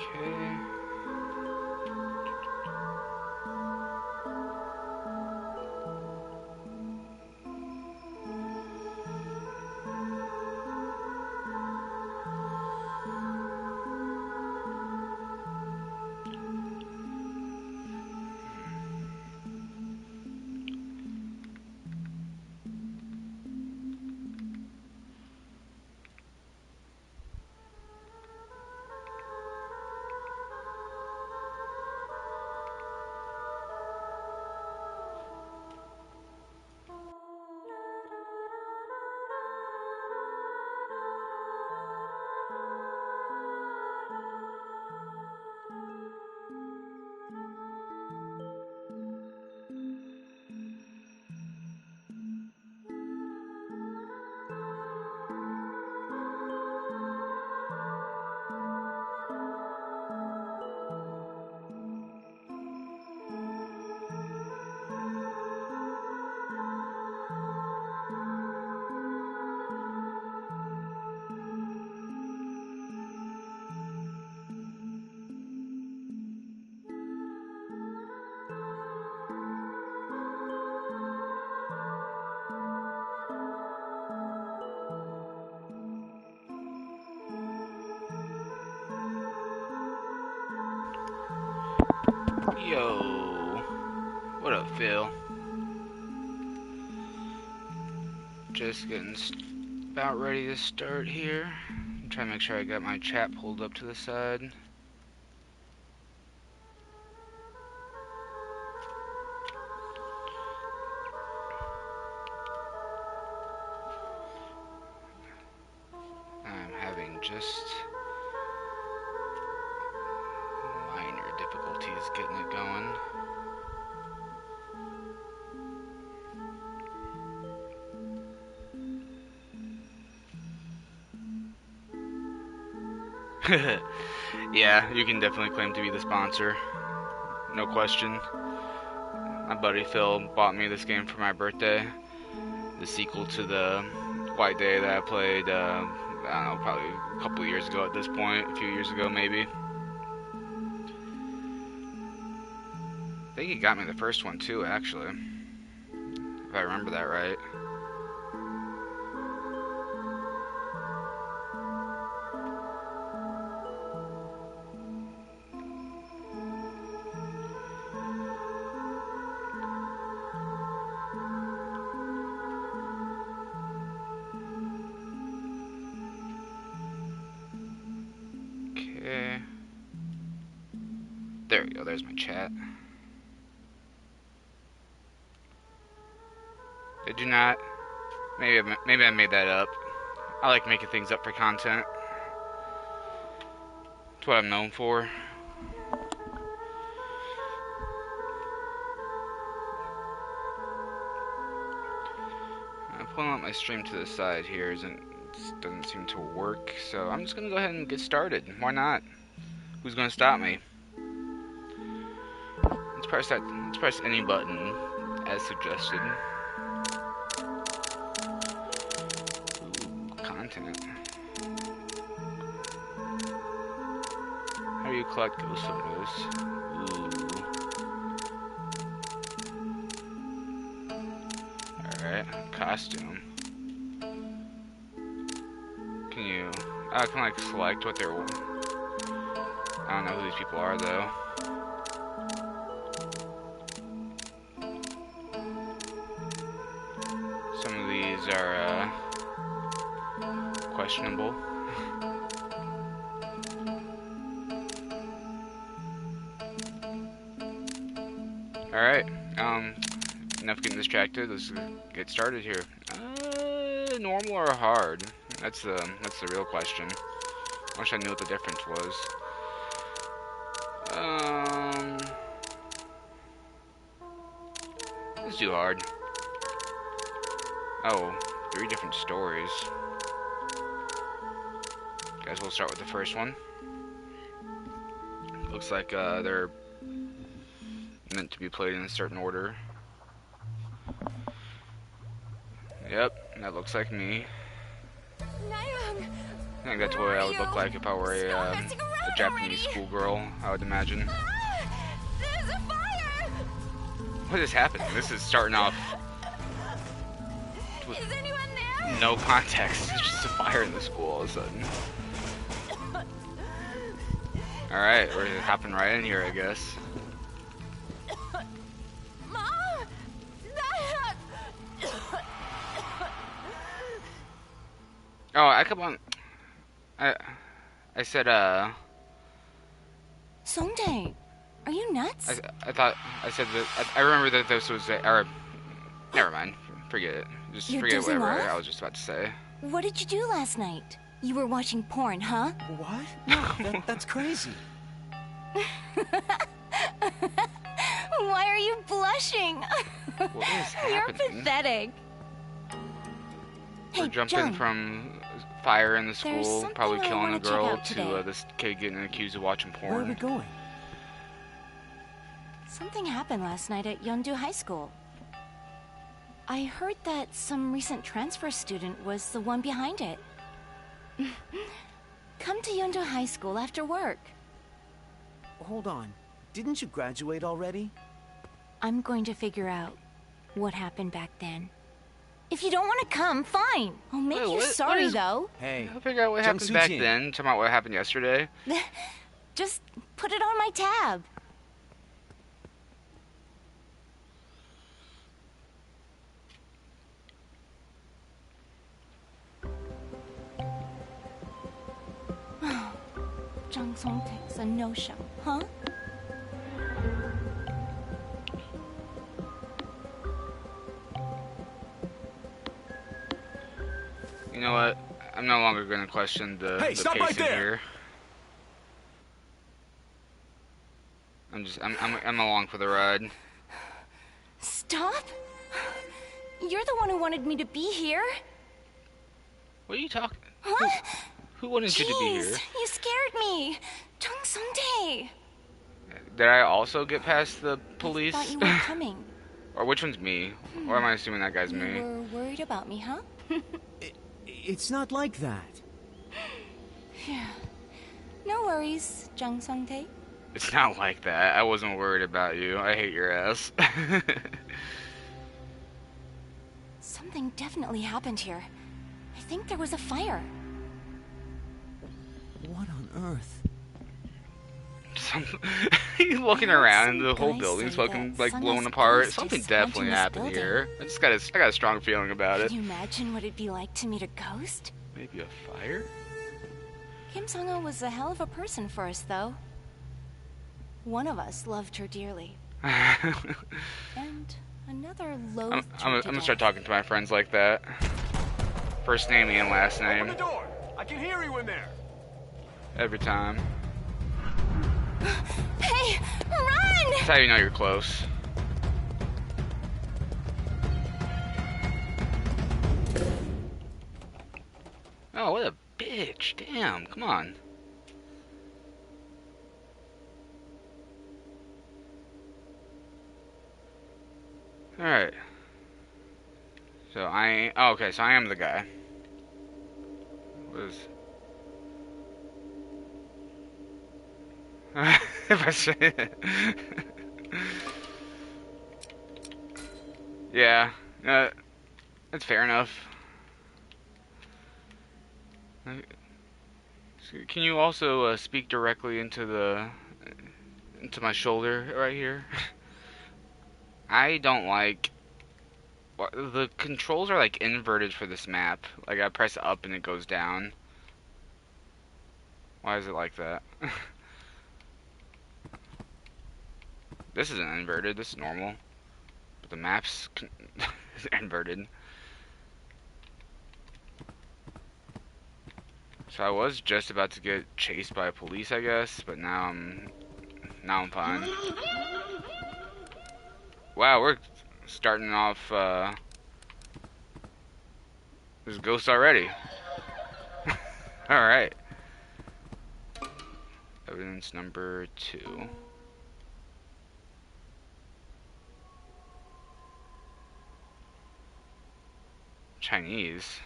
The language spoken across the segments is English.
Okay. Yo, what up, Phil? Just getting about ready to start here. I'm trying to make sure I got my chat pulled up to the side. I'm having just minor difficulties getting it going. Yeah, you can definitely claim to be the sponsor. No question. My buddy Phil bought me this game for my birthday. The sequel to the White Day that I played, I don't know, probably a couple years ago at this point. A few years ago, maybe. I think he got me the first one too, actually. If I remember that right. Okay. There we go, there's my chat. Did you not? Maybe I made that up. I like making things up for content. That's what I'm known for. I'm pulling up my stream to the side here. Doesn't seem to work, so I'm just gonna go ahead and get started. Why not? Who's gonna stop me? Let's press any button as suggested. Ooh, content. How do you collect ghost photos? Ooh. Alright, costume. Can you... I can like select what they're... I don't know who these people are though. Some of these are questionable. Alright, enough getting distracted. Let's get started here. Normal or hard? That's the real question. I wish I knew what the difference was. Let's do hard. Oh, 3 different stories. Guess we'll start with the first one. Looks like they're meant to be played in a certain order. Yep, that looks like me. Nayoung, I think that's what I would look like if I were a Japanese schoolgirl, I would imagine. There's a fire! What is happening? This is starting off with Is anyone there? no context. There's just a fire in the school all of a sudden. Alright, we're hopping right in here, I guess. Mom! Oh, I come on. I said, Songdae, are you nuts? I thought, I said that, I remember that this was, or, never mind, forget it. Just You're forget dozing whatever off? I was just about to say. What did you do last night? You were watching porn, huh? What? No, that's crazy. Why are you blushing? What is You're happening? pathetic. We're Hey, jumping Jung, from fire in the school, something probably I killing a wanna check girl, out to today. this kid getting accused of watching Where are we porn. going? something happened last night at Yeondu High School. I heard that some recent transfer student was the one behind it. Come to Yeondu High School after work. Hold on. Didn't you graduate already? I'm going to figure out what happened back then. If you don't want to come, fine. I'll make Wait, you what sorry, is- though. Hey, I'll figure out what Jung happened back Soo-jin. then. Talking about what happened yesterday. Just put it on my tab. Jung Song-taek's a no-show, huh? You know what? I'm no longer going to question the stop pacing right there. here. I'm along for the ride. Stop? You're the one who wanted me to be here. What are you talking? Huh? Who wanted you to be here? You scared me. Jung Song-tae. Did I also get past the police? Thought you were coming. Or which one's me? Or am I assuming that guy's You me? were worried about me, huh? It's not like that. No worries, Jung Song-tae. It's not like that. I wasn't worried about you. I hate your ass. Something definitely happened here. I think there was a fire. What on earth? He's looking I heard around some and the whole guy building's say fucking that like Sun's blown apart. ghost Something is haunting definitely this happened building. here. I got a strong feeling about it. Can you imagine what it'd be like to meet a ghost? Maybe a fire? Kim Sung-ho was a hell of a person for us, though. One of us loved her dearly, and another loathed her I'm to gonna start death. talking to my friends like that. First name and last Open name the door. I can hear you in there. every time. Hey, run! That's how you know you're close. Oh, what a bitch! Damn, come on. All right. So okay, so I am the guy. Was if I say it. Yeah, that's fair enough. Can you also speak directly into my shoulder right here? I don't like. The controls are like inverted for this map. Like I press up and it goes down. Why is it like that? This isn't inverted. This is normal. But the map's inverted. So I was just about to get chased by police, I guess, but now I'm fine. Wow, we're starting off. There's ghosts already. All right. Evidence number 2. Chinese.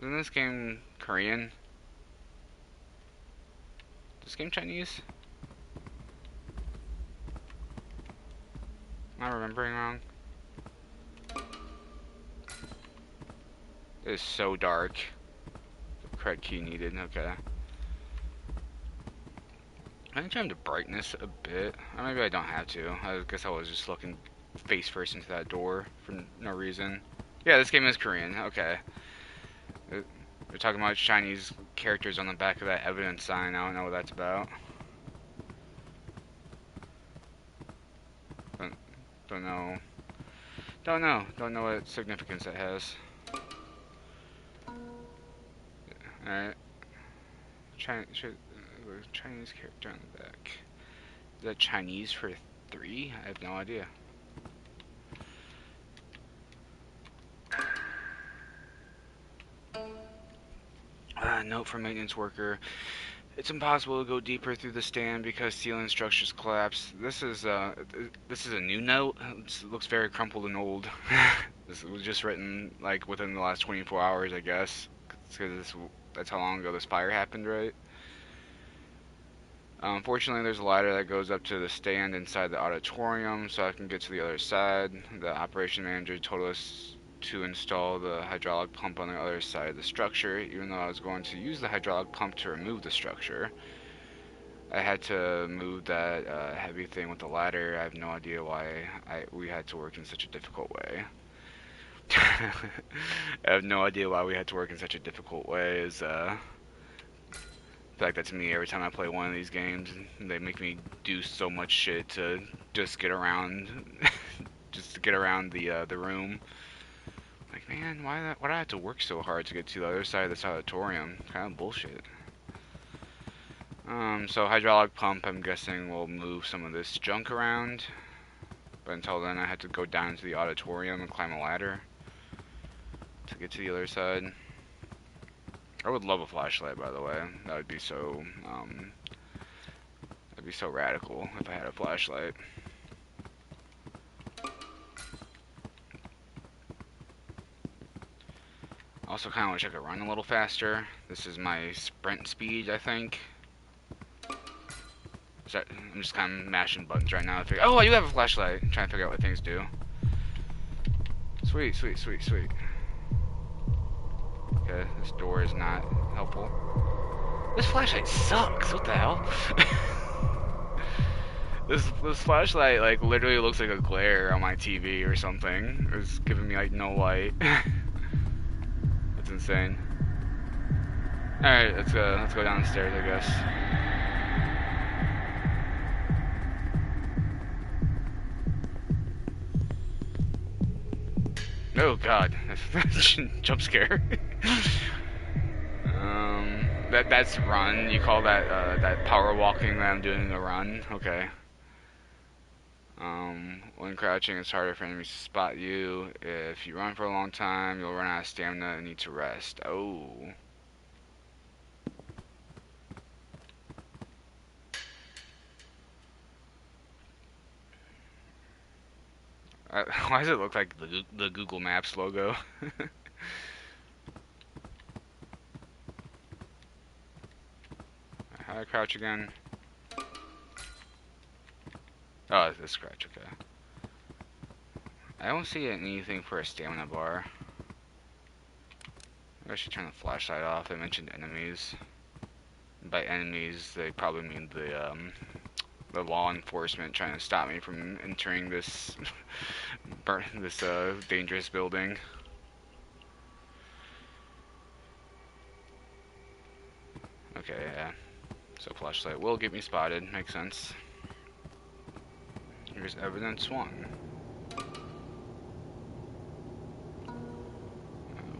Isn't this game Korean? This game Chinese? Am I remembering wrong? It is so dark. The correct key needed, okay. I can turn the brightness a bit. Or maybe I don't have to. I guess I was just looking face first into that door for no reason. Yeah, this game is Korean, okay. They're talking about Chinese characters on the back of that evidence sign. I don't know what that's about. Don't know. Don't know what significance that has. Alright. Chinese character on the back. Is that Chinese for 3? I have no idea. Note from maintenance worker. It's impossible to go deeper through the stand because ceiling structures collapse. This is a new note. It looks very crumpled and old. This was just written like within the last 24 hours, I guess. Because that's how long ago this fire happened, right? Fortunately, there's a ladder that goes up to the stand inside the auditorium, so I can get to the other side. The operation manager told us to install the hydraulic pump on the other side of the structure, even though I was going to use the hydraulic pump to remove the structure. I had to move that heavy thing with the ladder. I have no idea why we had to work in such a difficult way. I have no idea why we had to work in such a difficult way. I feel like that's me every time I play one of these games. They make me do so much shit to just get around, just to get around the room. Like, man, why do I have to work so hard to get to the other side of this auditorium? Kind of bullshit. So hydraulic pump, I'm guessing, will move some of this junk around. But until then, I had to go down to the auditorium and climb a ladder to get to the other side. I would love a flashlight, by the way. That would be so, that'd be so radical if I had a flashlight. Also, kind of wish I could run a little faster. This is my sprint speed, I think. I'm just kind of mashing buttons right now. Oh, I do have a flashlight. I'm trying to figure out what things do. Sweet, sweet, sweet, sweet. Okay, this door is not helpful. This flashlight sucks. What the hell? This flashlight like literally looks like a glare on my TV or something. It's giving me like no light. That's insane. All right, let's go down the stairs, I guess. Oh god, jump scare. That's run. You call that that power walking that I'm doing a run? Okay. When crouching, it's harder for enemies to spot you. If you run for a long time, you'll run out of stamina and need to rest. Oh. Why does it look like the Google Maps logo? How do I crouch again? Oh, it's this crouch, okay. I don't see anything for a stamina bar. I should turn the flashlight off. They mentioned enemies. By enemies, they probably mean the law enforcement trying to stop me from entering this dangerous building. Okay, yeah. So flashlight will get me spotted. Makes sense. Here's evidence 1.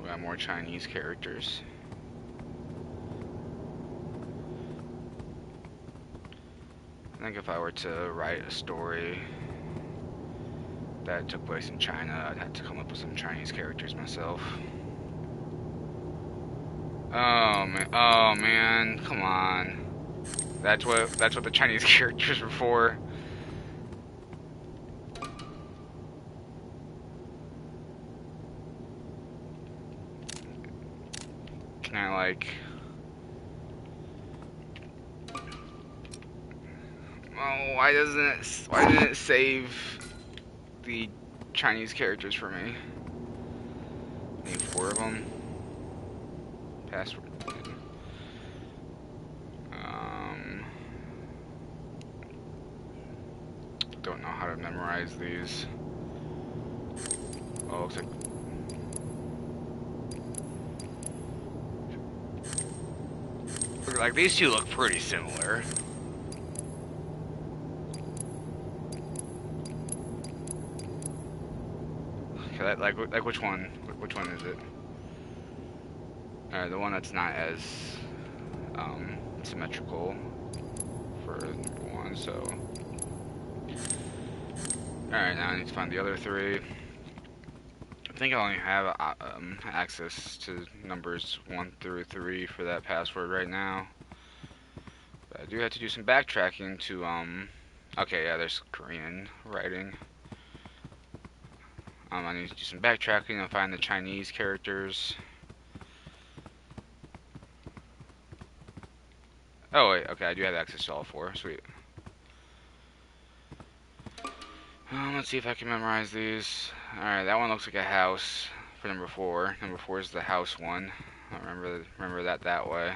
We got more Chinese characters. I think if I were to write a story that took place in China, I'd have to come up with some Chinese characters myself. Oh man, come on. That's what the Chinese characters were for. looking at like... Oh, why didn't it save the Chinese characters for me? Need 4 of them. Password. Don't know how to memorize these. Oh, looks like these two look pretty similar. Okay, like which one? Which one is it? The one that's not as symmetrical for number 1. So, all right, now I need to find the other 3. I think I only have access to numbers 1 through 3 for that password right now. But I do have to do some backtracking to okay, yeah, there's Korean writing. I need to do some backtracking and find the Chinese characters. Oh wait, okay, I do have access to all 4. Sweet. Let's see if I can memorize these. Alright, that one looks like a house for number 4. Number 4 is the house one. I remember that way.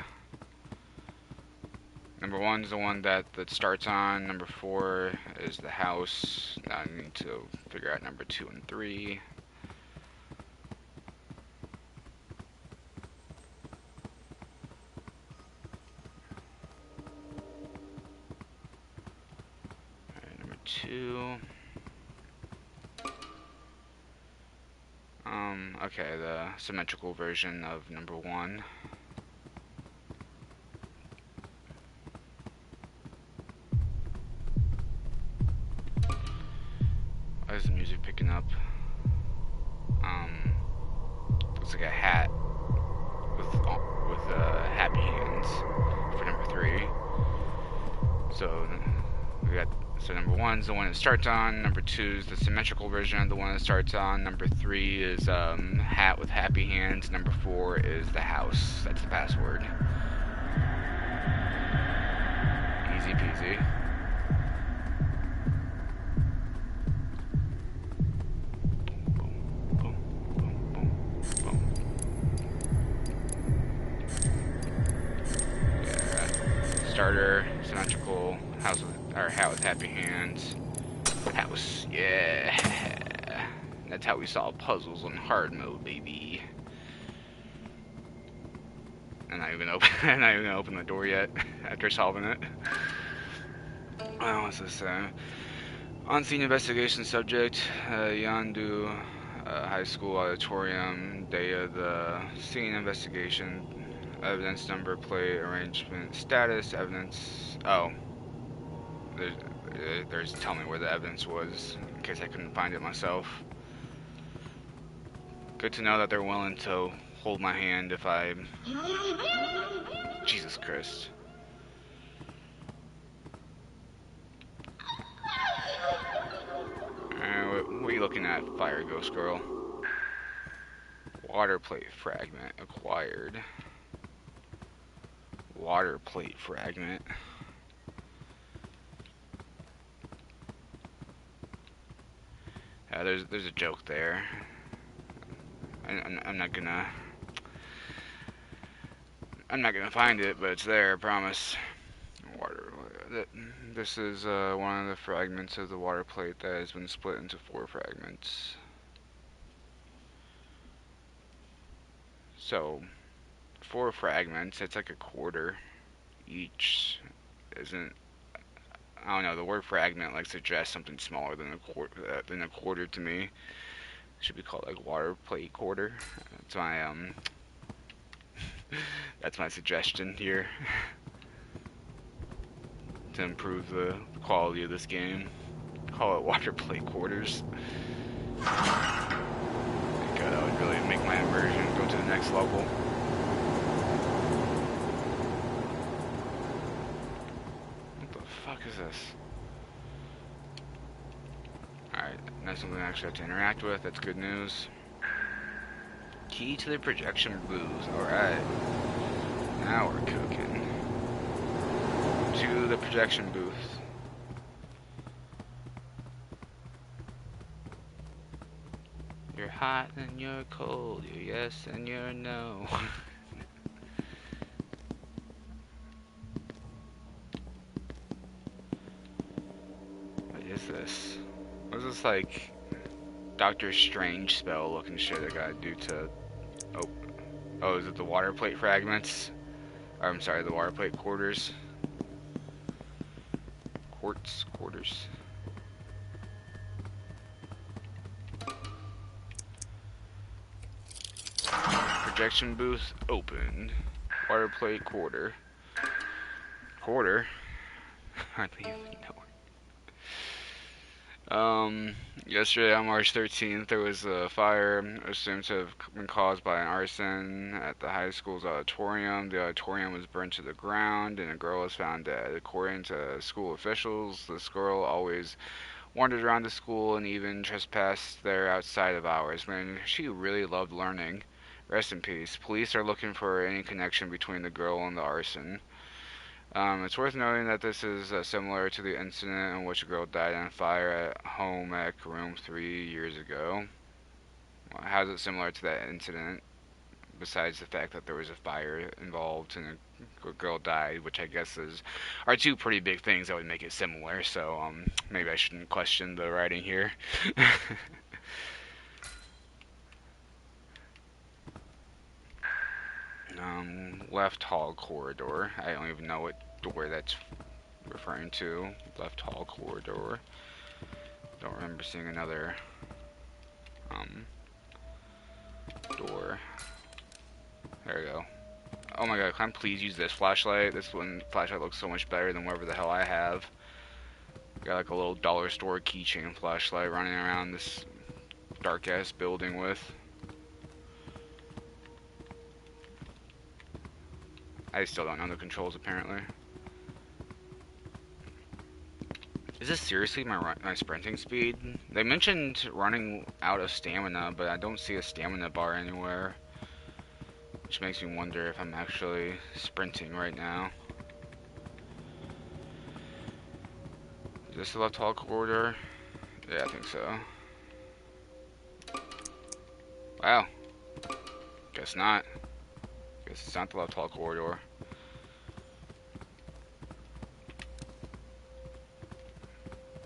Number 1 is the one that starts on. Number 4 is the house. Now I need to figure out number 2 and 3. Alright, number 2. Okay, the symmetrical version of number 1. Why is the music picking up? Looks like a hat with happy hands for number 3. So we got. So number 1 is the one it starts on, number 2 is the symmetrical version of the one it starts on, number 3 is hat with happy hands, number 4 is the house. That's the password. Easy peasy. Boom, boom, boom, boom, boom. Yeah. Starter, symmetrical, house with hat with happy hands. House, yeah. That's how we solve puzzles on hard mode, baby. I'm not even gonna open the door yet after solving it. What's this? On-scene investigation subject, Yandu High School Auditorium. Day of the scene investigation. Evidence number, plate, arrangement, status, evidence. Oh. There's tell me where the evidence was in case I couldn't find it myself. Good to know that they're willing to hold my hand if I... Jesus Christ. What are you looking at, Fire Ghost Girl? Water plate fragment acquired. Water plate fragment. There's a joke there. I'm not gonna find it, but it's there, I promise. Water. This is one of the fragments of the water plate that has been split into 4 fragments. So, 4 fragments. It's like a quarter each. Isn't? I don't know. The word fragment like suggests something smaller than a quarter to me. Should be called like water plate quarter. That's my that's my suggestion here to improve the quality of this game. Call it water plate quarters. I think that would really make my immersion go to the next level. What the fuck is this? Alright, that's something I actually have to interact with. That's good news. Key to the projection booths. Alright. Now we're cooking. To the projection booth. You're hot and you're cold. You're yes and you're no. What is this? What is this, like Doctor Strange spell looking shit I gotta do to... Oh, is it the water plate fragments? Or, I'm sorry, the water plate quarters. Quarters. Projection booth open. Water plate quarter. Quarter? I don't even know. Yesterday on March 13th, there was a fire assumed to have been caused by an arson at the high school's auditorium. The auditorium was burnt to the ground, and a girl was found dead. According to school officials, this girl always wandered around the school and even trespassed there outside of hours. Man, she really loved learning. Rest in peace. Police are looking for any connection between the girl and the arson. It's worth noting that this is similar to the incident in which a girl died on fire at home at room 3 years ago. Well, how is it similar to that incident, besides the fact that there was a fire involved and a girl died, which I guess are two pretty big things that would make it similar, so maybe I shouldn't question the writing here. Left hall corridor. I don't even know what door that's referring to. Left hall corridor. Don't remember seeing another door. There we go. Oh my god, can I please use this flashlight? This one flashlight looks so much better than whatever the hell I have. Got like a little dollar store keychain flashlight running around this dark ass building with. I still don't know the controls, apparently. Is this seriously my sprinting speed? They mentioned running out of stamina, but I don't see a stamina bar anywhere. Which makes me wonder if I'm actually sprinting right now. Is this the left hall corridor? Yeah, I think so. Wow. Guess not. Guess it's not the left hall corridor.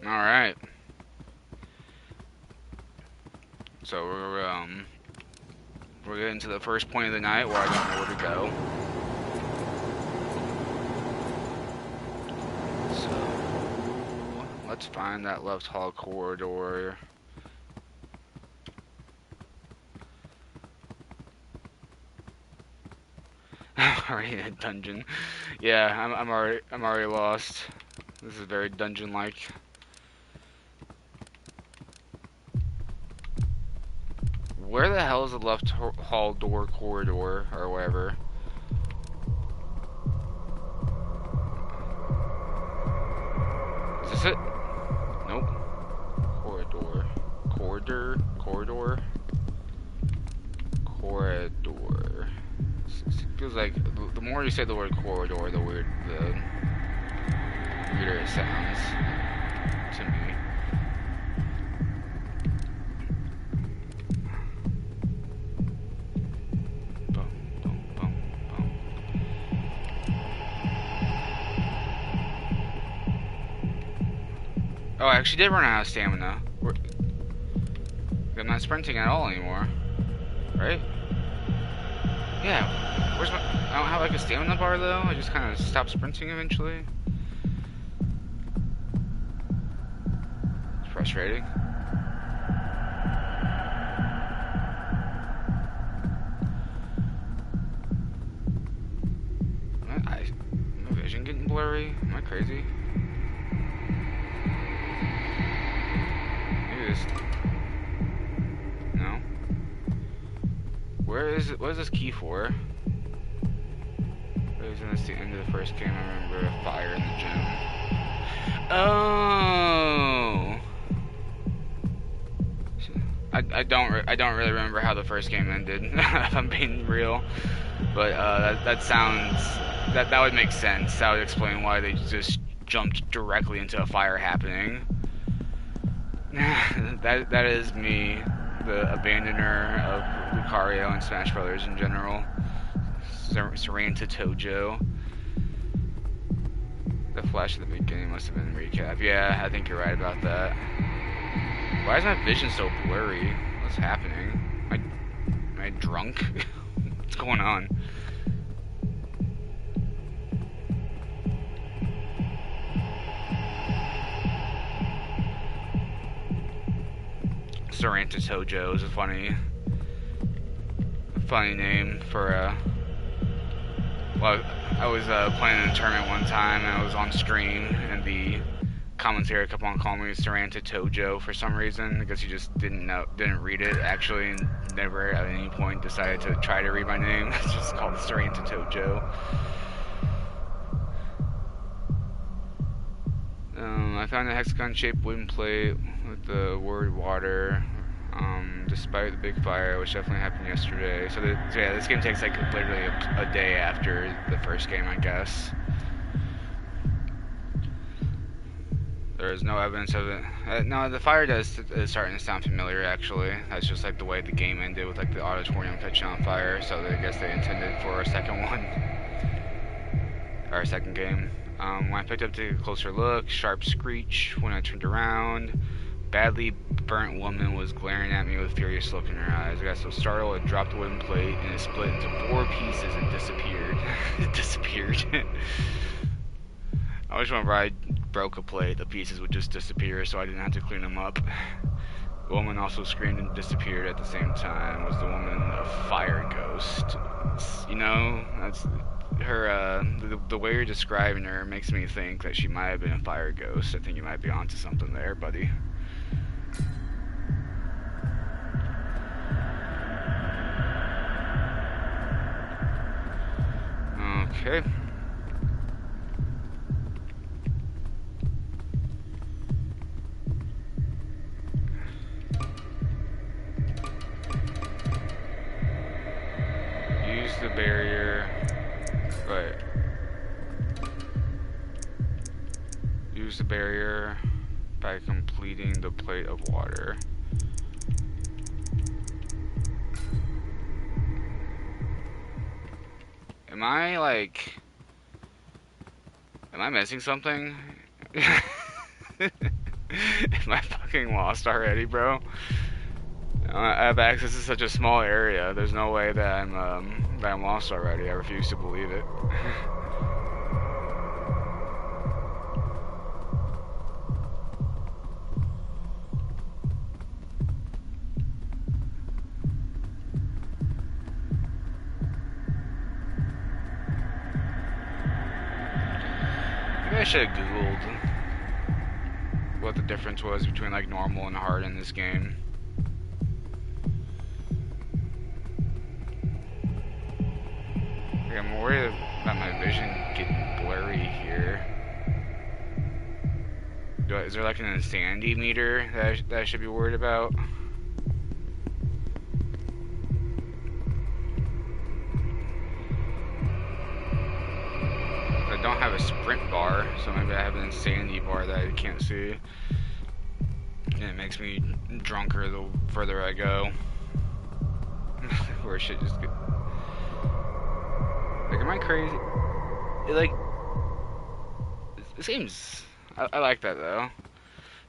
Alright. So we're getting to the first point of the night where I don't know where to go. So let's find that left hall corridor. Already in a dungeon. Yeah, I'm already lost. This is very dungeon-like. Where the hell is the left hall door corridor or whatever? Is this it? Nope. Corridor. It feels like the more you say the word corridor, the weirder it sounds to me. Oh, I actually did run out of stamina. I'm not sprinting at all anymore. Right? Yeah. Where's my... I don't have like a stamina bar though. I just kind of stopped sprinting eventually. It's frustrating. My vision getting blurry? Am I crazy? No. Where is it? What is this key for? Isn't this the end of the first game? I remember a fire in the gym. Oh! I don't really remember how the first game ended, if I'm being real. But that sounds that would make sense. That would explain why they just jumped directly into a fire happening. that is me, the abandoner of Lucario and Smash Brothers in general. Serena Tojo. The flash at the beginning must have been recap. Yeah, I think you're right about that. Why is my vision so blurry? What's happening? Am I drunk? What's going on? Sorrento Tojo is a funny name for well, I was playing in a tournament one time and I was on stream and the commentator kept on calling me Sorrento Tojo for some reason because he just didn't read it actually and never at any point decided to try to read my name. It's just called Sorrento Tojo. I found a hexagon-shaped wooden plate with the word water. Despite the big fire, which definitely happened yesterday. So yeah, this game takes like literally a day after the first game, I guess. There is no evidence of it. No, the fire is starting to sound familiar, actually. That's just like the way the game ended with like the auditorium catching on fire. So I guess they intended for a second one. Or a second game. When I picked up to take a closer look, sharp screech when I turned around. Badly burnt woman was glaring at me with furious look in her eyes. I got so startled I dropped the wooden plate and it split into 4 pieces and disappeared. It disappeared. I always whenever I broke a plate, the pieces would just disappear so I didn't have to clean them up. The woman also screamed and disappeared at the same time. Was the woman a fire ghost? You know, that's her, the way you're describing her makes me think that she might have been a fire ghost. I think you might be onto something there, buddy. Okay. Use the barrier. Right. Use the barrier by completing the plate of water. Am I missing something? Am I fucking lost already, bro? I have access to such a small area. There's no way that I'm lost already. I refuse to believe it. I should have googled what the difference was between like normal and hard in this game. Like, I'm worried about my vision getting blurry here. Is there like an insanity meter that I should be worried about? I don't have a sprint bar, so maybe I have an insanity bar that I can't see. And it makes me drunker the further I go. Where shit just get... Like, am I crazy? It seems... I like that, though.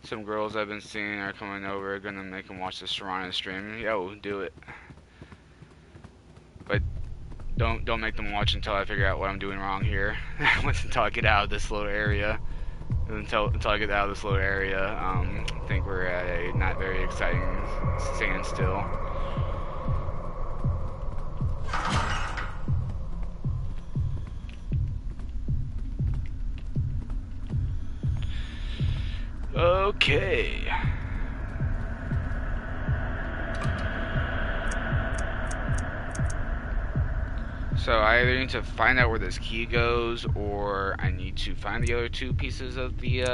Some girls I've been seeing are coming over, gonna make them watch the Serrano stream. Yo, do it. But don't make them watch until I figure out what I'm doing wrong here. Until I get out of this little area. Until I get out of this little area, I think we're at a not very exciting standstill. Okay. So I either need to find out where this key goes, or I need to find the other 2 pieces of the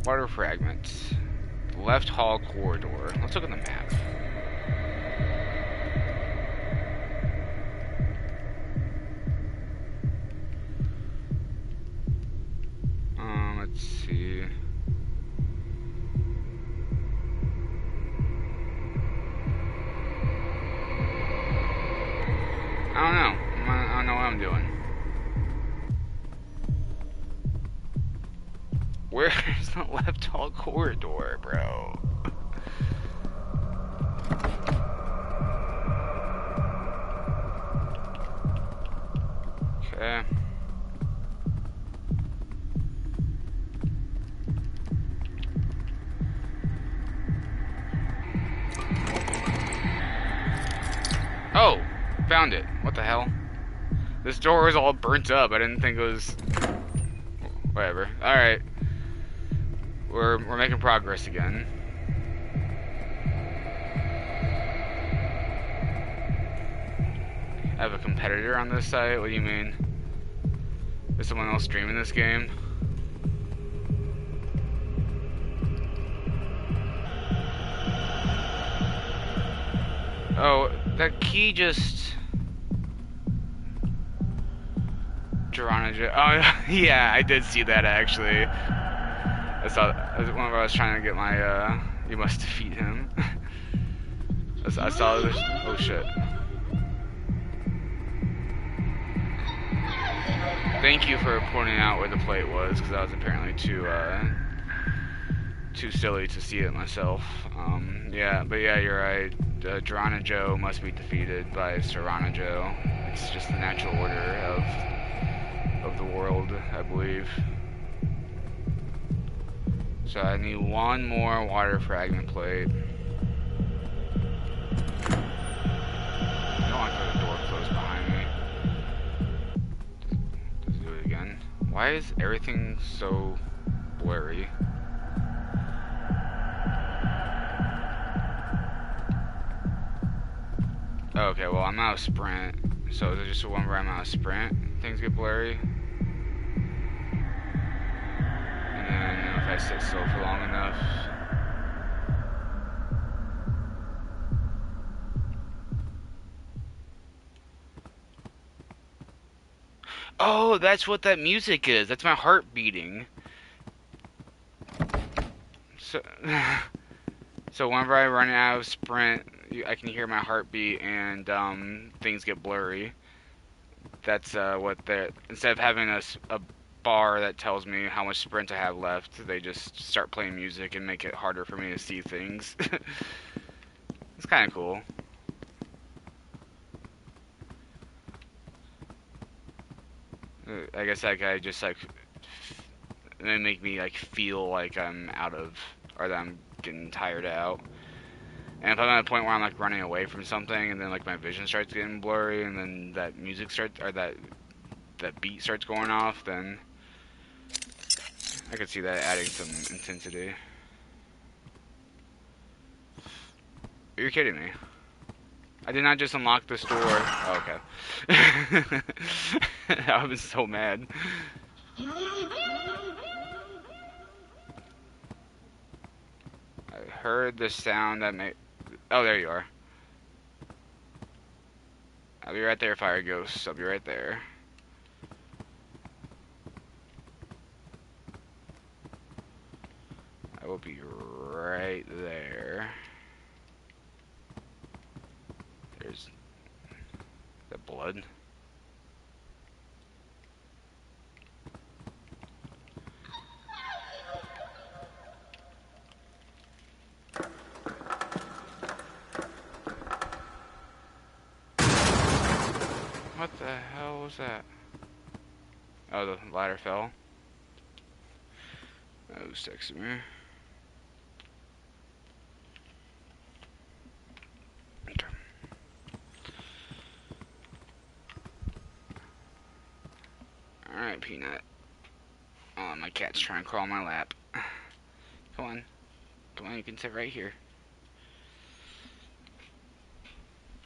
water fragments. Left hall corridor. Let's look at the map. Let's see. I don't know. I don't know what I'm doing. Where's the left hall corridor, bro? Okay. Oh! Found it. What the hell? This door was all burnt up. I didn't think it was... Whatever. Alright. We're making progress again. I have a competitor on this site? What do you mean? Is someone else streaming this game? Oh, that key just... Geronimo. Oh, yeah, I did see that actually. I saw whenever I was trying to get my, you must defeat him. I saw this. Oh shit. Thank you for pointing out where the plate was, because I was apparently too silly to see it myself. Yeah, but yeah, you're right. Geronimo must be defeated by Serrano. It's just the natural order of the world, I believe. So I need one more water fragment plate. I don't want the door closed behind me. Let's do it again. Why is everything so blurry? Okay, well I'm out of sprint. So is it just one where I'm out of sprint? Things get blurry? And then if I sit still for long enough. Oh, that's what that music is. That's my heart beating. So, so whenever I run out of sprint, I can hear my heartbeat and things get blurry. That's what they're... Instead of having a bar that tells me how much sprint I have left, they just start playing music and make it harder for me to see things. It's kind of cool. I guess that guy just like... They make me like feel like I'm out of... Or that I'm getting tired out. And if I'm at a point where I'm like running away from something and then like my vision starts getting blurry and then that music starts, or that beat starts going off, then I could see that adding some intensity. You're kidding me. I did not just unlock this door. Oh, okay. I was so mad. I heard the sound that made... Oh, there you are. I'll be right there, Fire Ghost. I'll be right there. I will be right there. There's the blood. What the hell was that? Oh, the ladder fell. That was texting me. Okay. Alright, Peanut. Oh, my cat's trying to crawl on my lap. Come on. Come on, you can sit right here.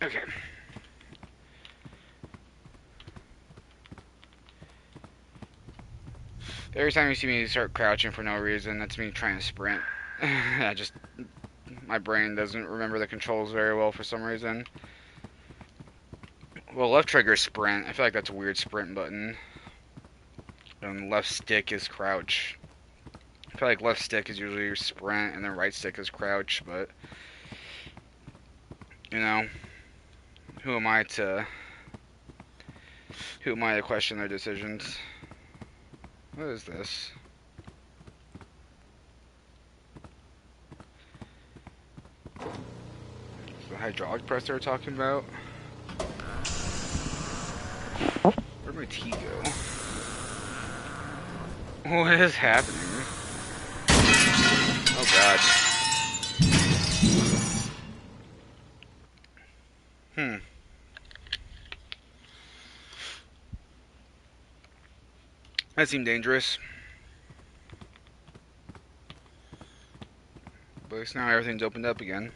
Okay. Every time you see me start crouching for no reason, that's me trying to sprint. My brain doesn't remember the controls very well for some reason. Well, left trigger is sprint. I feel like that's a weird sprint button. And left stick is crouch. I feel like left stick is usually your sprint, and then right stick is crouch, but, you know, who am I to question their decisions? What is this? The hydraulic press they were talking about? Where'd my tea go? What is happening? Oh god. That seemed dangerous. But at least now everything's opened up again.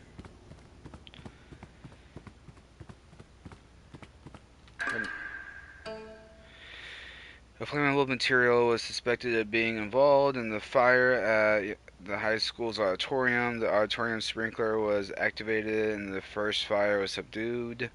A flammable material was suspected of being involved in the fire at the high school's auditorium. The auditorium sprinkler was activated and the first fire was subdued.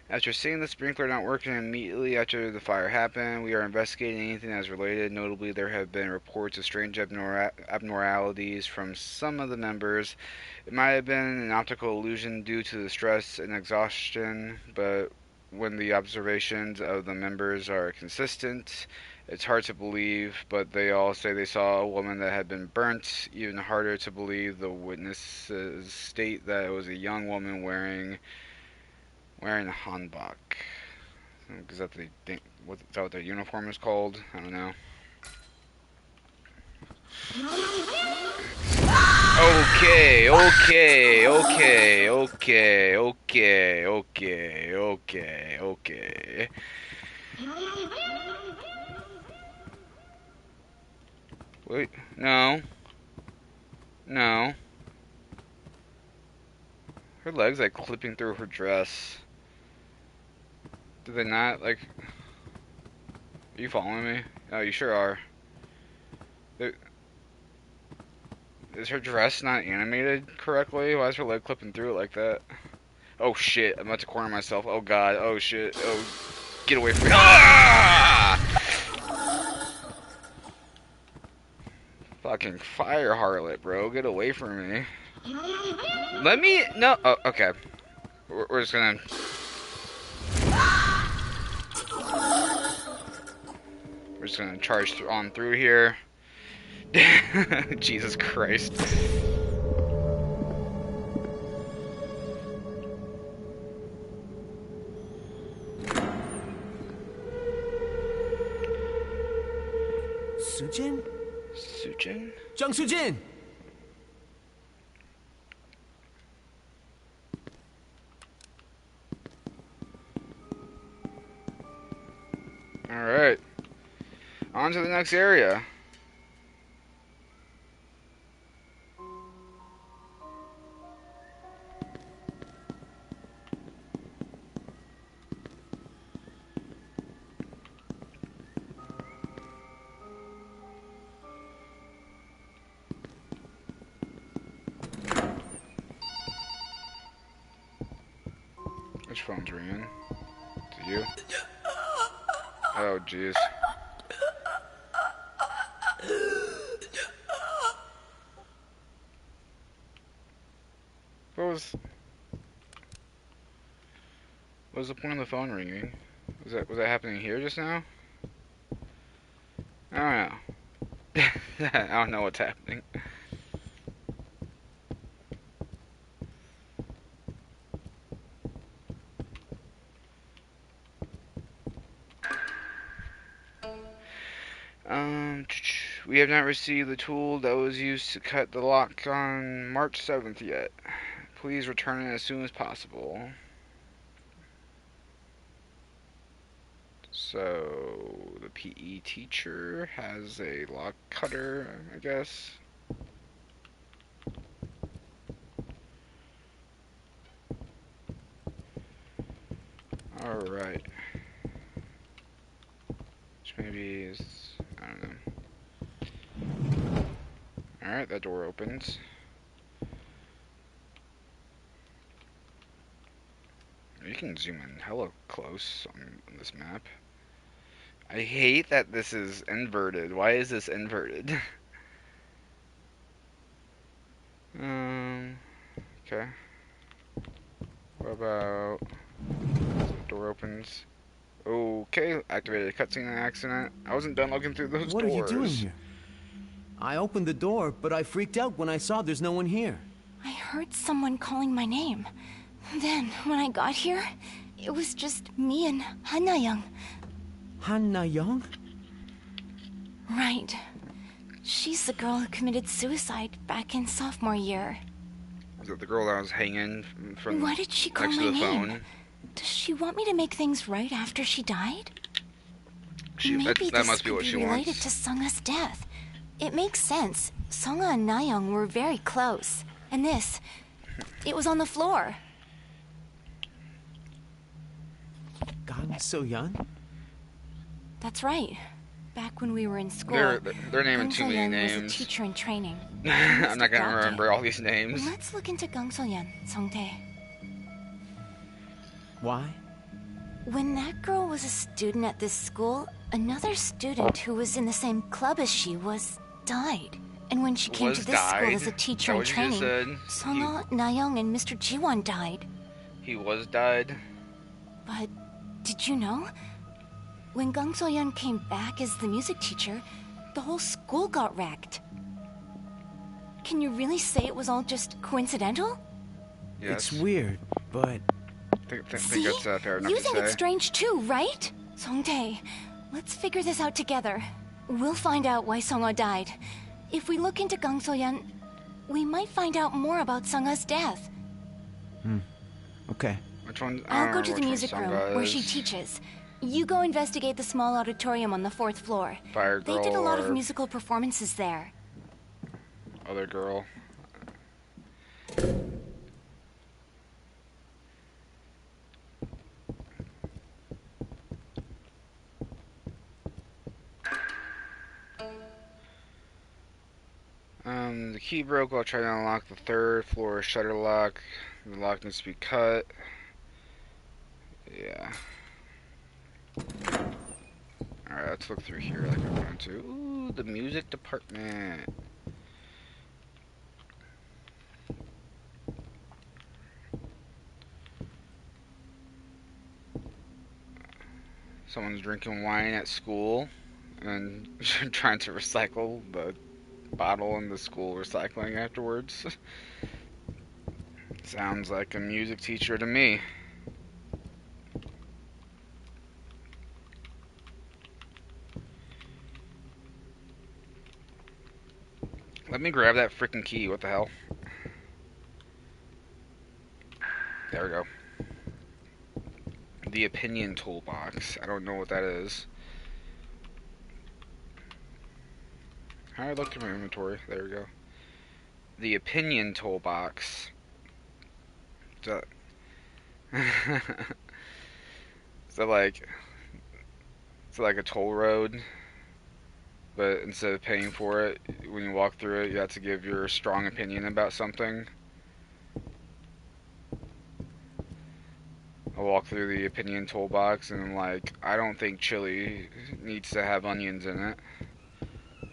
After seeing the sprinkler not working immediately after the fire happened, we are investigating anything that's related. Notably, there have been reports of strange abnormalities from some of the members. It might have been an optical illusion due to the stress and exhaustion, but when the observations of the members are consistent, it's hard to believe, but they all say they saw a woman that had been burnt. Even harder to believe, the witnesses state that it was a young woman wearing a hanbok. Is that what their uniform is called? I don't know. Okay. Wait, no. No. Her legs like clipping through her dress. Do they not, like... Are you following me? Oh, you sure are. Is her dress not animated correctly? Why is her leg clipping through it like that? Oh shit, I'm about to corner myself. Oh god, oh shit, oh... Get away from me. Ah! Fucking fire harlot, bro. Get away from me. Let me... No. Oh, okay. We're just gonna... We're just gonna charge on through here. Jesus Christ. Sujin? Sujin? Jung Sujin! Alright. On to the next area. Which phone's ringing? Is it you? Oh, jeez. What was the point of the phone ringing? Was that happening here just now? I don't know. I don't know what's happening. We have not received the tool that was used to cut the lock on March 7th yet. Please return it as soon as possible. So, the PE teacher has a lock cutter, I guess. Alright. Which maybe is... I don't know. Alright, that door opens. can zoom in hella close on this map. I hate that this is inverted. Why is this inverted? Okay. What about... The door opens. Okay, activated a cutscene on accident. I wasn't done looking through those What doors. are you doing here? I opened the door, but I freaked out when I saw there's no one here. I heard someone calling my name. Then, when I got here, it was just me and Han-young. Han-young? Right. She's the girl who committed suicide back in sophomore year. Was it the girl that was hanging from Why did she call next my to the name? phone? Does she want me to make things right after she died? Maybe that this must be could what she related wants. to Sungha's death. It makes sense. Sungha and Nayoung were very close. And this, it was on the floor. Gang So-yeon? That's right. Back when we were in school, They're naming Gang too many So-yeon was names. a teacher in training. I'm not gonna remember all these names. Let's look into Gang So-yeon, Songtae. Why? When that girl was a student at this school, another student who was in the same club as she died. And when she came to this school as a teacher in training, Sungha, Nayoung, and Mr. Jiwon died. He died? But did you know? When Gang So-yeon came back as the music teacher, the whole school got wrecked. Can you really say it was all just coincidental? Yes. It's weird, but... See? That's fair enough You to think say. it's strange too, right? Songtae, let's figure this out together. We'll find out why Sungha died. If we look into Gang So-yeon, we might find out more about Sungha's death. Okay. Which one? I'll go to the music room where she teaches. You go investigate the small auditorium on the 4th floor. Fire They Girl did a lot of or musical performances there. Other girl. The key broke while trying to unlock the 3rd floor shutter lock. The lock needs to be cut. Yeah. Alright, let's look through here like I wanted to. Ooh, the music department. Someone's drinking wine at school and trying to recycle the bottle in the school recycling afterwards. Sounds like a music teacher to me. Let me grab that freaking key. What the hell? There we go. The opinion toolbox. I don't know what that is. How do I look through my inventory? There we go. The opinion toolbox. So, so like a toll road, but instead of paying for it, when you walk through it, you have to give your strong opinion about something. I walk through the opinion toolbox and I'm like, I don't think chili needs to have onions in it.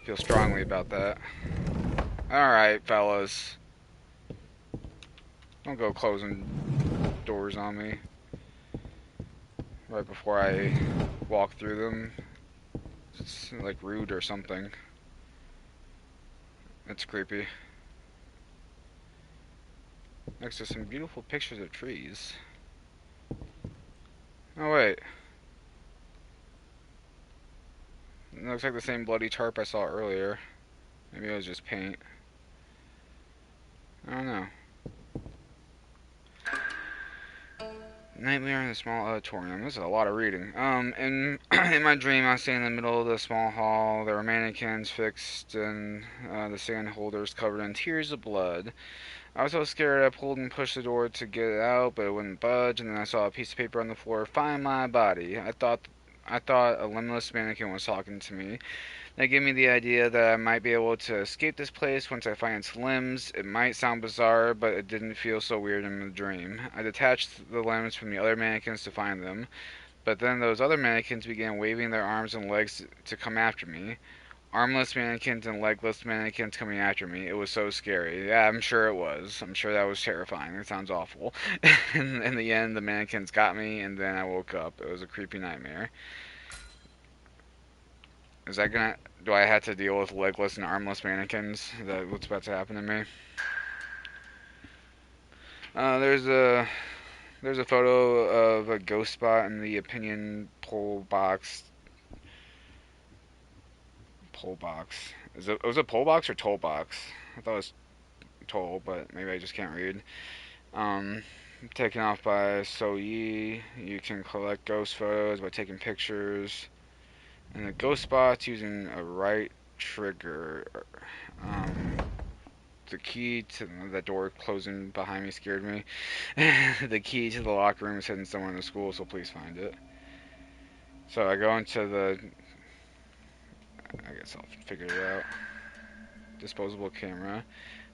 Feel strongly about that. Alright, fellas. Don't go closing doors on me right before I walk through them. It's like rude or something. It's creepy. Next to some beautiful pictures of trees. Oh wait. It looks like the same bloody tarp I saw earlier. Maybe it was just paint. I don't know. Nightmare in the small auditorium. This is a lot of reading. In my dream, I was standing in the middle of the small hall. There were mannequins fixed and the sand holders covered in tears of blood. I was so scared I pulled and pushed the door to get it out, but it wouldn't budge, and then I saw a piece of paper on the floor. Find my body. I thought I thought a limbless mannequin was talking to me. That gave me the idea that I might be able to escape this place once I find its limbs. It might sound bizarre, but it didn't feel so weird in the dream. I detached the limbs from the other mannequins to find them, but then those other mannequins began waving their arms and legs to come after me. Armless mannequins and legless mannequins coming after me. It was so scary. Yeah, I'm sure it was. I'm sure that was terrifying. It sounds awful. In the end, the mannequins got me, and then I woke up. It was a creepy nightmare. Is that gonna... Do I have to deal with legless and armless mannequins? Is that what's about to happen to me? There's a photo of a ghost spot in the opinion poll box. Poll box. Was it poll box or toll box? I thought it was toll, but maybe I just can't read. Taken off by So Yi. You can collect ghost photos by taking pictures. And the ghost spots using a right trigger. The key to the door closing behind me scared me. The key to the locker room is hidden somewhere in the school, so please find it. So I go into the... I guess I'll figure it out. Disposable camera.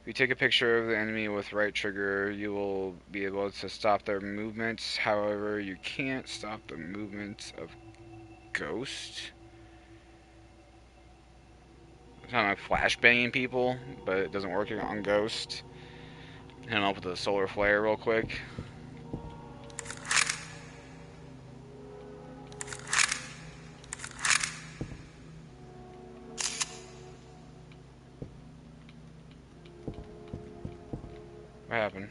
If you take a picture of the enemy with right trigger, you will be able to stop their movements. However, you can't stop the movements of Ghost. I'm talking about flashbanging people, but it doesn't work on Ghost. Hit him up with a solar flare real quick. What happened?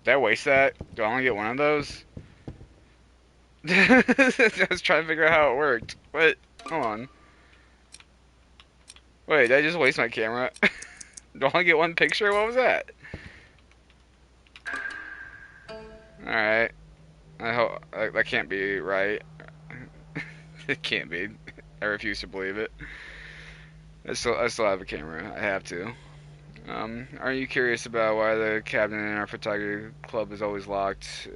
Did I waste that? Do I only get one of those? I was trying to figure out how it worked. What? Hold on. Wait, did I just waste my camera? Do I only get one picture? What was that? Alright. I hope that can't be right. It can't be. I refuse to believe it. I still have a camera. I have to. Are you curious about why the cabinet in our photography club is always locked?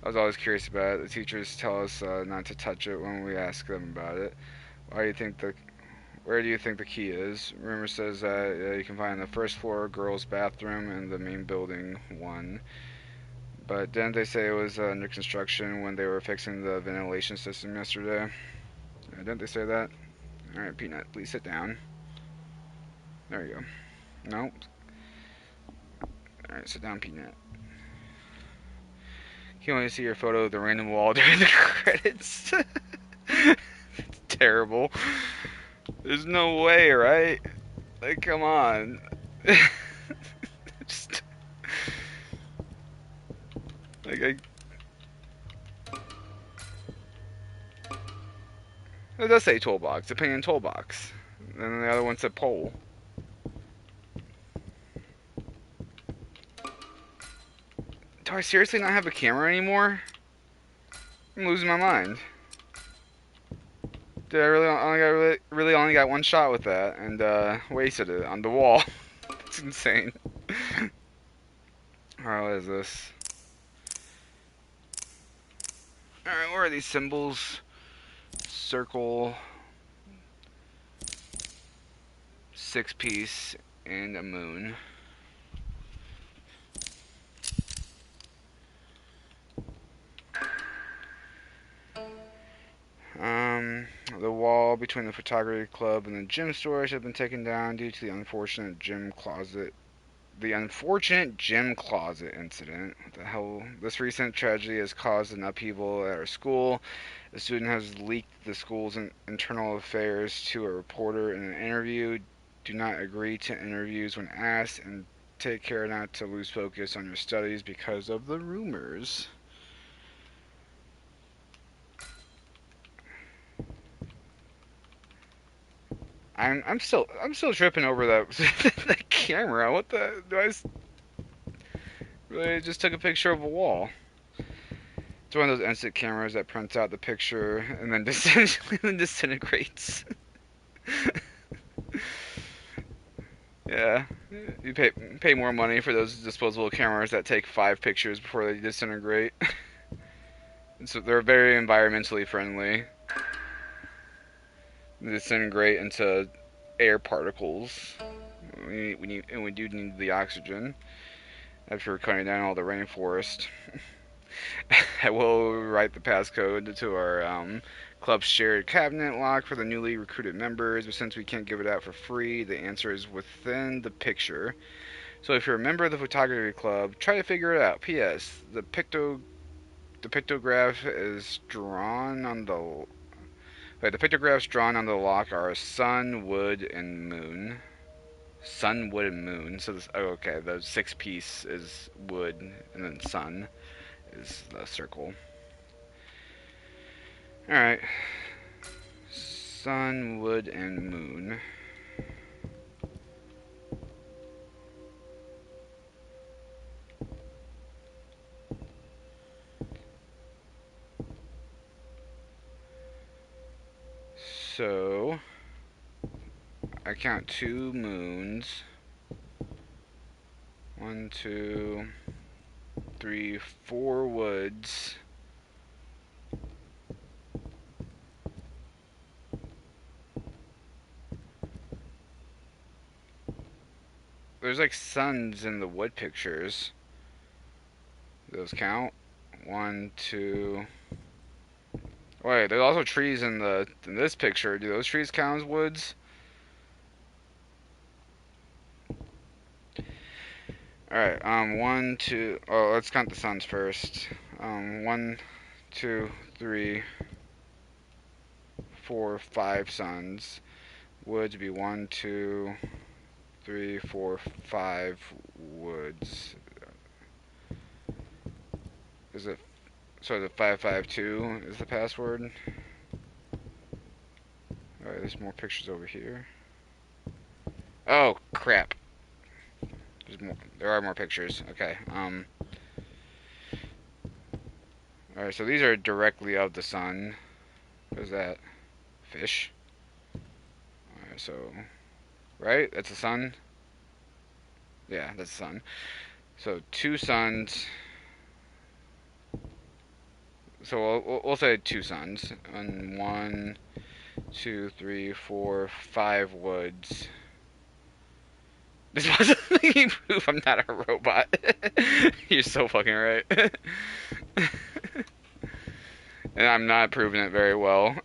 I was always curious about it. The teachers tell us not to touch it when we ask them about it. Where do you think the key is? Rumor says that you can find the first floor girls' bathroom in the main building one. But didn't they say it was under construction when they were fixing the ventilation system yesterday? Didn't they say that? Alright, Peanut, please sit down. There you go. Nope. Alright, sit down, Peanut. You can only see your photo of the random wall during the credits. It's terrible. There's no way, right? Like, come on. Just... Like, it does say toolbox, opinion toolbox. And then the other one said poll. Do I seriously not have a camera anymore? I'm losing my mind. Did I really only got one shot with that and wasted it on the wall? That's insane. Alright, what is this? Alright, what are these symbols? Circle, 6-piece, and a moon. The wall between the photography club and the gym storage has been taken down due to the unfortunate gym closet incident. What the hell? This recent tragedy has caused an upheaval at our school. A student has leaked the school's internal affairs to a reporter in an interview. Do not agree to interviews when asked, and take care not to lose focus on your studies because of the rumors. I'm still tripping over that camera. What the? Really just took a picture of a wall. It's one of those instant cameras that prints out the picture and then disintegrates. Yeah, you pay more money for those disposable cameras that take 5 pictures before they disintegrate. So they're very environmentally friendly. They disintegrate into air particles. We do need the oxygen after cutting down all the rainforest. I will write the passcode to our club's shared cabinet lock for the newly recruited members, but since we can't give it out for free, the answer is within the picture. So if you're a member of the photography club, try to figure it out. P.S. The pictograph is drawn on the... Wait, the pictographs drawn on the lock are sun, wood, and moon. Sun, wood, and moon. So this... Oh, okay, the 6-piece is wood, and then sun is the circle. Alright. Sun, wood, and moon. So, I count 2 moons. 1, 2, 3, 4 woods. There's like suns in the wood pictures. Do those count? 1, 2. Wait, there's also trees in this picture. Do those trees count as woods? Alright, 1, 2. Oh, let's count the suns first. 1, 2, 3, 4, 5 suns. Woods would be 1, 2, 3, 4, 5 woods. Is it... So the 552 is the password? Alright, there's more pictures over here. Oh, crap. There are more pictures. Okay, Alright, so these are directly of the sun. What is that? Fish? Alright, so... Right? That's the sun? Yeah, that's the sun. So, 2 suns. So, we'll say 2 suns. And 1, 2, 3, 4, 5 woods. This wasn't making proof I'm not a robot. You're so fucking right. And I'm not proving it very well.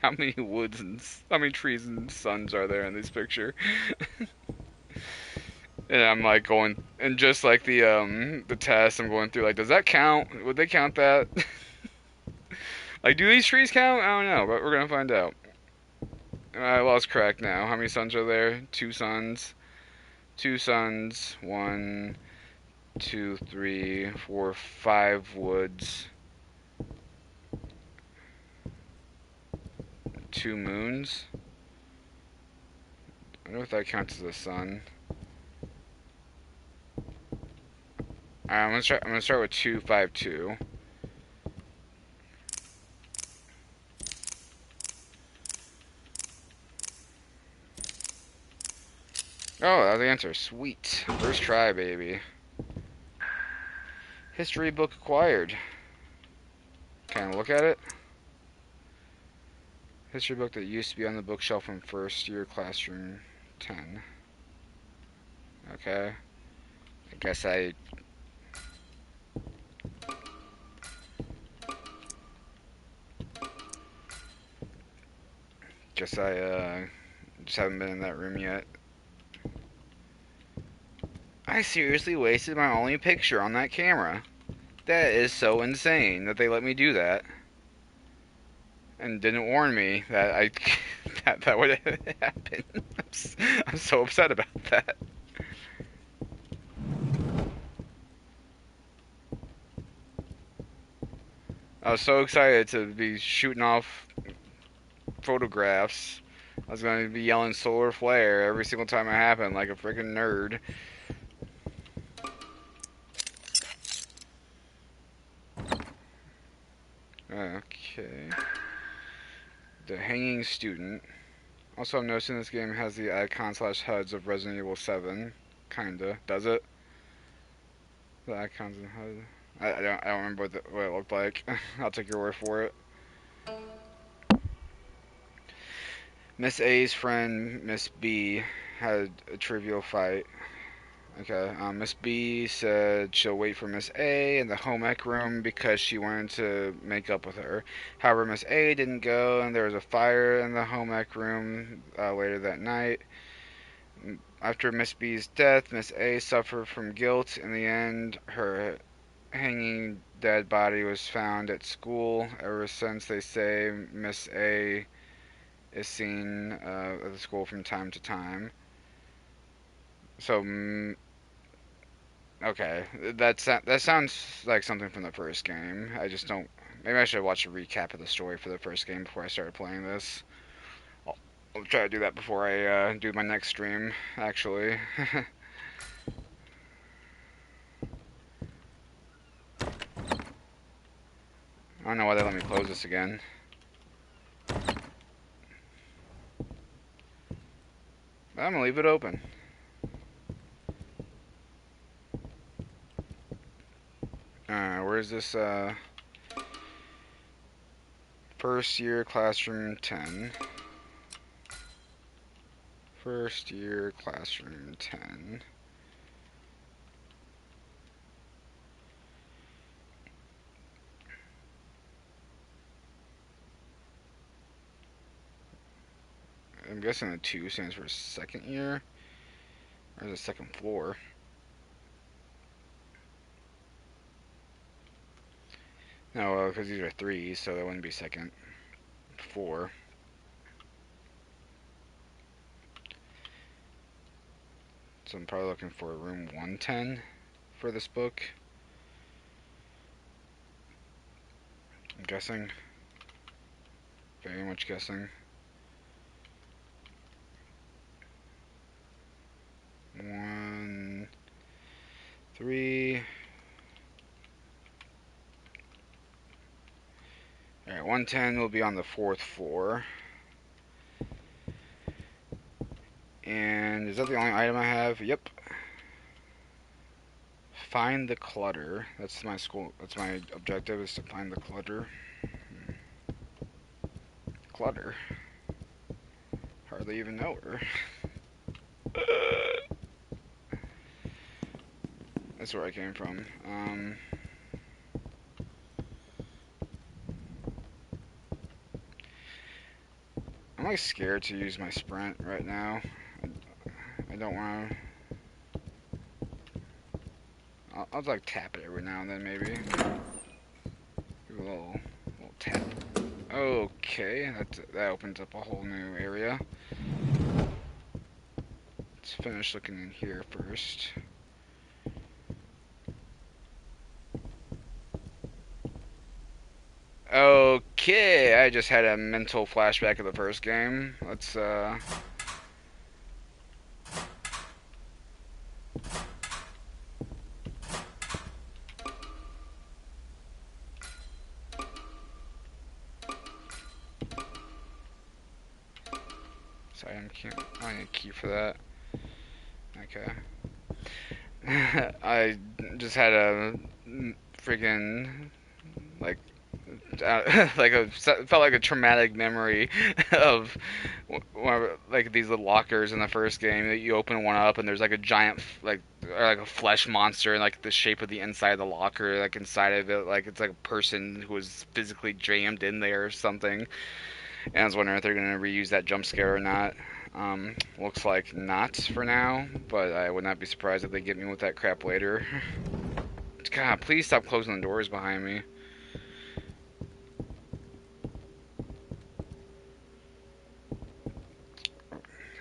How many woods and how many trees and suns are there in this picture? And I'm like going, and just like the test, I'm going through like, does that count? Would they count that? Like, do these trees count? I don't know, but we're gonna find out. I lost track now. How many suns are there? 2 suns. 2 suns. 1, 2, 3, 4, 5 woods. 2 moons. I wonder if that counts as a sun. Alright, I'm gonna start with 252. Oh, that's the answer. Sweet. First try, baby. History book acquired. Can I look at it? History book that used to be on the bookshelf in first year classroom 10. Okay. I guess I just haven't been in that room yet. I seriously wasted my only picture on that camera. That is so insane that they let me do that. And didn't warn me that that would happen. I'm so upset about that. I was so excited to be shooting off photographs. I was going to be yelling solar flare every single time it happened like a freaking nerd. Okay. The hanging student. Also, I'm noticing this game has the icon/HUDs of Resident Evil 7. Kinda. Does it? The icons and HUD. I don't remember what it looked like. I'll take your word for it. Miss A's friend, Miss B, had a trivial fight. Okay, Miss B said she'll wait for Miss A in the home ec room because she wanted to make up with her. However, Miss A didn't go, and there was a fire in the home ec room later that night. After Miss B's death, Miss A suffered from guilt. In the end, her hanging dead body was found at school. Ever since, they say Miss A is seen at the school from time to time. So, okay, that sounds like something from the first game. I just don't. Maybe I should watch a recap of the story for the first game before I started playing this. I'll try to do that before I do my next stream, actually. I don't know why they let me close this again. But I'm gonna leave it open. Where's this, first year classroom 10. First year classroom 10. I'm guessing the 2 stands for second year. Or the second floor. No, because these are 3s, so that wouldn't be second. 4. So I'm probably looking for room 110 for this book. I'm guessing. Very much guessing. 1, 3. Alright, 110 will be on the 4th floor. And is that the only item I have? Yep. Find the clutter. That's my objective, is to find the clutter. Clutter? Hardly even know her. That's where I came from. I'm like scared to use my sprint right now. I don't want to. I'll like tap it every now and then, maybe. Give a little tap. Okay, that opens up a whole new area. Let's finish looking in here first. Okay, I just had a mental flashback of the first game. Let's Sorry, I need a key for that. Okay. I just had a freaking felt like a traumatic memory of like these little lockers in the first game that you open one up and there's like a giant or like a flesh monster in like the shape of the inside of the locker, like inside of it, like it's like a person who was physically jammed in there or something. And I was wondering if they're gonna reuse that jump scare or not. Looks like not for now, but I would not be surprised if they get me with that crap later. God, please stop closing the doors behind me.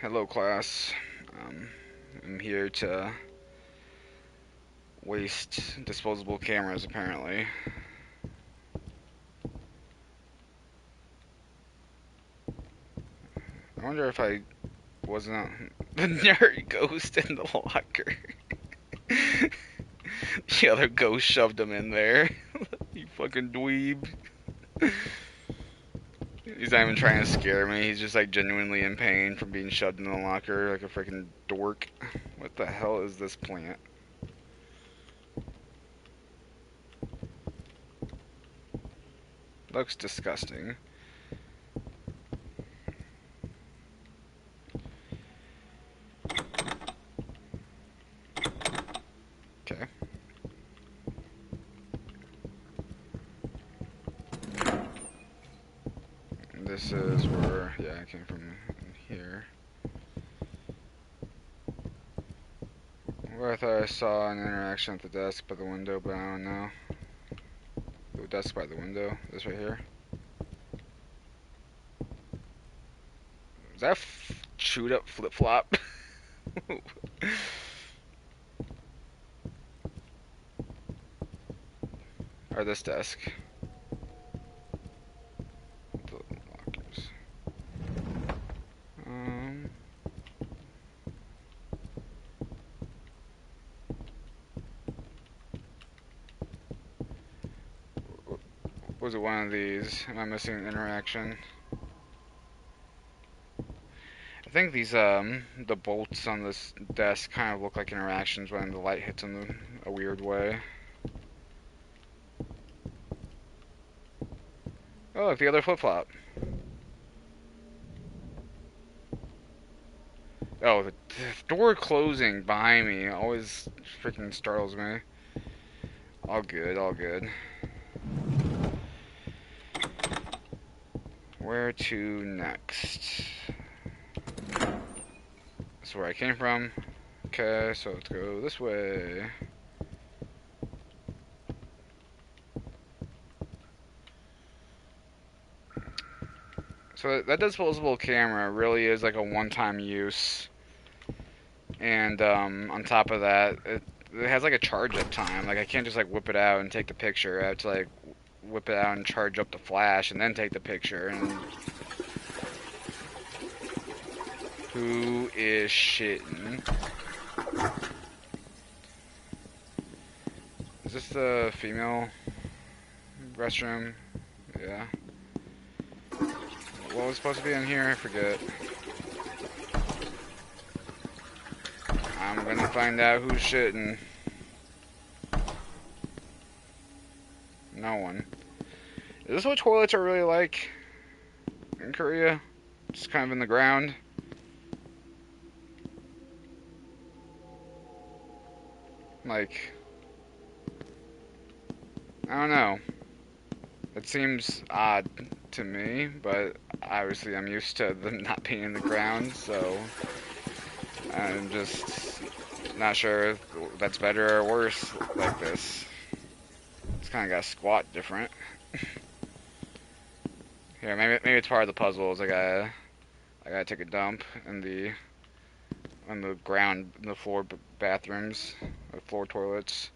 Hello, class. I'm here to waste disposable cameras, apparently. I wonder if I wasn't the nerd ghost in the locker. The other ghost shoved him in there. You fucking dweeb. He's not even trying to scare me. He's just like genuinely in pain from being shoved in the locker like a freaking dork. What the hell is this plant? Looks disgusting. Okay. This is where, yeah, I came from here. Where I thought I saw an interaction at the desk by the window, but I don't know. The desk by the window, this right here. Is that a chewed up flip flop? Or this desk? The lockers. Was it one of these? Am I missing an interaction? I think these the bolts on this desk kind of look like interactions when the light hits them in a weird way. Oh, look, the other flip-flop. Oh, the door closing behind me always freaking startles me. All good, all good. Where to next? That's where I came from. Okay, so let's go this way. So that disposable camera really is like a one-time use. And on top of that, it has like a charge-up time. Like I can't just like whip it out and take the picture. I have to like whip it out and charge up the flash and then take the picture. And who is shitting? Is this the female restroom? Yeah. What was supposed to be in here? I forget. I'm gonna find out who's shitting. No one. Is this what toilets are really like in Korea? Just kind of in the ground? Like, I don't know. It seems odd to me, but obviously I'm used to them not being in the ground, so I'm just not sure if that's better or worse like this. It's kind of got to squat different. Here, maybe it's part of the puzzle. Is I gotta take a dump in the on the ground, in the floor bathrooms, or floor toilets.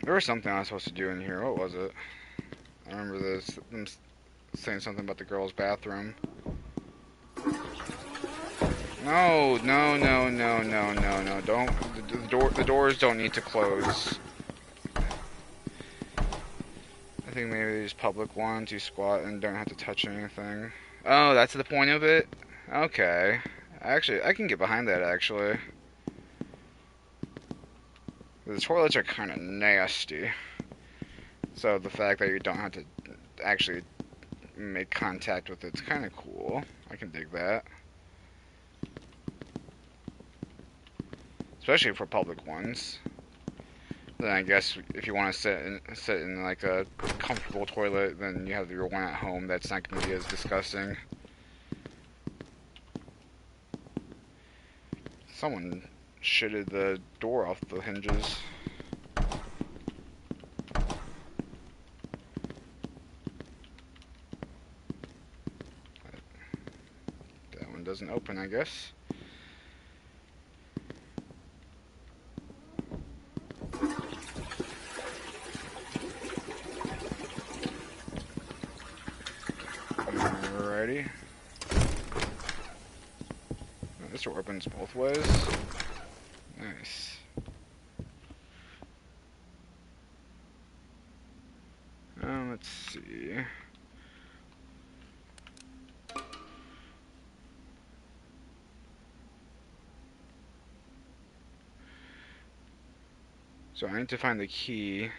There was something I was supposed to do in here. What was it? I remember them saying something about the girls' bathroom. No, no, no, no, no, no, no. Don't. The doors don't need to close. I think maybe these public ones you squat and don't have to touch anything. Oh, that's the point of it? Okay. Actually, I can get behind that, actually. The toilets are kind of nasty. So the fact that you don't have to actually make contact with it's kind of cool. I can dig that. Especially for public ones. Then I guess if you want to sit in like a comfortable toilet, then you have your one at home. That's not going to be as disgusting. Someone shitted the door off the hinges. That one doesn't open, I guess. Alrighty. This door opens both ways. Nice. see. So I need to find the key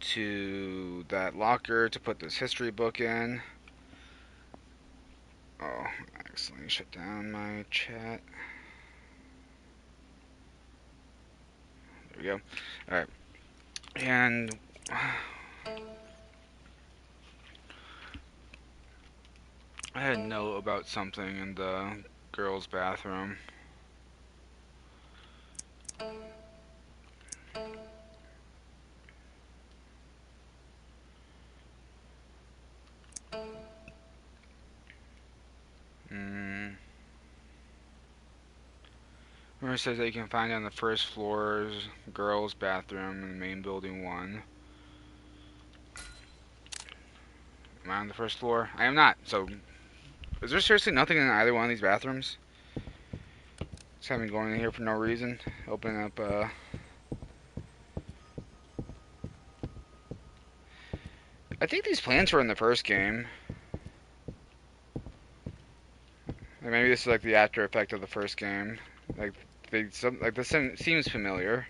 to that locker to put this history book in. Oh, I accidentally shut down my chat. There we go. Alright. And I had a note about something in the girls' bathroom. Where it says that you can find it on the first floor's girls' bathroom in the main building 1. Am I on the first floor? I am not. So, is there seriously nothing in either one of these bathrooms? Just having going in here for no reason. Opening up, I think these plants were in the first game. Or maybe this is like the after effect of the first game. Like, this seems familiar.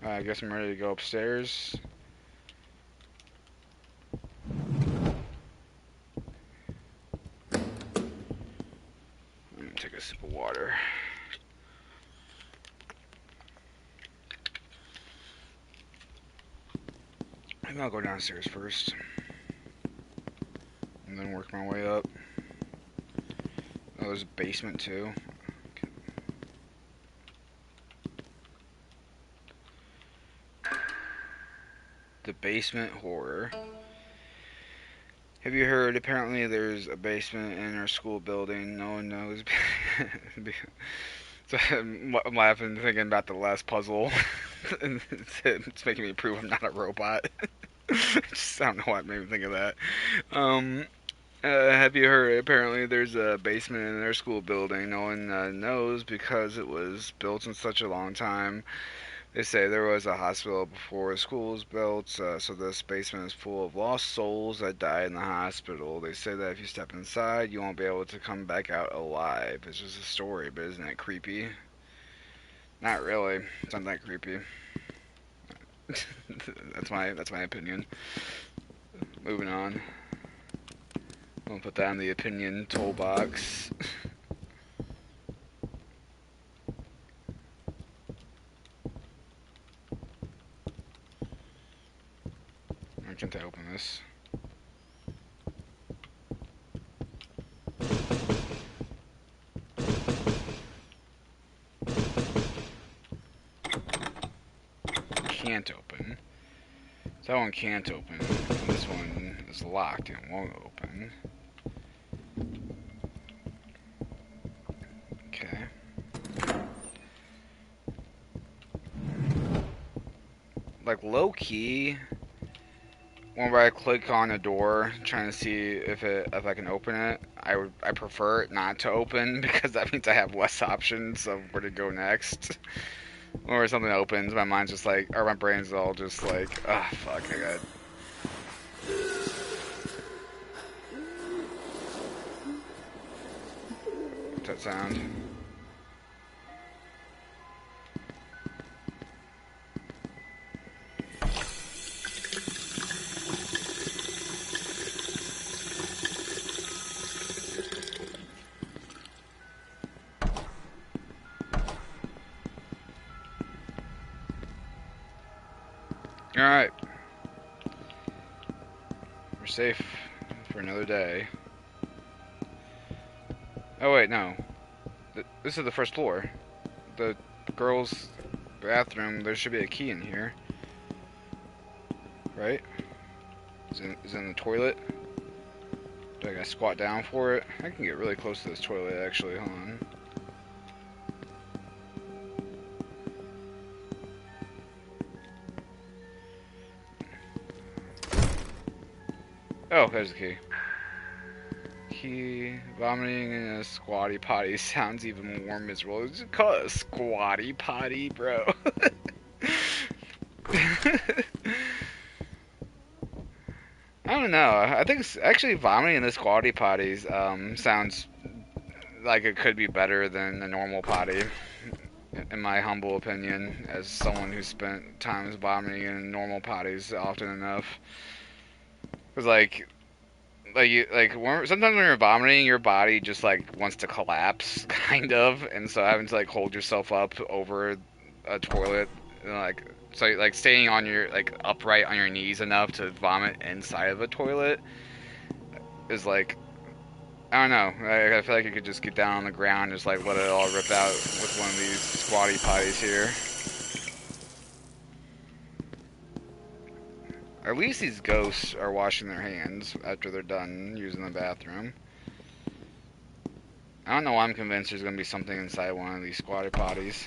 I guess I'm ready to go upstairs. I'm gonna take a sip of water. Maybe I'll go downstairs first. And then work my way up. Oh, there's a basement too. Okay. The basement horror. Have you heard? Apparently there's a basement in our school building. No one knows. So I'm laughing thinking about the last puzzle. It's making me prove I'm not a robot. I don't know what made me think of that. Have you heard? Apparently there's a basement in their school building. No one knows because it was built in such a long time. They say there was a hospital before the school was built, so this basement is full of lost souls that died in the hospital. They say that if you step inside, you won't be able to come back out alive. It's just a story, but isn't that creepy? Not really. It's not that creepy. That's my opinion. Moving on. I'll put that in the opinion toolbox. Why can't I open this? Can't open. So that one can't open. And this one is locked and won't open. Okay. Like low key, whenever I click on a door trying to see if I can open it, I prefer it not to open because that means I have less options of where to go next. Or something opens, my mind's just like, or my brain's all just like, ah, oh, fuck, I got. What's that sound? Alright. We're safe for another day. Oh wait, no. This is the first floor. The girls' bathroom, there should be a key in here. Right? Is it in the toilet? Do I gotta squat down for it? I can get really close to this toilet actually, hold on. Oh, there's the key. vomiting in a squatty potty sounds even more miserable. Just call it a squatty potty, bro. I don't know. I think actually vomiting in the squatty potties sounds like it could be better than a normal potty, in my humble opinion, as someone who spent times vomiting in normal potties often enough. Cause sometimes when you're vomiting, your body just like wants to collapse, kind of, and so having to like hold yourself up over a toilet, and, like staying on your like upright on your knees enough to vomit inside of a toilet is like, I don't know. I feel like you could just get down on the ground and just like let it all rip out with one of these squatty potties here. At least these ghosts are washing their hands after they're done using the bathroom. I don't know why I'm convinced there's gonna be something inside one of these squatty potties.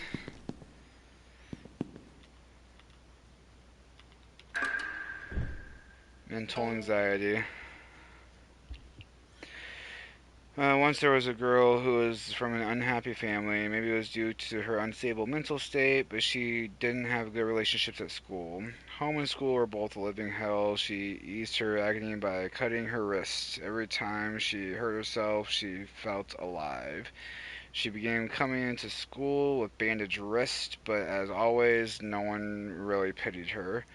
Mental anxiety. Once there was a girl who was from an unhappy family. Maybe it was due to her unstable mental state, but she didn't have good relationships at school. Home and school were both a living hell. She eased her agony by cutting her wrists. Every time she hurt herself, she felt alive. She began coming into school with bandaged wrists, but as always, no one really pitied her.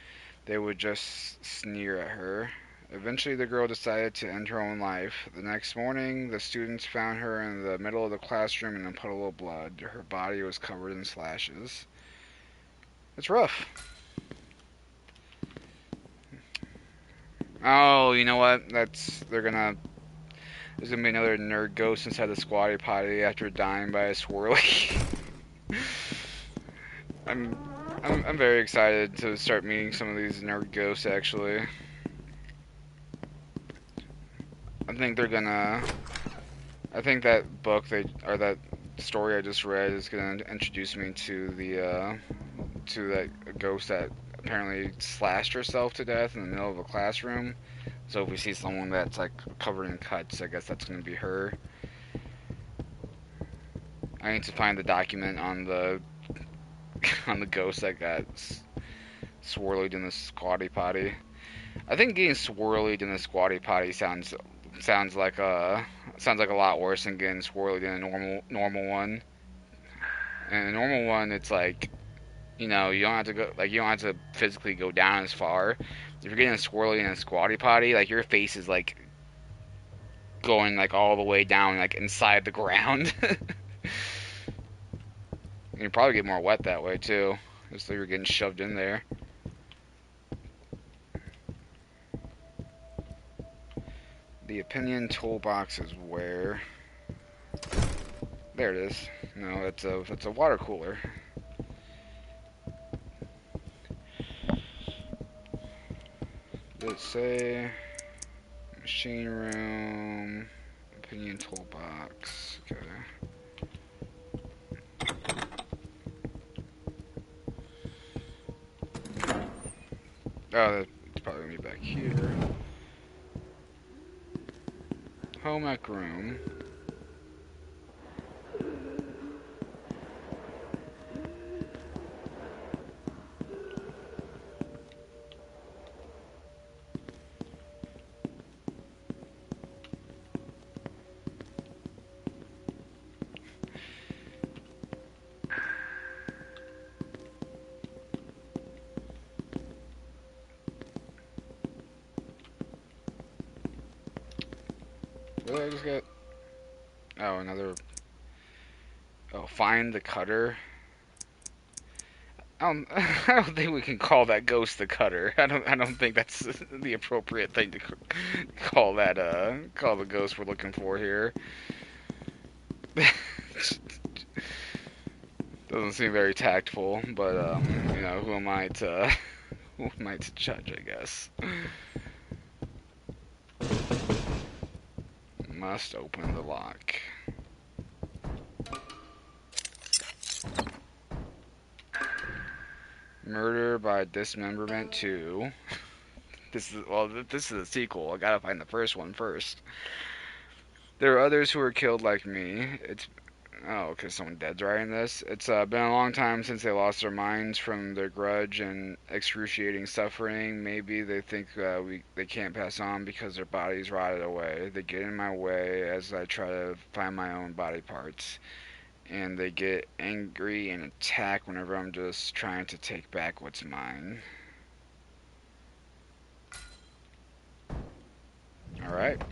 They would just sneer at her. Eventually, the girl decided to end her own life. The next morning, the students found her in the middle of the classroom in a puddle of blood. Her body was covered in slashes. It's rough. Oh, you know what? There's gonna be another nerd ghost inside the squatty potty after dying by a swirly. I'm very excited to start meeting some of these nerd ghosts, actually. I think that book that story I just read is gonna introduce me to that ghost that apparently slashed herself to death in the middle of a classroom. So if we see someone that's like covered in cuts, I guess that's gonna be her. I need to find the document on the ghost that got swirled in the squatty potty. I think getting swirled in the squatty potty sounds like a lot worse than getting swirled in a normal one. And a normal one, it's like, you don't have to physically go down as far. If you're getting swirled in a squatty potty, like your face is like going like all the way down, like inside the ground. And you probably get more wet that way too, just so you're getting shoved in there. The opinion toolbox is where? There it is. No, it's a water cooler. Let's say machine room, opinion toolbox. Okay. Oh, it's probably gonna be back here. Home ec room. What did I just get? Oh, another. Oh, find the cutter. I don't think we can call that ghost the cutter. I don't think that's the appropriate thing to call that. Call the ghost we're looking for here. Doesn't seem very tactful, but who am I to judge? I guess. Must open the lock. Murder by Dismemberment 2. This is a sequel. I gotta find the first one first. There are others who were killed like me. It's Oh, okay, someone dead's writing this. It's been a long time since they lost their minds from their grudge and excruciating suffering. Maybe they think they can't pass on because their bodies rotted away. They get in my way as I try to find my own body parts. And they get angry and attack whenever I'm just trying to take back what's mine. Alright.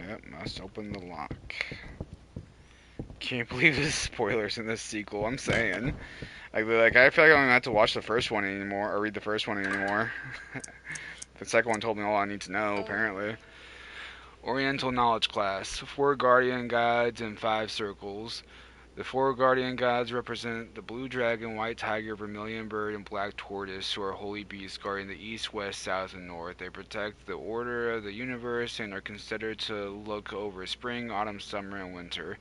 Yep, must open the lock. Can't believe there's spoilers in this sequel, I'm saying. Like I feel like I don't even have to watch the first one anymore, or read the first one anymore. The second one told me all I need to know, apparently. Oriental Knowledge Class. 4 Guardian Guides and 5 Circles. The 4 Guardian Gods represent the Blue Dragon, White Tiger, Vermilion Bird, and Black Tortoise, who are holy beasts guarding the east, west, south, and north. They protect the order of the universe and are considered to look over spring, autumn, summer, and winter.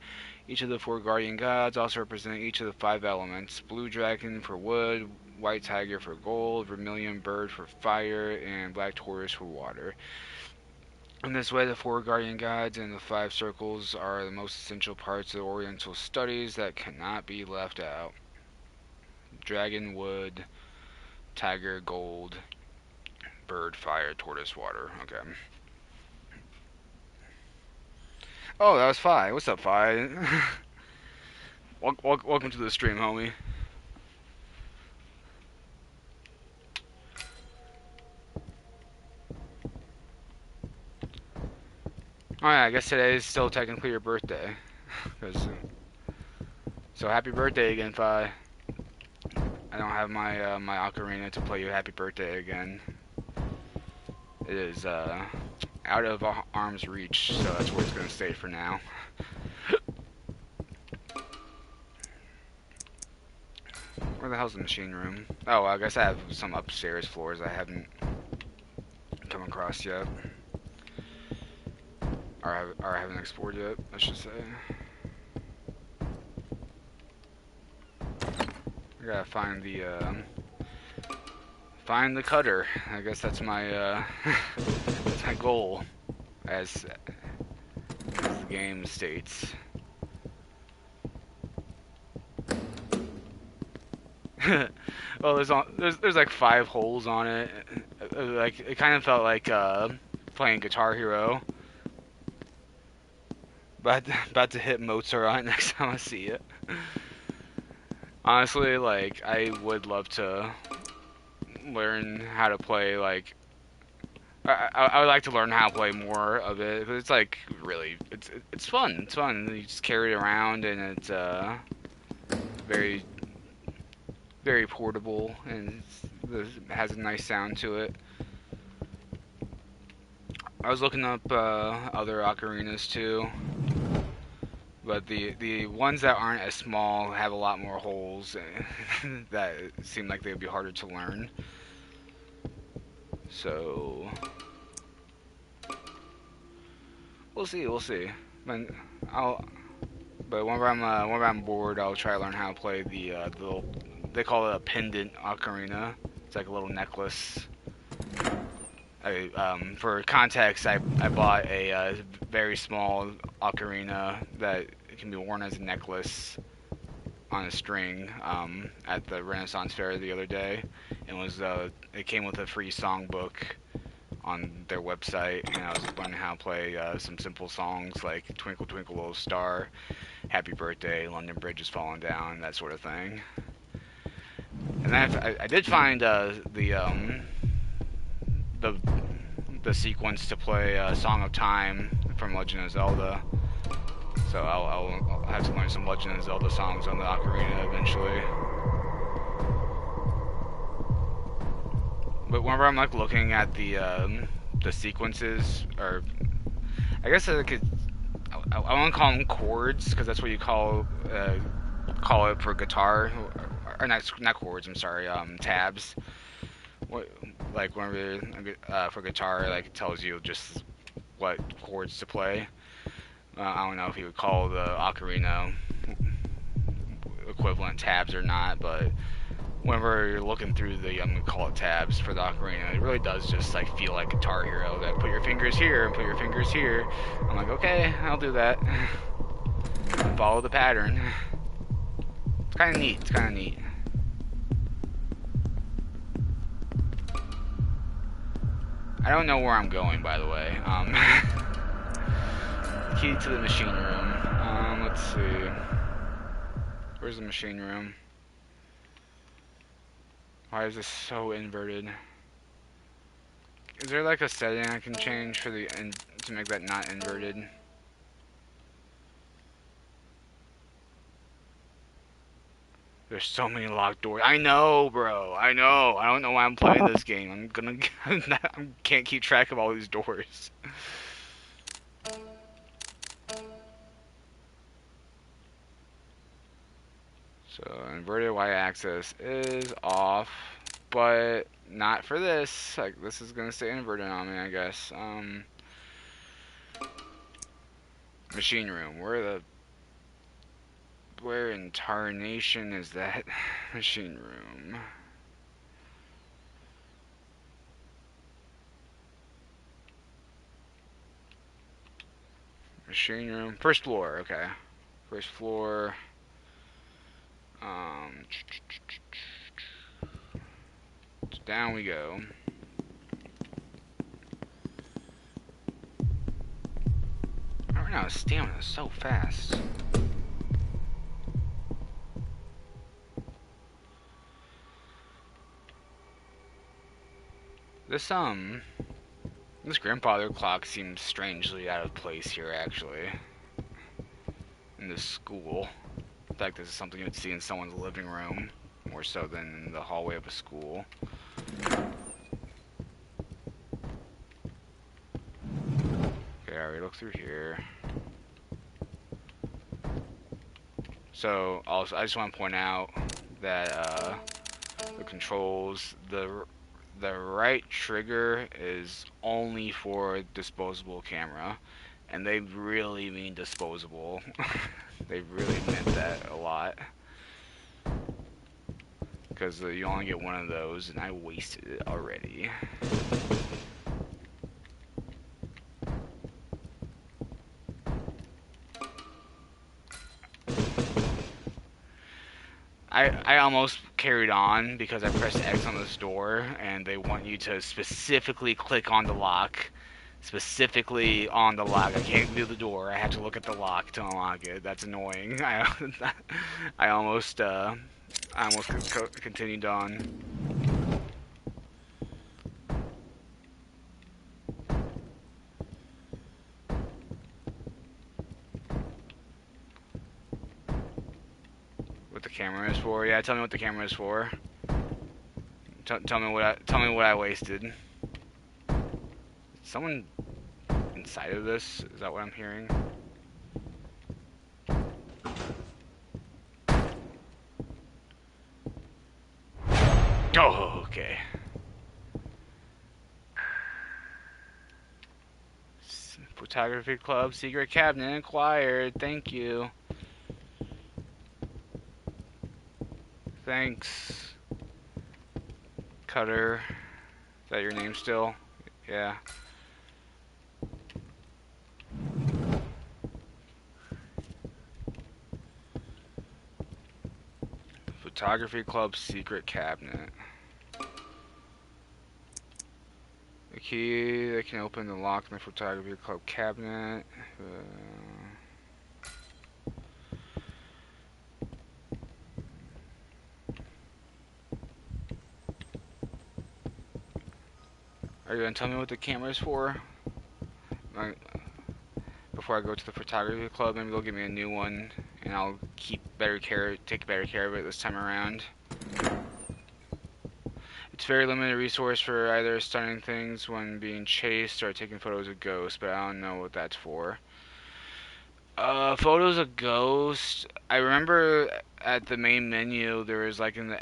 Each of the 4 Guardian Gods also represent each of the 5 elements. Blue Dragon for wood, White Tiger for gold, Vermilion Bird for fire, and Black Tortoise for water. In this way, the 4 Guardian Guides and the 5 Circles are the most essential parts of the Oriental studies that cannot be left out. Dragon, wood, tiger, gold, bird, fire, tortoise, water. Okay. Oh, that was Fi. What's up, Fi? Welcome to the stream, homie. Oh yeah, I guess today is still technically your birthday. So happy birthday again, Fi. I don't have my my ocarina to play you happy birthday again. It is out of arm's reach, so that's where it's gonna stay for now. Where the hell's the machine room? Oh, I guess I have some upstairs floors I haven't come across yet. Or I haven't explored yet, I should say. I gotta find the cutter. I guess that's my that's my goal, as the game states. Well, there's like 5 holes on it. Like it kind of felt like playing Guitar Hero. But about to hit Mozart on it next time I see it. Honestly, like I would love to learn how to play. Like I would like to learn how to play more of it, because it's like really it's fun. It's fun. You just carry it around, and it's very very portable, and it has a nice sound to it. I was looking up other ocarinas too, but the ones that aren't as small have a lot more holes that seem like they would be harder to learn. So we'll see. But whenever I'm bored, I'll try to learn how to play the little, they call it a pendant ocarina. It's like a little necklace. For context, I bought a very small ocarina that can be worn as a necklace on a string at the Renaissance Fair the other day, and it came with a free songbook on their website, and I was learning how to play some simple songs like Twinkle Twinkle Little Star, Happy Birthday, London Bridge is Falling Down, that sort of thing. And then I did find the sequence to play Song of Time from Legend of Zelda. So I'll have to learn some Legend of Zelda songs on the ocarina eventually. But whenever I'm like looking at the sequences, or I guess I want to call them chords, because that's what you call it for guitar, or not chords. I'm sorry, tabs. Like whenever for guitar, like it tells you just what chords to play. I don't know if you would call the ocarina equivalent tabs or not, but whenever you're looking through the, I'm gonna call it tabs for the ocarina, it really does just like feel like Guitar Hero. That put your fingers here and put your fingers here. I'm like, okay, I'll do that. Follow the pattern. It's kind of neat. It's kind of neat. I don't know where I'm going, by the way. Key to the machine room. Let's see. Where's the machine room? Why is this so inverted? Is there like a setting I can change for the to make that not inverted? There's so many locked doors. I know, bro. I know. I don't know why I'm playing this game. I can't keep track of all these doors. So inverted y-axis is off, but not for this. Like, this is gonna stay inverted on me, I guess. Machine room. Where in tarnation is that machine room? Machine room. First floor. Okay. First floor. Down we go. Right now, his stamina is so fast. This grandfather clock seems strangely out of place here, actually. In this school. In fact, this is something you would see in someone's living room, more so than in the hallway of a school. Okay, I already looked through here. So, also, I just want to point out that the controls, the right trigger is only for disposable camera, and they really mean disposable. They really meant that a lot, because you only get one of those, and I wasted it already. I almost carried on because I pressed X on this door, and they want you to specifically click on the lock. Specifically on the lock. I can't do the door. I have to look at the lock to unlock it. That's annoying. I almost continued on. What the camera is for? Yeah, tell me what the camera is for. Tell me what I wasted. Someone inside of this? Is that what I'm hearing? Oh, okay. Photography club, secret cabinet acquired. Thank you. Thanks. Cutter. Is that your name still? Yeah. Photography club secret cabinet. The key that can open the lock in the photography club cabinet. Are you gonna tell me what the camera is for? Before I go to the photography club, maybe they'll give me a new one, and I'll take better care of it this time around. It's a very limited resource for either stunning things when being chased or taking photos of ghosts, but I don't know what that's for. Photos of ghosts. I remember at the main menu there was like in the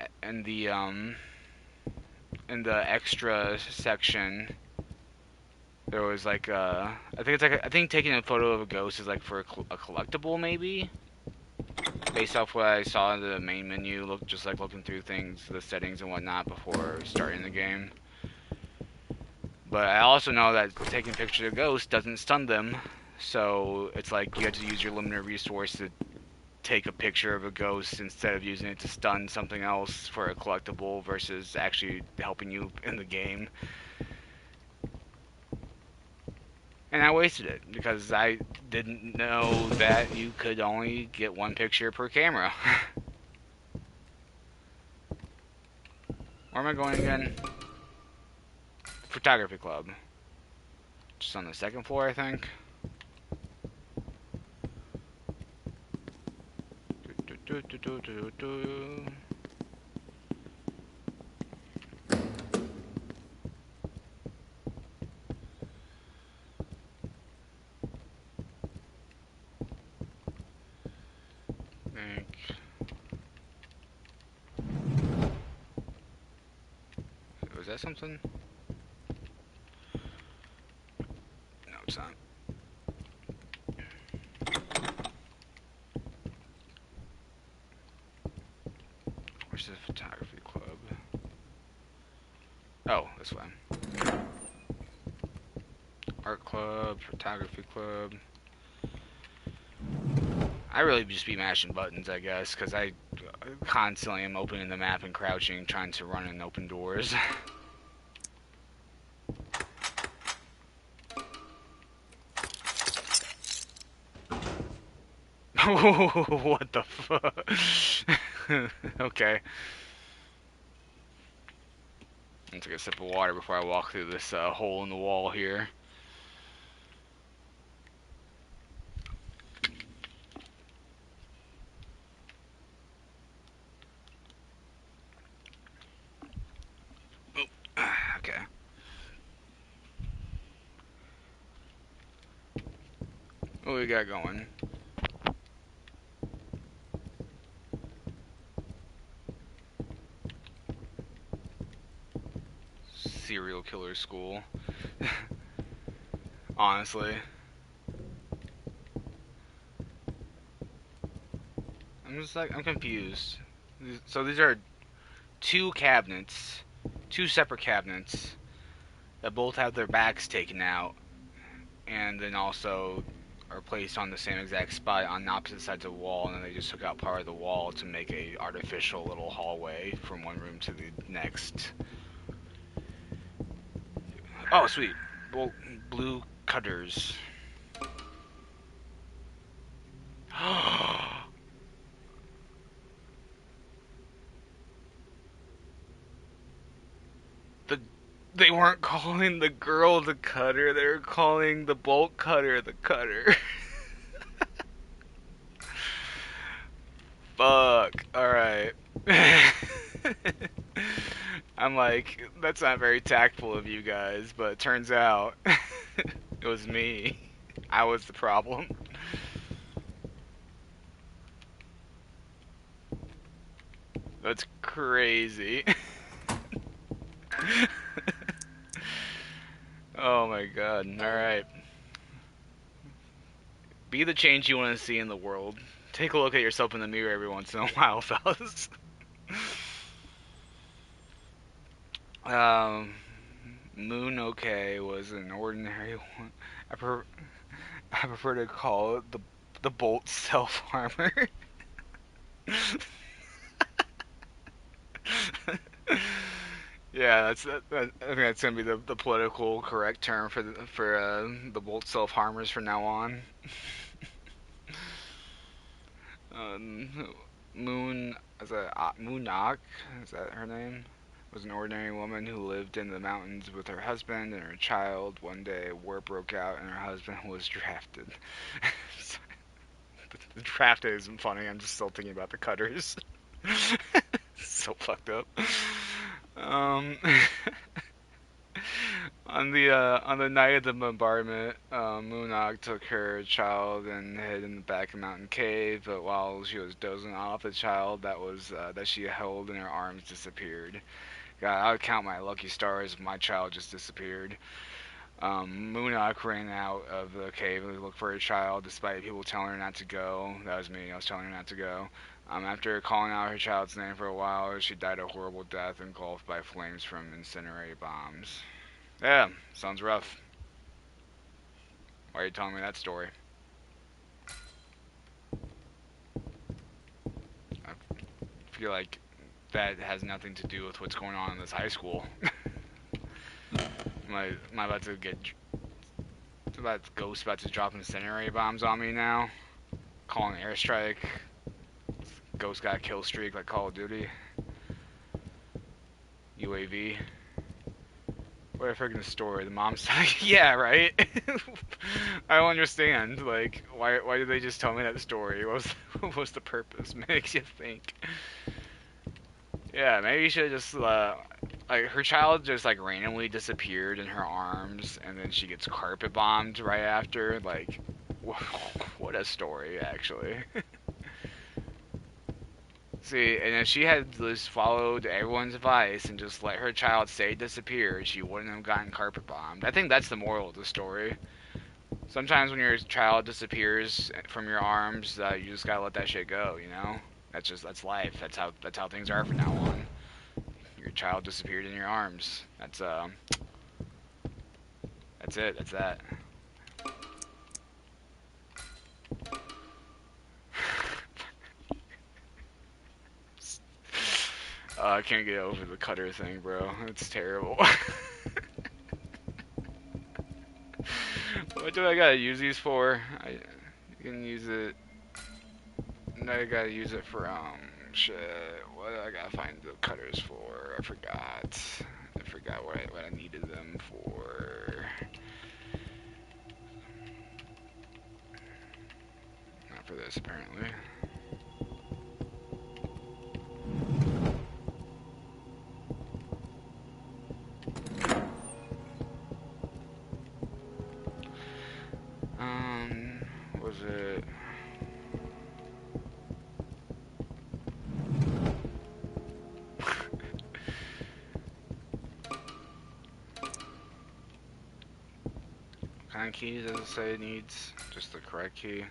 extra section. There was like I think taking a photo of a ghost is like for a collectible maybe. based off what I saw in the main menu, looked just like looking through things, the settings and whatnot before starting the game. But I also know that taking pictures of ghosts doesn't stun them, so it's like you have to use your limited resource to take a picture of a ghost instead of using it to stun something else for a collectible versus actually helping you in the game. And I wasted it because I didn't know that you could only get one picture per camera. Where am I going again? Photography club. Just on the second floor, I think. Was that something? No, it's not. Where's the photography club? Oh, this way. Art club, photography club. I really just be mashing buttons, I guess, because I constantly am opening the map and crouching, trying to run and open doors. What the fuck? Okay. I'll take a sip of water before I walk through this hole in the wall here. Okay. What we got going? Serial killer school. Honestly. I'm confused. So these are two cabinets, two separate cabinets that both have their backs taken out, and then also are placed on the same exact spot on opposite sides of the wall, and then they just took out part of the wall to make a artificial little hallway from one room to the next. Oh, sweet. Blue cutters. They weren't calling the girl the cutter, they were calling the bolt cutter the cutter. Fuck. Alright. I'm like, that's not very tactful of you guys, but it turns out it was me. I was the problem. That's crazy. Oh my god. Alright. Be the change you want to see in the world. Take a look at yourself in the mirror every once in a while, fellas. Moon okay was an ordinary one. I prefer to call it the bolt self armor. Yeah, I think that's gonna be the political correct term for the bolt self harmers from now on. Moon Moonak, is that her name? Was an ordinary woman who lived in the mountains with her husband and her child. One day, war broke out and her husband was drafted. The drafted isn't funny. I'm just still thinking about the cutters. So fucked up. On the night of the bombardment, Moonog took her child and hid in the back of a mountain cave. But while she was dozing off, the child that she held in her arms disappeared. God, I would count my lucky stars if my child just disappeared. Moonock ran out of the cave to look for her child, despite people telling her not to go. That was me. I was telling her not to go. After calling out her child's name for a while, she died a horrible death engulfed by flames from incendiary bombs. Yeah, sounds rough. Why are you telling me that story? I feel like that has nothing to do with what's going on in this high school. Am I about to get... About Ghost about to drop incendiary bombs on me now? Calling an airstrike. Ghost got a kill streak like Call of Duty. UAV. What a freaking story. The mom's like, yeah, right? I don't understand. Like, why did they just tell me that story? What was the purpose? Makes you think. Yeah, maybe you should just, like, her child just, like, randomly disappeared in her arms, and then she gets carpet bombed right after. Like, what a story, actually. See, and if she had just followed everyone's advice and just let her child stay disappeared, she wouldn't have gotten carpet bombed. I think that's the moral of the story. Sometimes when your child disappears from your arms, you just gotta let that shit go, you know? That's life. That's how things are from now on. Your child disappeared in your arms. That's it. That's that. I can't get over the cutter thing, bro. It's terrible. What do I gotta use these for? You can use it. No, I gotta use it for, shit. What do I gotta find the cutters for? I forgot. I forgot what I needed them for. Not for this, apparently. Was it? What kind of key does it say it needs? Just the correct key.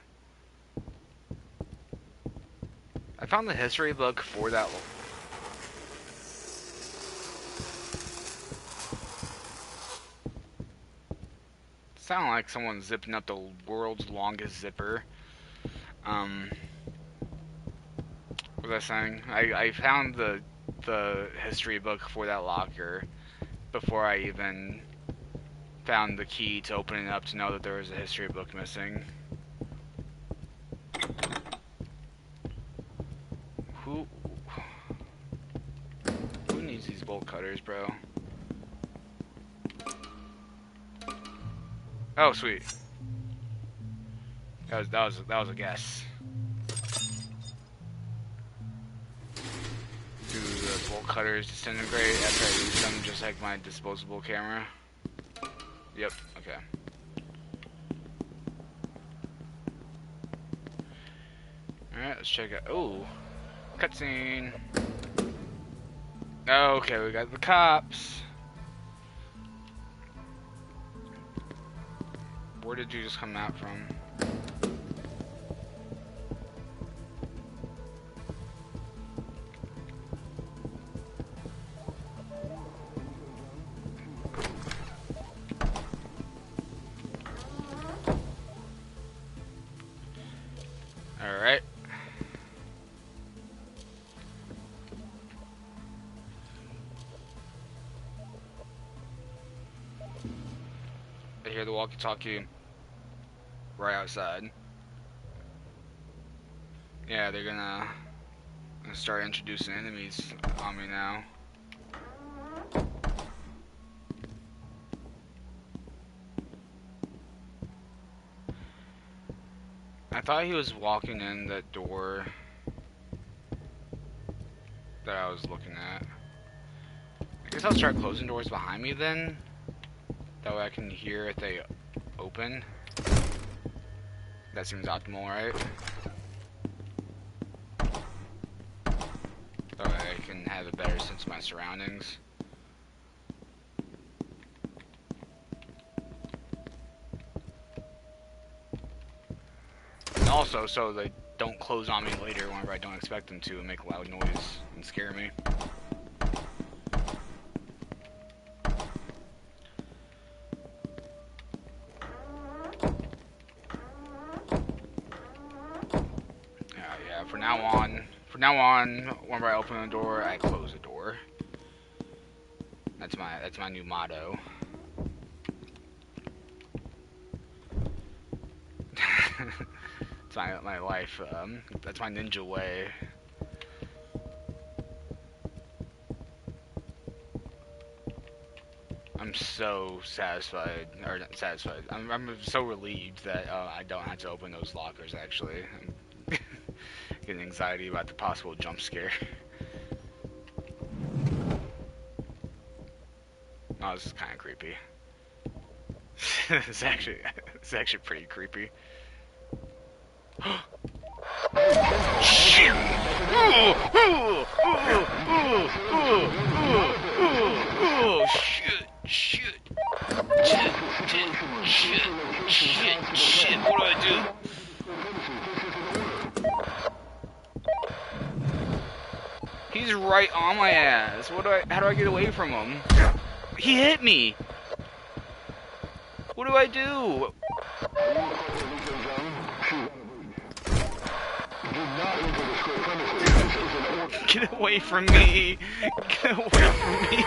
I found the history book for that. Sound like someone zipping up the world's longest zipper. What was I saying? I found the history book for that locker before I even found the key to open it up to know that there was a history book missing. Who needs these bolt cutters, bro? Oh, sweet. That was a guess. Do the bolt cutters disintegrate after I use them, just like my disposable camera? Yep. Okay. All right, let's check out. Oh, cutscene. Okay, we got the cops. Where did you just come out from? Alright. I hear the walkie-talkie right outside. Yeah, they're gonna start introducing enemies on me now. I thought he was walking in that door that I was looking at. I guess I'll start closing doors behind me then. That way I can hear if they open. That seems optimal, right? That way I can have a better sense of my surroundings. also so they don't close on me later whenever I don't expect them to and make loud noise and scare me. Yeah, from now on, whenever I open the door, I close the door. That's my new motto. It's my life. That's my ninja way. I'm so satisfied, or not satisfied. I'm so relieved that I don't have to open those lockers. Actually, I'm getting anxiety about the possible jump scare. Oh, this is kind of creepy. it's actually pretty creepy. Shit! Oh, shit! Shit! Shit! What do I do? He's right on my ass. How do I get away from him? He hit me! What do I do? Get away from me! Get away from me!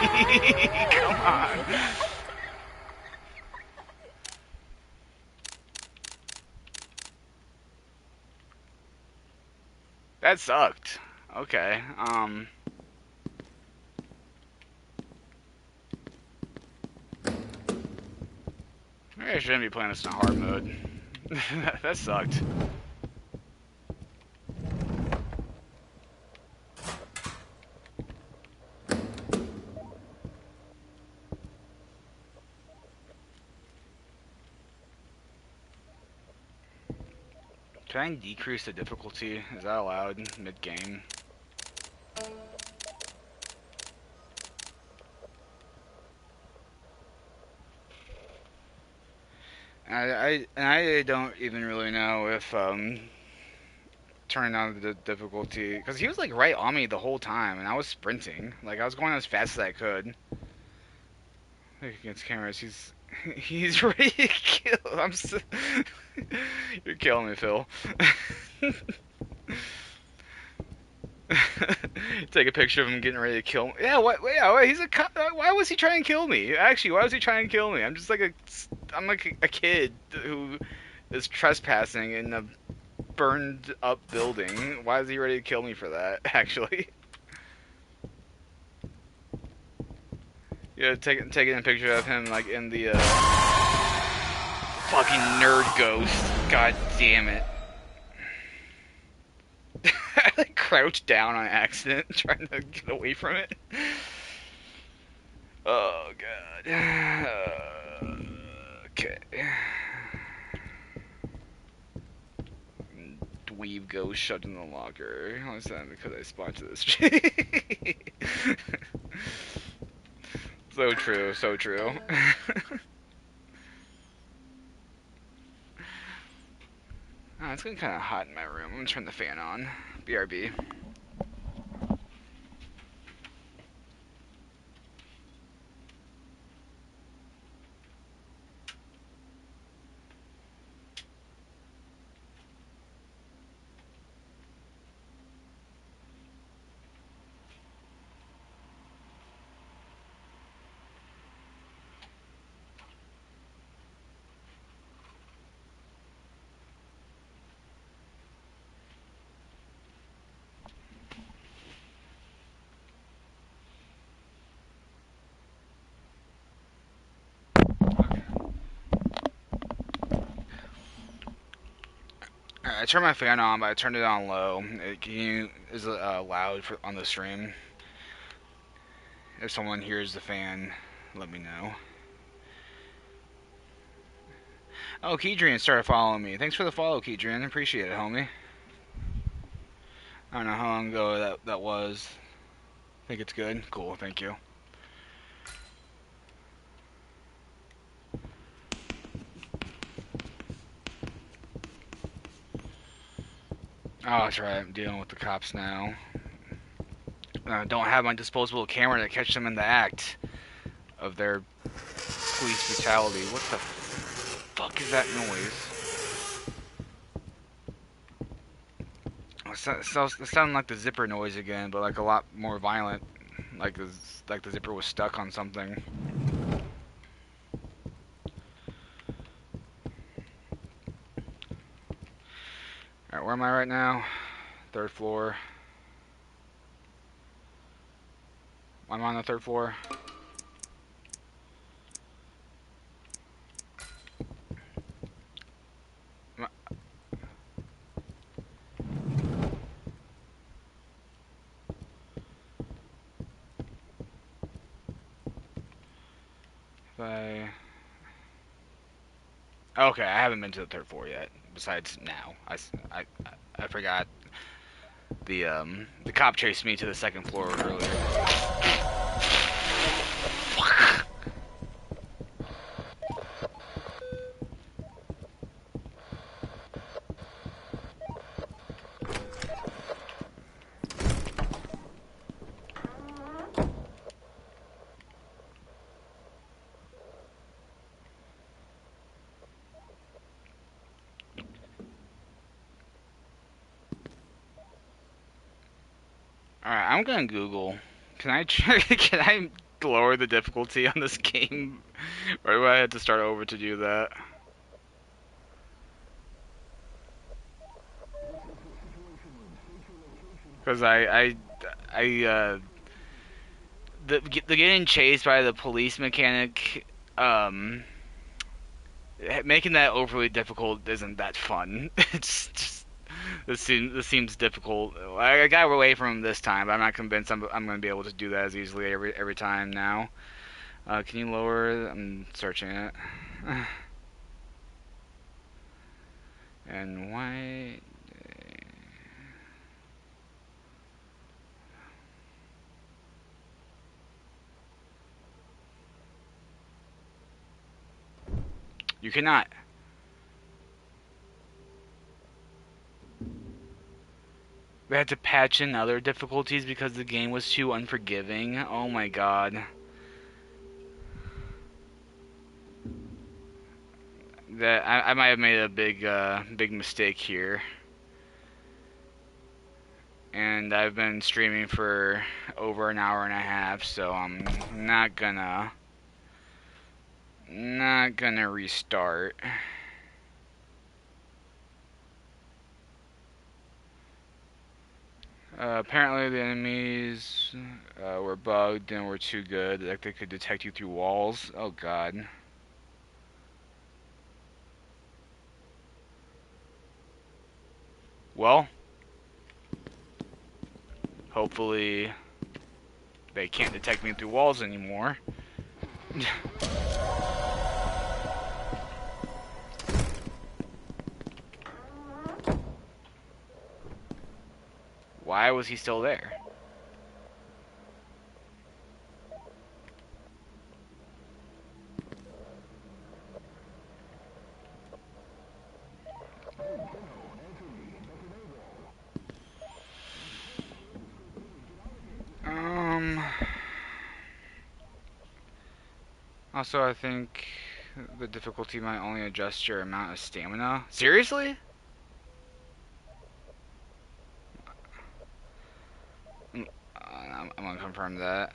Come on! That sucked. Okay, maybe I shouldn't be playing this in hard mode. That sucked. Can I decrease the difficulty? Is that allowed mid-game? I don't even really know if turning down the difficulty, because he was like right on me the whole time, and I was sprinting. Like I was going as fast as I could. Look against cameras, he's ready to kill. You're killing me, Phil. Take a picture of him getting ready to kill me. Yeah, what? Yeah, he's a cop. Why was he trying to kill me? Actually, why was he trying to kill me? I'm like a kid who is trespassing in a burned up building. Why is he ready to kill me for that? Actually. Yeah, taking a picture of him like in the fucking nerd ghost. God damn it. I like crouched down on accident trying to get away from it. Oh god. Okay. Dweeb ghost shoved in the locker. How is that because I sponsored this shit? So true, so true. Oh, it's getting kind of hot in my room. I'm gonna turn the fan on. BRB. I turned my fan on, but I turned it on low. Is it loud on the stream? If someone hears the fan, let me know. Oh, Keydrian started following me. Thanks for the follow, Keydrian. Appreciate it, homie. I don't know how long ago that was. Think it's good? Cool, thank you. Oh, that's right. I'm dealing with the cops now. Don't have my disposable camera to catch them in the act of their police brutality. What the fuck is that noise? It sounded like the zipper noise again, but like a lot more violent. Like the zipper was stuck on something. Alright, where am I right now? 3rd floor. I'm on the 3rd floor. Okay, I haven't been to the 3rd floor yet. Besides now, I forgot the cop chased me to the 2nd floor earlier. Alright, I'm gonna Google. Can I can I lower the difficulty on this game? Or do I have to start over to do that? Because the getting chased by the police mechanic, making that overly difficult isn't that fun. It's just this seems difficult. I got away from him this time, but I'm not convinced I'm going to be able to do that as easily every time now. Can you lower? I'm searching it. And why? You cannot. We had to patch in other difficulties because the game was too unforgiving. Oh my god. That I might have made a big mistake here. And I've been streaming for over an hour and a half, so I'm not gonna restart. Apparently the enemies were bugged and were too good, like they could detect you through walls. Oh god. Well, hopefully they can't detect me through walls anymore. Why was he still there? Also, I think the difficulty might only adjust your amount of stamina. Seriously? I'm gonna confirm that.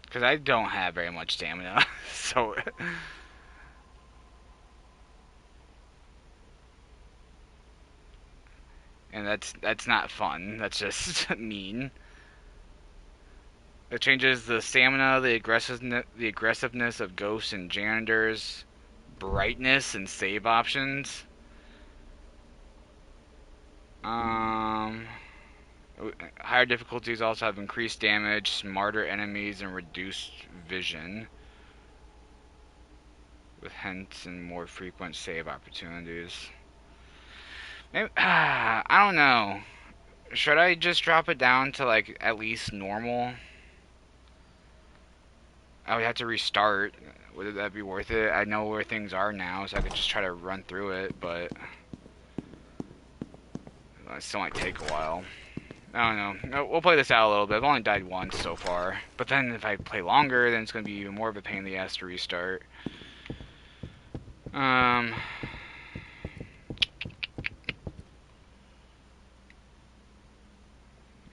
Because I don't have very much stamina, so... And that's not fun, that's just mean. It changes the stamina, the aggressiveness of ghosts and janitors, brightness and save options. Higher difficulties also have increased damage, smarter enemies, and reduced vision. with hints and more frequent save opportunities. Maybe, I don't know. Should I just drop it down to like at least normal? I would have to restart. Would that be worth it? I know where things are now, so I could just try to run through it, but it still might take a while. I don't know. We'll play this out a little bit. I've only died once so far. But then if I play longer, then it's going to be even more of a pain in the ass to restart.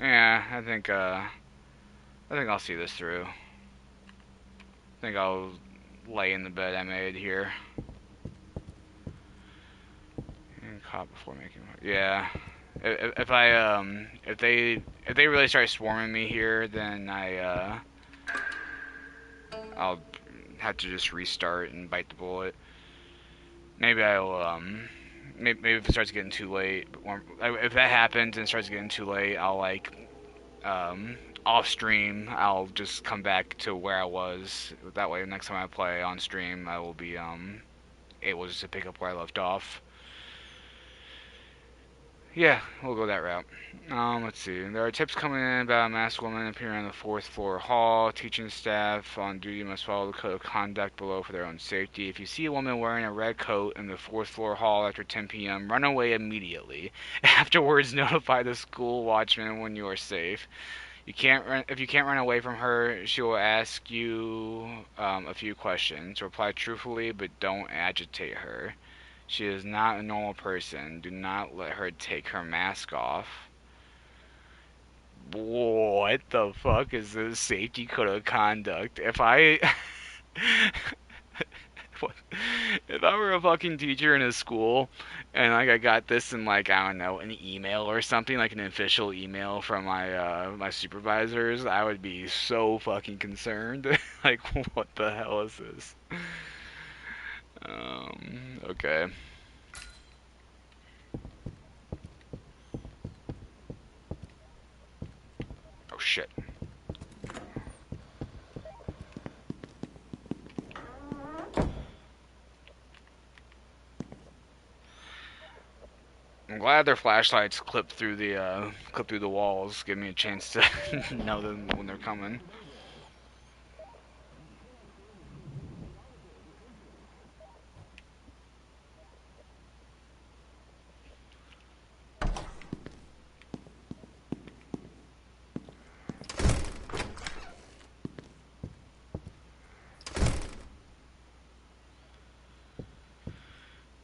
Yeah, I think I'll see this through. I think I'll lay in the bed I made here. And caught before making. Yeah. If they really start swarming me here, then I'll have to just restart and bite the bullet. Maybe I'll maybe if it starts getting too late. If that happens and it starts getting too late, I'll like off stream. I'll just come back to where I was. That way, the next time I play on stream, I will be able just to pick up where I left off. Yeah, we'll go that route. Let's see. There are tips coming in about a masked woman appearing on the 4th floor hall. Teaching staff on duty must follow the code of conduct below for their own safety. If you see a woman wearing a red coat in the 4th floor hall after 10 p.m., run away immediately. Afterwards, notify the school watchman when you are safe. If you can't run away from her, she will ask you a few questions. Reply truthfully, but don't agitate her. She is not a normal person. Do not let her take her mask off. What the fuck is this safety code of conduct? If I were a fucking teacher in a school and like I got this in like I don't know an email or something, like an official email from my supervisors, I would be so fucking concerned. Like, what the hell is this? Okay. Oh shit. I'm glad their flashlights clip through the walls, give me a chance to know them when they're coming.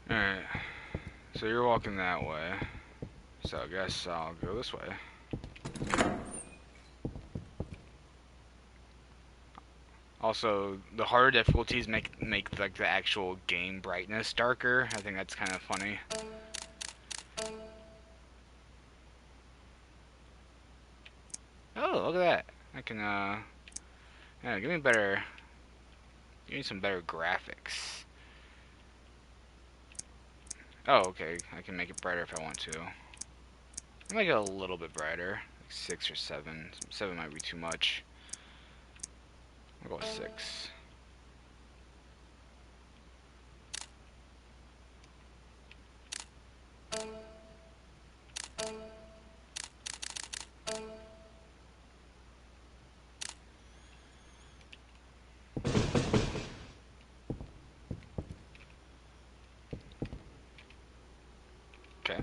Alright, so you're walking that way, so I guess I'll go this way. Also, the harder difficulties make like the actual game brightness darker. I think that's kind of funny. Oh, look at that! I can yeah, give me some better graphics. Oh, okay. I can make it brighter if I want to. I'll make it a little bit brighter. Like 6 or 7. 7 might be too much. I'll go with 6. Okay.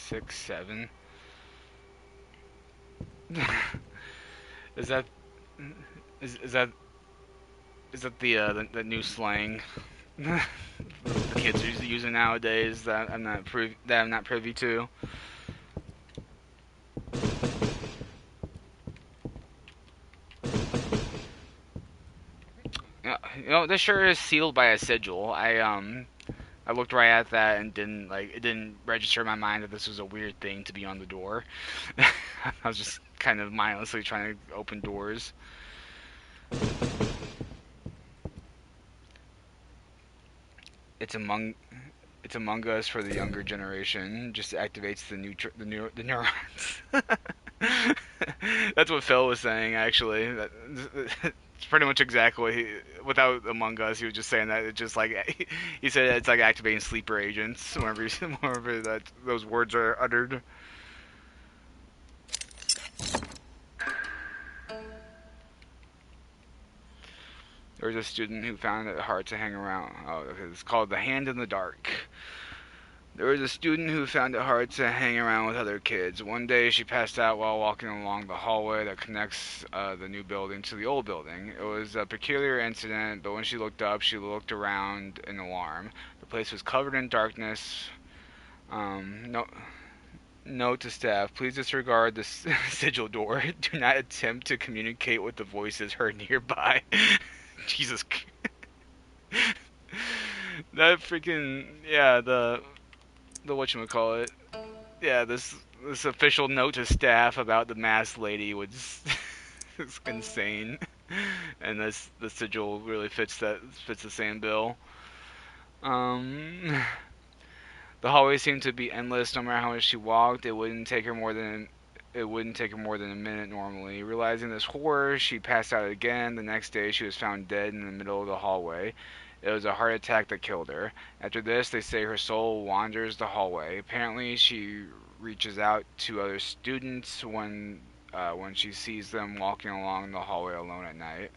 6, 7. Is that the new slang the kids are using nowadays that I'm not privy to? You know, this sure is sealed by a sigil. I looked right at that and it didn't register in my mind that this was a weird thing to be on the door. I was just kind of mindlessly trying to open doors. It's among Us for the younger generation. Just activates the neurons. That's what Phil was saying, actually. It's pretty much exactly what he, without Among Us, he was just saying that. It's just like, he said it's like activating sleeper agents whenever those words are uttered. There was a student who found it hard to hang around. Oh, it's called The Hand in the Dark. There was a student who found it hard to hang around with other kids. One day she passed out while walking along the hallway that connects the new building to the old building. It was a peculiar incident, but when she looked up, she looked around in alarm. The place was covered in darkness. Note to staff, please disregard the sigil door. Do not attempt to communicate with the voices heard nearby. Jesus. That freaking, yeah, the whatchamacallit. Yeah, this official note to staff about the masked lady was it's insane. And the sigil really fits the same bill. The hallway seemed to be endless. No matter how much she walked, it wouldn't take her more than a minute normally. Realizing this horror, she passed out again. The next day, she was found dead in the middle of the hallway. It was a heart attack that killed her. After this, they say her soul wanders the hallway. Apparently, she reaches out to other students when she sees them walking along the hallway alone at night.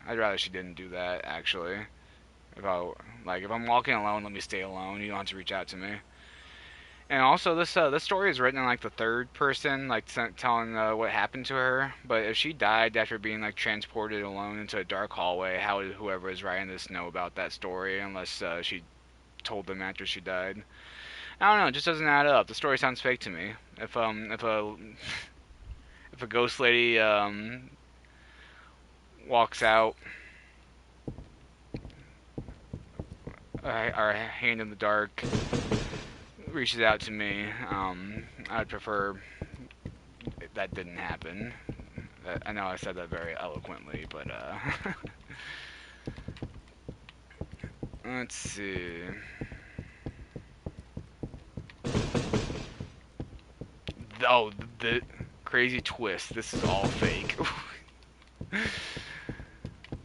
I'd rather she didn't do that, actually. If I'm walking alone, let me stay alone. You don't have to reach out to me. And also, this story is written in like the third person, like telling what happened to her. But if she died after being like transported alone into a dark hallway, how would whoever is writing this know about that story unless she told them after she died? I don't know. It just doesn't add up. The story sounds fake to me. If a ghost lady walks out, our hand in the dark reaches out to me, I'd prefer that didn't happen. I know I said that very eloquently, but let's see. Oh, the crazy twist. This is all fake.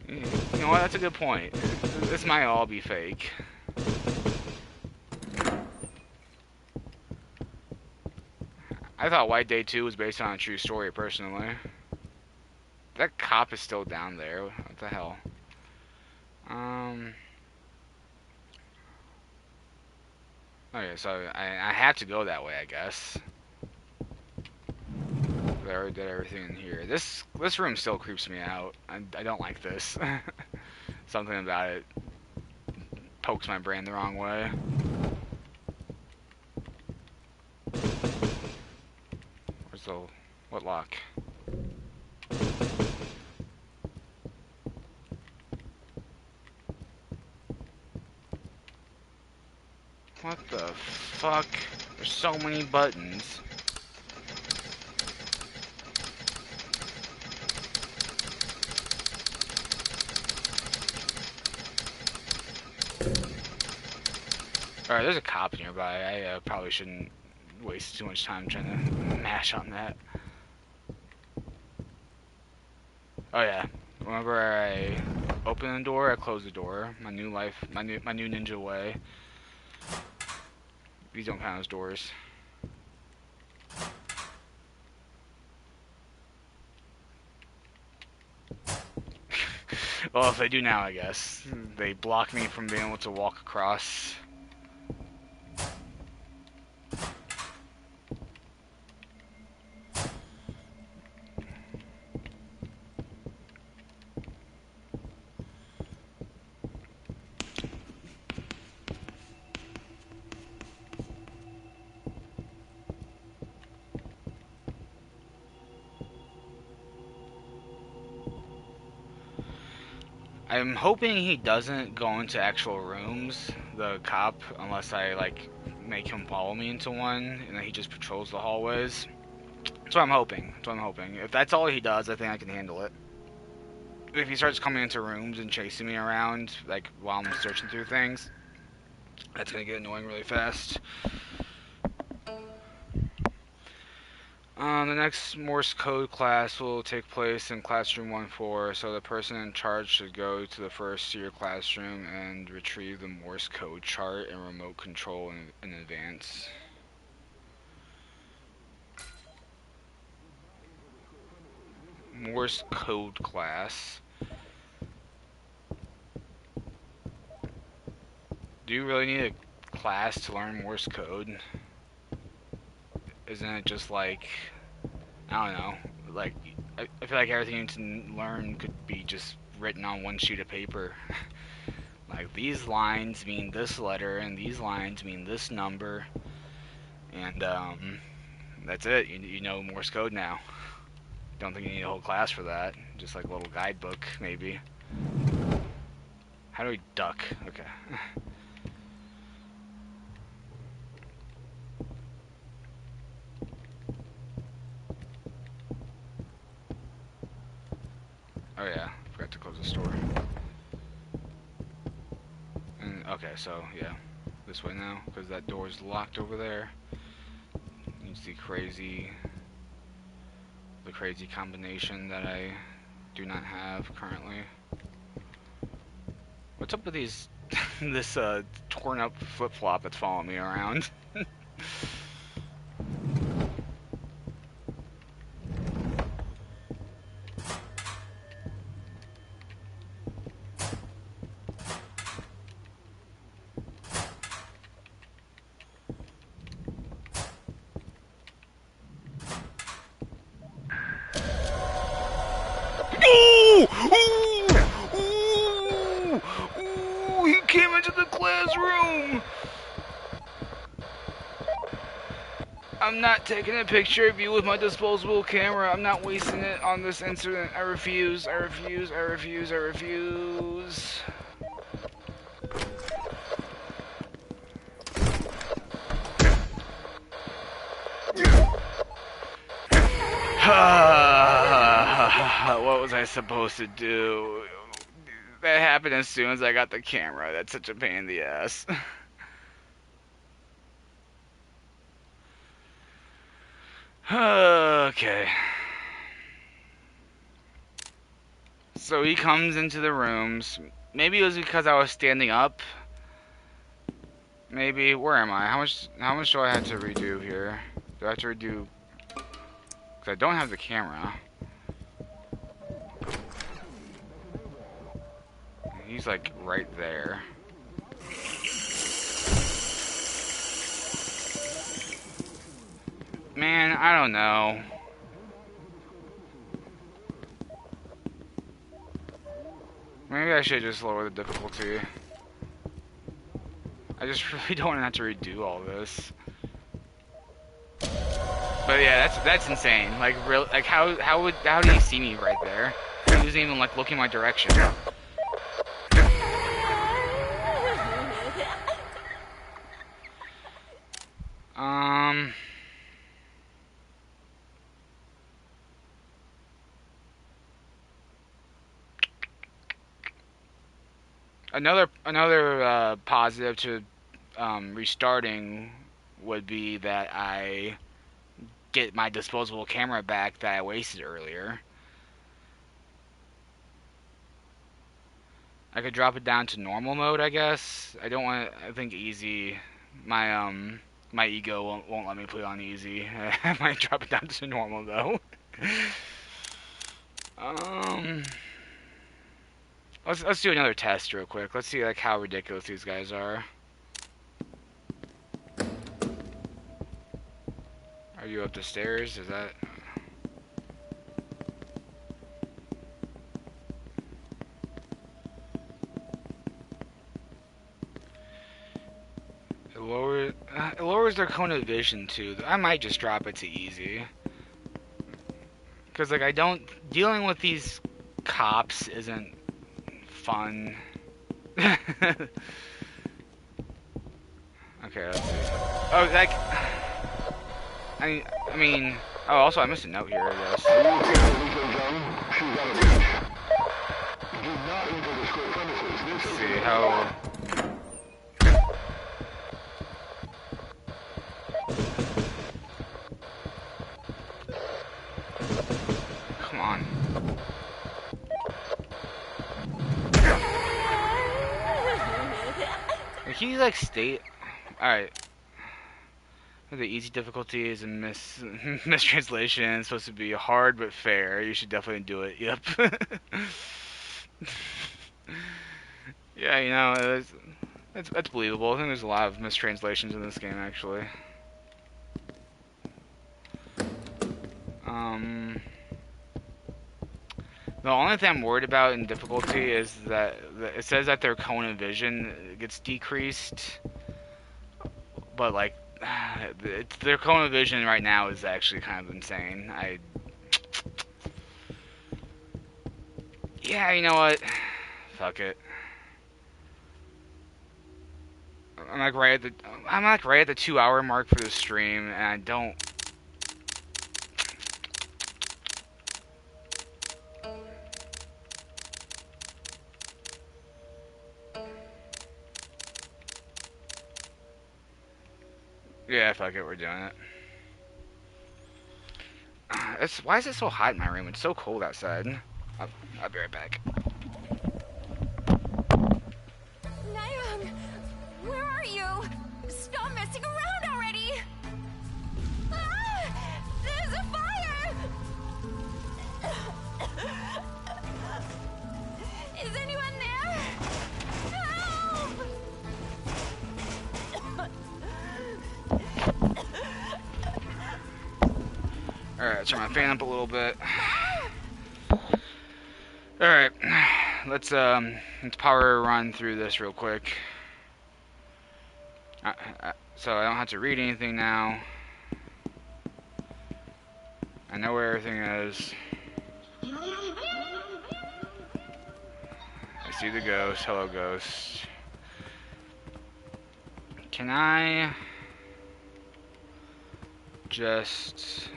You know what? That's a good point. This might all be fake. I thought White Day 2 was based on a true story, personally. That cop is still down there. What the hell? Okay, so I have to go that way, I guess. I already did everything in here. This room still creeps me out. I don't like this. Something about it pokes my brain the wrong way. What lock? What the fuck? There's so many buttons. Alright, there's a cop nearby. I probably shouldn't waste too much time trying to mash on that. Oh yeah, whenever I open the door, I close the door. My new life, my new ninja way. These don't count as doors. Well, if they do now, I guess. They block me from being able to walk across. I'm hoping he doesn't go into actual rooms, the cop, unless I, like, make him follow me into one, and then he just patrols the hallways. That's what I'm hoping. If that's all he does, I think I can handle it. If he starts coming into rooms and chasing me around, like, while I'm searching through things, that's gonna get annoying really fast. The next Morse code class will take place in classroom 1-4, so the person in charge should go to the first to your classroom and retrieve the Morse code chart and remote control in advance. Morse code class. Do you really need a class to learn Morse code? Isn't it just like, I don't know, like, I feel like everything you need to learn could be just written on one sheet of paper. Like, these lines mean this letter, and these lines mean this number, and, that's it. You know Morse code now. Don't think you need a whole class for that. Just like a little guidebook, maybe. How do we duck? Okay. Oh yeah, forgot to close the store. And okay, so yeah, this way now, because that door is locked over there. You see the crazy combination that I do not have currently. What's up with these, this torn up flip-flop that's following me around? He came into the classroom! I'm not taking a picture of you with my disposable camera. I'm not wasting it on this incident. I refuse, I refuse, I refuse, I refuse. What was I supposed to do? That happened as soon as I got the camera. That's such a pain in the ass. Okay. So he comes into the rooms. Maybe it was because I was standing up. Maybe. Where am I? How much do I have to redo here? Do I have to redo? Because I don't have the camera. He's like right there. Man, I don't know. Maybe I should just lower the difficulty. I just really don't want to have to redo all this. But yeah, that's insane. Like, real, like how did he see me right there? He wasn't even like looking my direction. Another positive to restarting would be that I get my disposable camera back that I wasted earlier. I could drop it down to normal mode, I guess. I don't want. I think easy. My ego won't let me play on easy. I might drop it down to normal though. Let's do another test real quick. Let's see like how ridiculous these guys are. Are you up the stairs? Is that? It lowers their cone of vision too. I might just drop it to easy. Cause like dealing with these cops isn't fun. Okay, let's see. Oh, like, I mean, oh, also I missed a note here, I guess. Let's see how. can you like state? All right. The easy difficulty is a mistranslation. It's supposed to be hard but fair. You should definitely do it. Yep. Yeah, you know, that's believable. I think there's a lot of mistranslations in this game, actually. The only thing I'm worried about in difficulty is that it says that their cone of vision gets decreased, but like their cone of vision right now is actually kind of insane. Yeah, you know what? Fuck it. I'm like right at the 2-hour mark for the stream, and I don't. Yeah, fuck it, we're doing it. Why is it so hot in my room? It's so cold outside. I'll be right back. Nayoung, where are you? Stop messing around already! Ah, there's a fire! Is anyone there? Help! Alright, turn my fan up a little bit. Alright, let's power run through this real quick. So I don't have to read anything now. I know where everything is. I see the ghost. Hello, ghost. Can I just...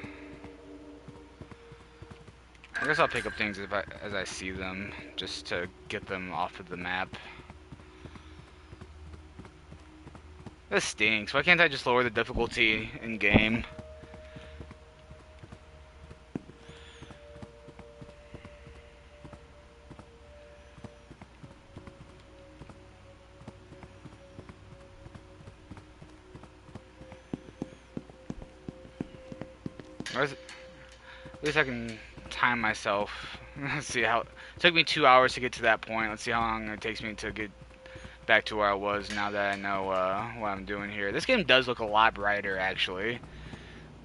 I guess I'll pick up things as I see them, just to get them off of the map. This stinks. Why can't I just lower the difficulty in game? At least I can time myself. Let's see how... It took me 2 hours to get to that point. Let's see how long it takes me to get back to where I was now that I know what I'm doing here. This game does look a lot brighter, actually.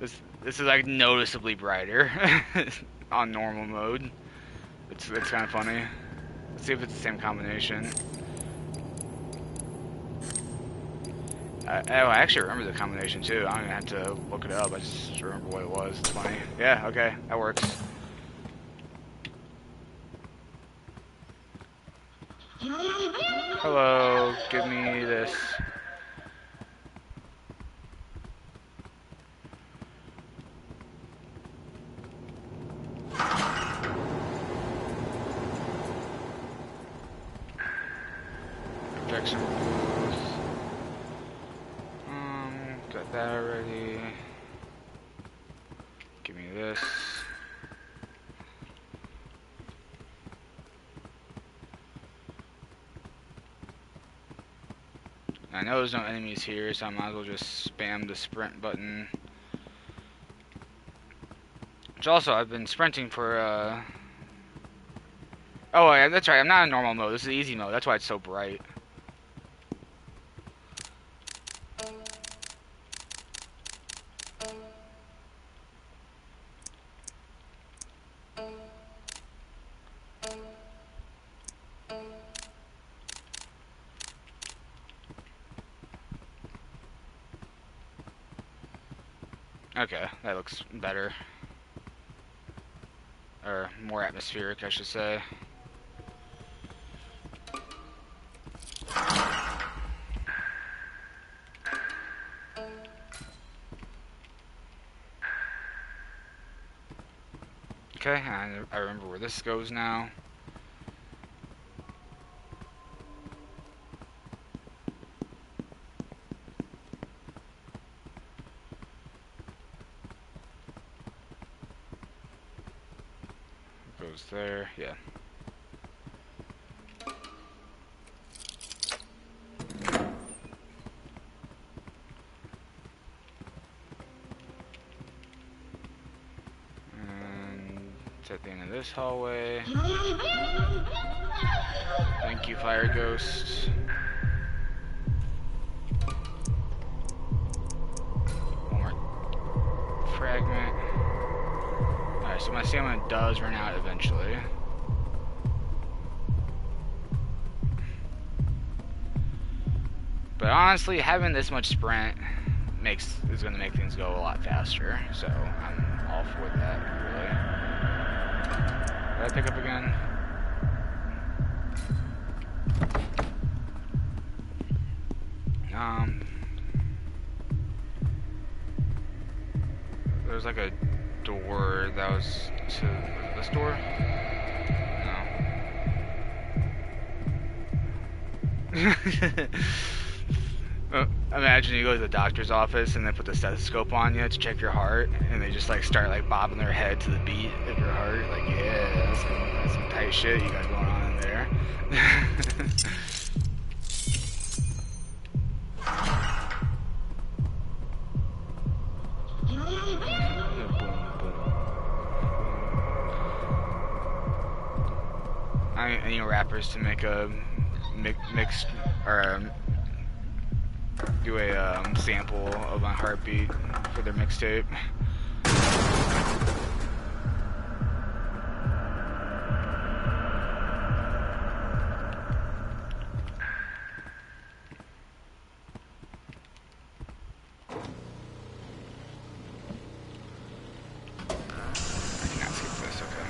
This is like noticeably brighter on normal mode. It's kind of funny. Let's see if it's the same combination. I actually remember the combination too. I don't even have to look it up. I just remember what it was. It's funny. Yeah, okay, that works. Hello, give me this. Protection booth. Got that already. Give me this. I know there's no enemies here, so I might as well just spam the sprint button. Which also, I've been sprinting for, Oh, yeah, that's right, I'm not in normal mode. This is easy mode. That's why it's so bright. Okay, that looks better. Or more atmospheric, I should say. Okay, I remember where this goes now. Goes there, yeah. at the end of this hallway. Thank you, Fire Ghost. One more fragment. Alright, so my stamina does run out eventually. But honestly, having this much sprint is going to make things go a lot faster. So I'm all for that, really. Did I pick up again? There's like a door that was to this door? No. Imagine you go to the doctor's office and they put the stethoscope on you to check your heart, and they just like start like bobbing their head to the beat of your heart. Like, yeah, that's some tight shit you got going on in there. I need rappers to make a mixed or do a sample of my heartbeat for their mixtape. I cannot skip this, okay.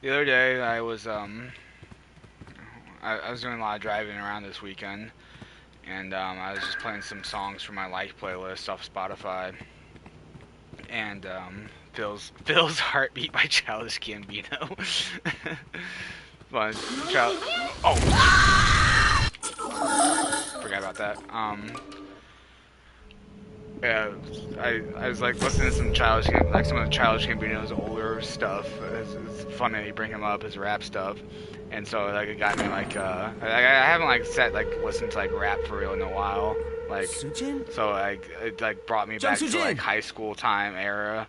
The other day, I was doing a lot of driving around this weekend, and I was just playing some songs from my liked playlist off Spotify, and Phil's Heartbeat by Childish Gambino. Forgot about that. Yeah, I was like listening to some some of the Childish Gambino's older stuff. It's fun that you bring him up, his rap stuff, and so like it got me like I haven't listened to like rap for real in a while. Like, so like it like brought me back to like high school time era,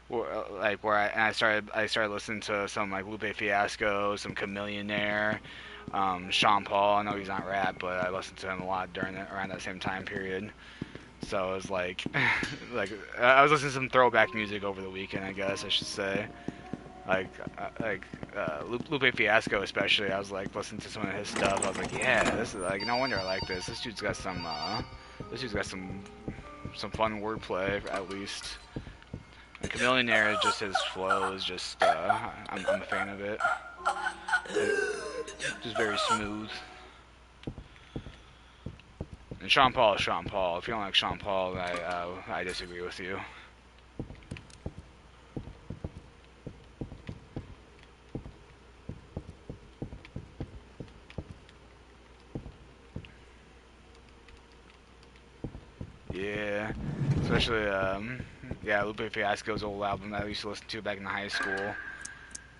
where I started listening to some like Lupe Fiasco, some Chamillionaire, Sean Paul. I know he's not rap, but I listened to him a lot around that same time period. So it was like, I was listening to some throwback music over the weekend, I guess I should say. Lupe Fiasco especially. I was like listening to some of his stuff. I was like, yeah, this is like, no wonder I like this. This dude's got some fun wordplay at least. And Chamillionaire, just his flow is just, I'm a fan of it. Just very smooth. And Sean Paul is Sean Paul. If you don't like Sean Paul, I disagree with you. Yeah, especially yeah, Lupe Fiasco's old album that I used to listen to back in high school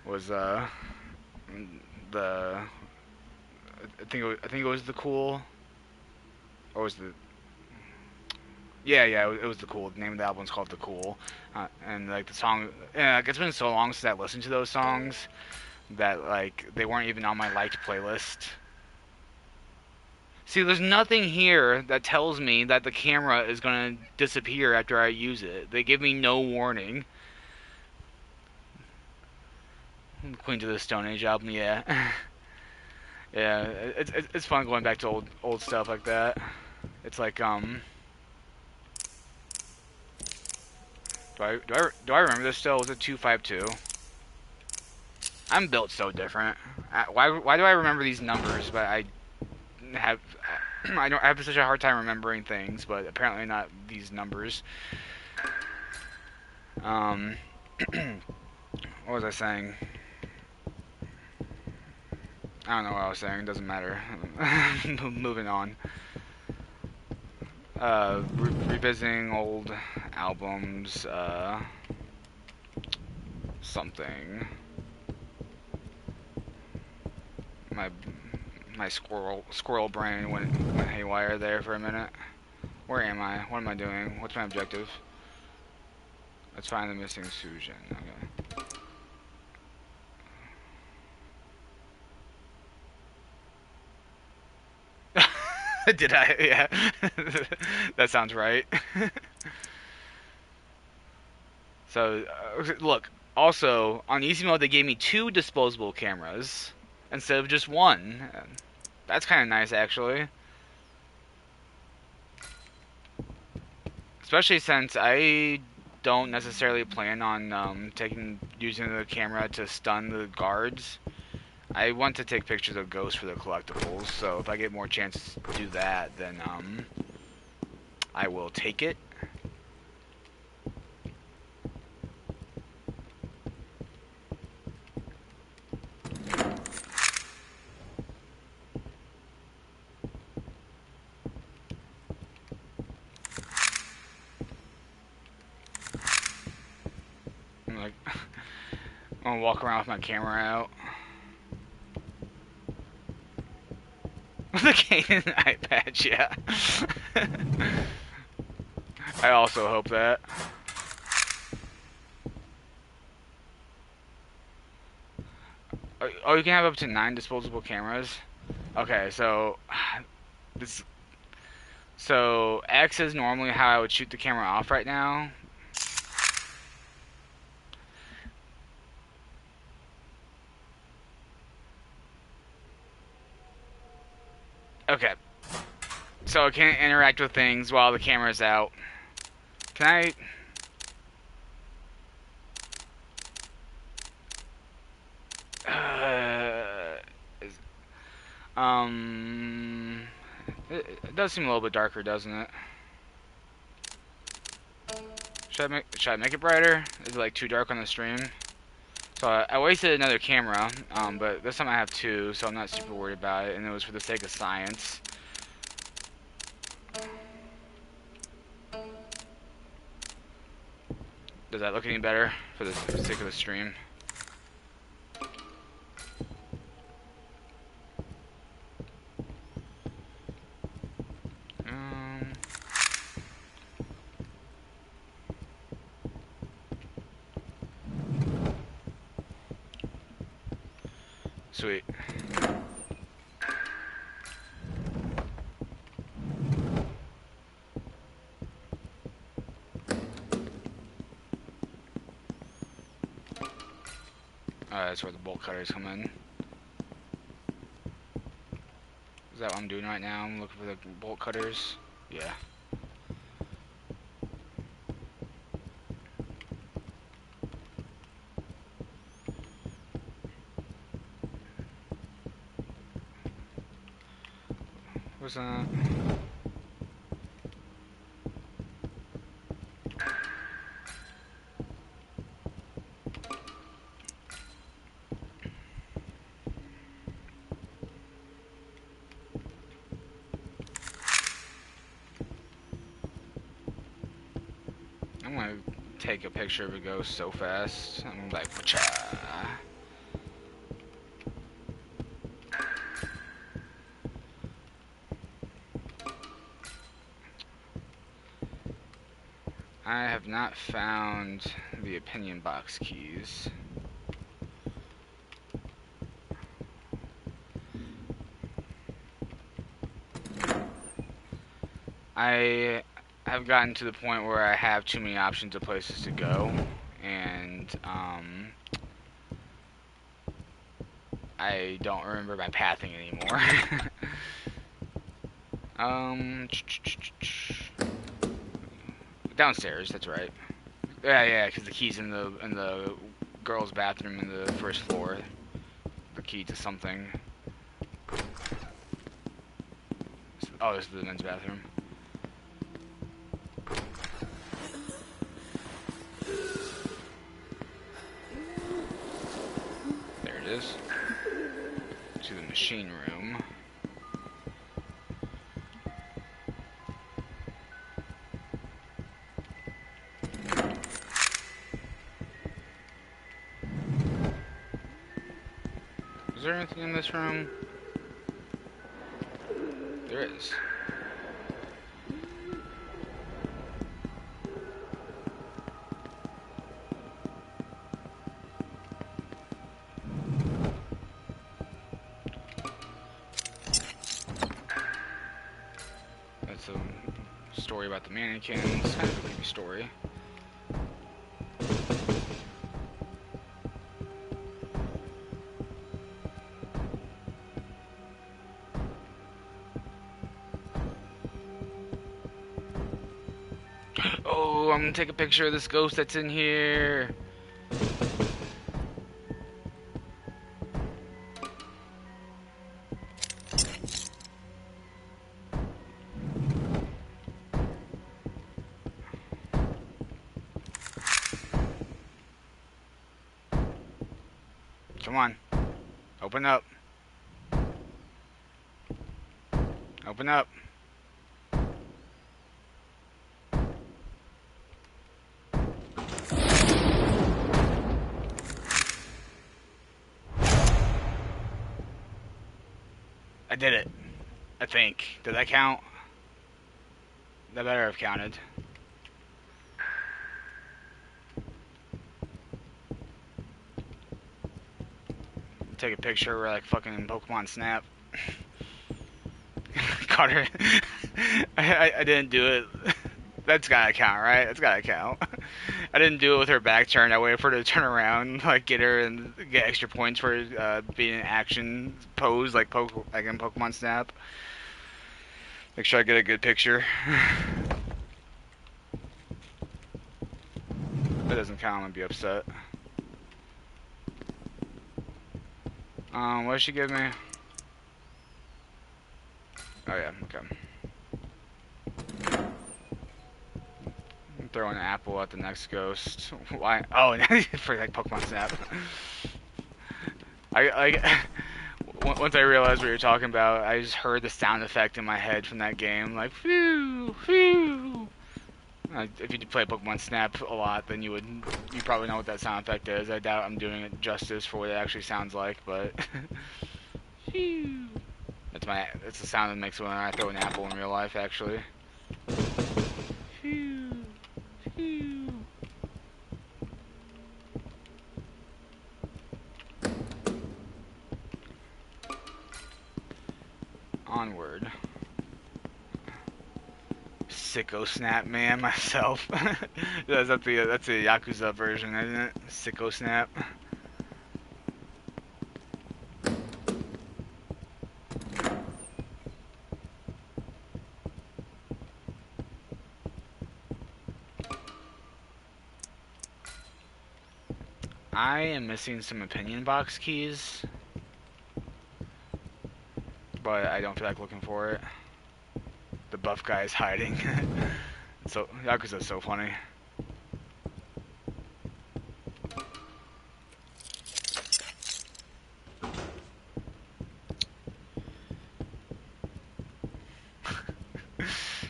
was I think it was The Cool. Or was the... Yeah, it was The Cool. The name of the album is called The Cool. And, like, the song... Yeah, it's been so long since I listened to those songs that, like, they weren't even on my liked playlist. See, there's nothing here that tells me that the camera is going to disappear after I use it. They give me no warning. Queens of the Stone Age album, yeah. Yeah, it's fun going back to old stuff like that. It's like, do I remember this still? Was it 252? I'm built so different. Why do I remember these numbers? But I have such a hard time remembering things. But apparently not these numbers. What was I saying? I don't know what I was saying. It doesn't matter. Moving on. Revisiting old albums. Something. my squirrel brain went haywire there for a minute. Where am I? What am I doing? What's my objective? Let's find the missing Sujin. Okay. Did I? Yeah. That sounds right. So, look. Also, on easy mode, they gave me 2 disposable cameras instead of just 1. That's kind of nice, actually. Especially since I don't necessarily plan on using the camera to stun the guards. I want to take pictures of ghosts for the collectibles, so if I get more chances to do that, then I will take it. I'm gonna walk around with my camera out. The Canon eye patch, yeah. I also hope that. Oh, you can have up to 9 disposable cameras? Okay, so So X is normally how I would shoot the camera off right now. Okay. So I can't interact with things while the camera's out. Can I... It does seem a little bit darker, doesn't it? Should I make it brighter? Is it like too dark on the stream? So I wasted another camera, but this time I have 2, so I'm not super worried about it, and it was for the sake of science. Does that look any better for the sake of the stream? Sweet. That's where the bolt cutters come in. Is that what I'm doing right now? I'm looking for the bolt cutters. Yeah. What's that? I'm gonna take a picture of a ghost so fast. I'm like, Pacha. I have not found the opinion box keys. I have gotten to the point where I have too many options of places to go, and I don't remember my pathing anymore. Downstairs, that's right. Yeah, because the key's in the girls' bathroom in the first floor. The key to something. Oh, this is the men's bathroom. There it is. To the machine room. Is there anything in this room? there is. That's a story about the mannequins. Kind of a creepy story. Oh, I'm gonna take a picture of this ghost that's in here. Come on. Open up. Open up. I did it. I think. Did that count? That better have counted. Take a picture like fucking Pokemon Snap. Caught her. I didn't do it. That's gotta count, right? That's gotta count. I didn't do it with her back turned. I waited for her to turn around, like get her and get extra points for being an action pose, like in Pokemon Snap. Make sure I get a good picture. If it doesn't count, I'm gonna be upset. What did she give me? Oh yeah, okay. I'm throwing an apple at the next ghost. Why? Oh, for like Pokemon Snap. Once I realized what you're talking about, I just heard the sound effect in my head from that game, like phew, phew. If you play Pokemon Snap a lot, then you probably know what that sound effect is. I doubt I'm doing it justice for what it actually sounds like, but phew. That's the sound that makes when I throw an apple in real life, actually. Phew, phew. Onward. Sicko Snap man myself. that's the Yakuza version, isn't it? Sicko Snap. I am missing some opinion box keys, but I don't feel like looking for it. The buff guy is hiding. So Yakuza's so funny.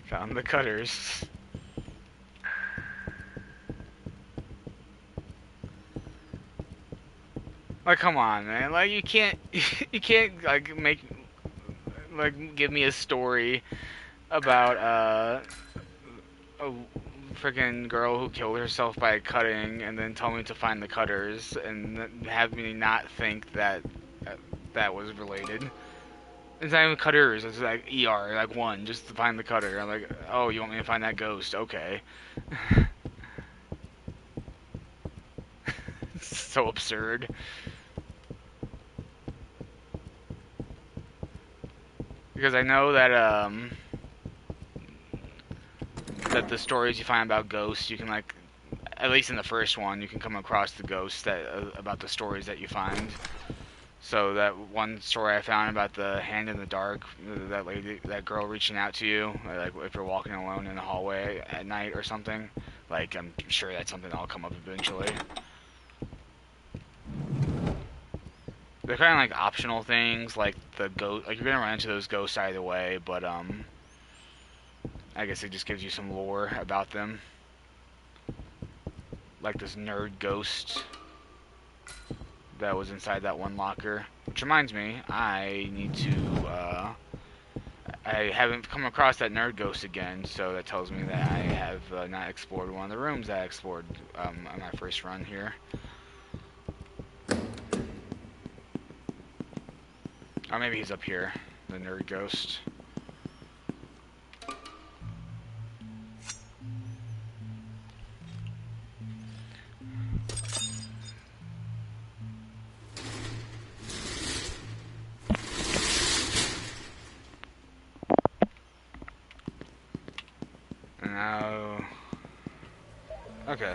Found the cutters. Like, come on, man. Like, you can't like give me a story about a freaking girl who killed herself by cutting, and then tell me to find the cutters, and have me not think that that was related. It's not even cutters. It's like ER, like one, just to find the cutter. I'm like, oh, you want me to find that ghost? Okay. So absurd. Because I know that that the stories you find about ghosts, you can, like, at least in the first one, you can come across the ghosts that about the stories that you find. So that one story I found about the hand in the dark, that girl reaching out to you, like if you're walking alone in the hallway at night or something, like, I'm sure that's something that'll come up eventually. They're kind of like optional things, like the ghost. Like, you're gonna run into those ghosts either way, but I guess it just gives you some lore about them. Like this nerd ghost that was inside that one locker. Which reminds me, I I haven't come across that nerd ghost again, so that tells me that I have not explored one of the rooms I explored on my first run here. Oh, maybe he's up here, the nerd ghost. Now, okay.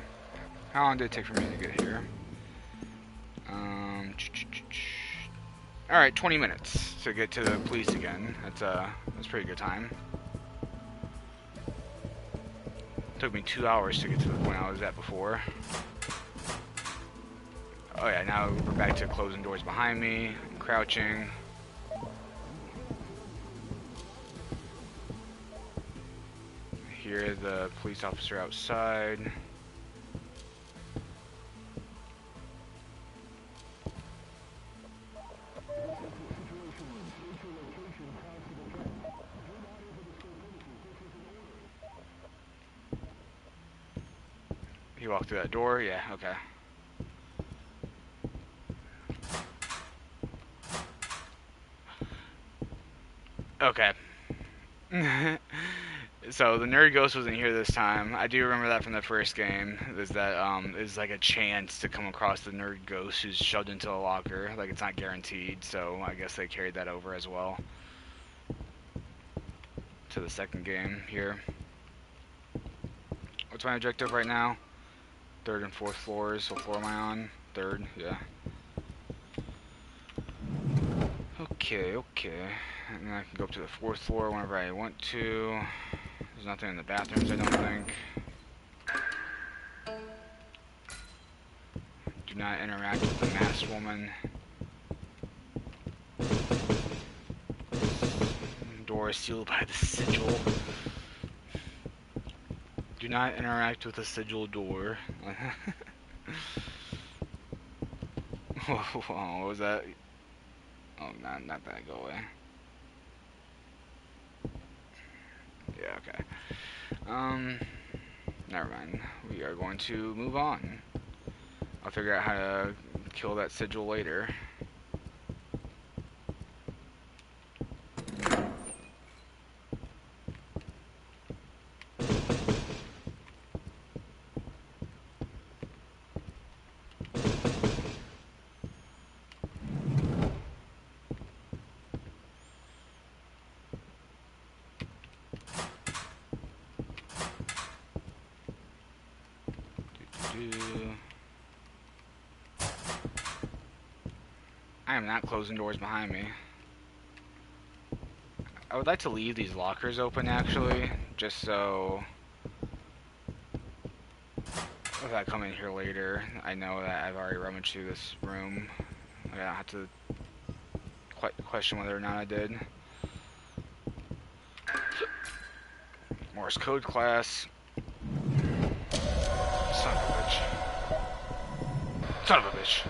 How long did it take for me to get here? Alright, 20 minutes to get to the police again. That's a pretty good time. Took me 2 hours to get to the point I was at before. Oh yeah, now we're back to closing doors behind me, crouching. Hear the police officer outside. He walked through that door? Yeah, okay. Okay. So the nerd ghost wasn't here this time. I do remember that from the first game. Is that is like a chance to come across the nerd ghost who's shoved into a locker. Like it's not guaranteed, so I guess they carried that over as well to the second game here. What's my objective right now? 3rd and 4th floors. What floor am I on? 3rd, yeah. Okay. And then I can go up to the 4th floor whenever I want to. There's nothing in the bathrooms, I don't think. Do not interact with the masked woman. Door is sealed by the sigil. Do not interact with the sigil door. What was that? Oh, not that. Go away. Yeah, okay. Never mind. We are going to move on. I'll figure out how to kill that sigil later. I am not closing doors behind me. I would like to leave these lockers open, actually, just so if I come in here later, I know that I've already rummaged through this room. I don't have to question whether or not I did. Morse code class. Son of a bitch. Son of a bitch.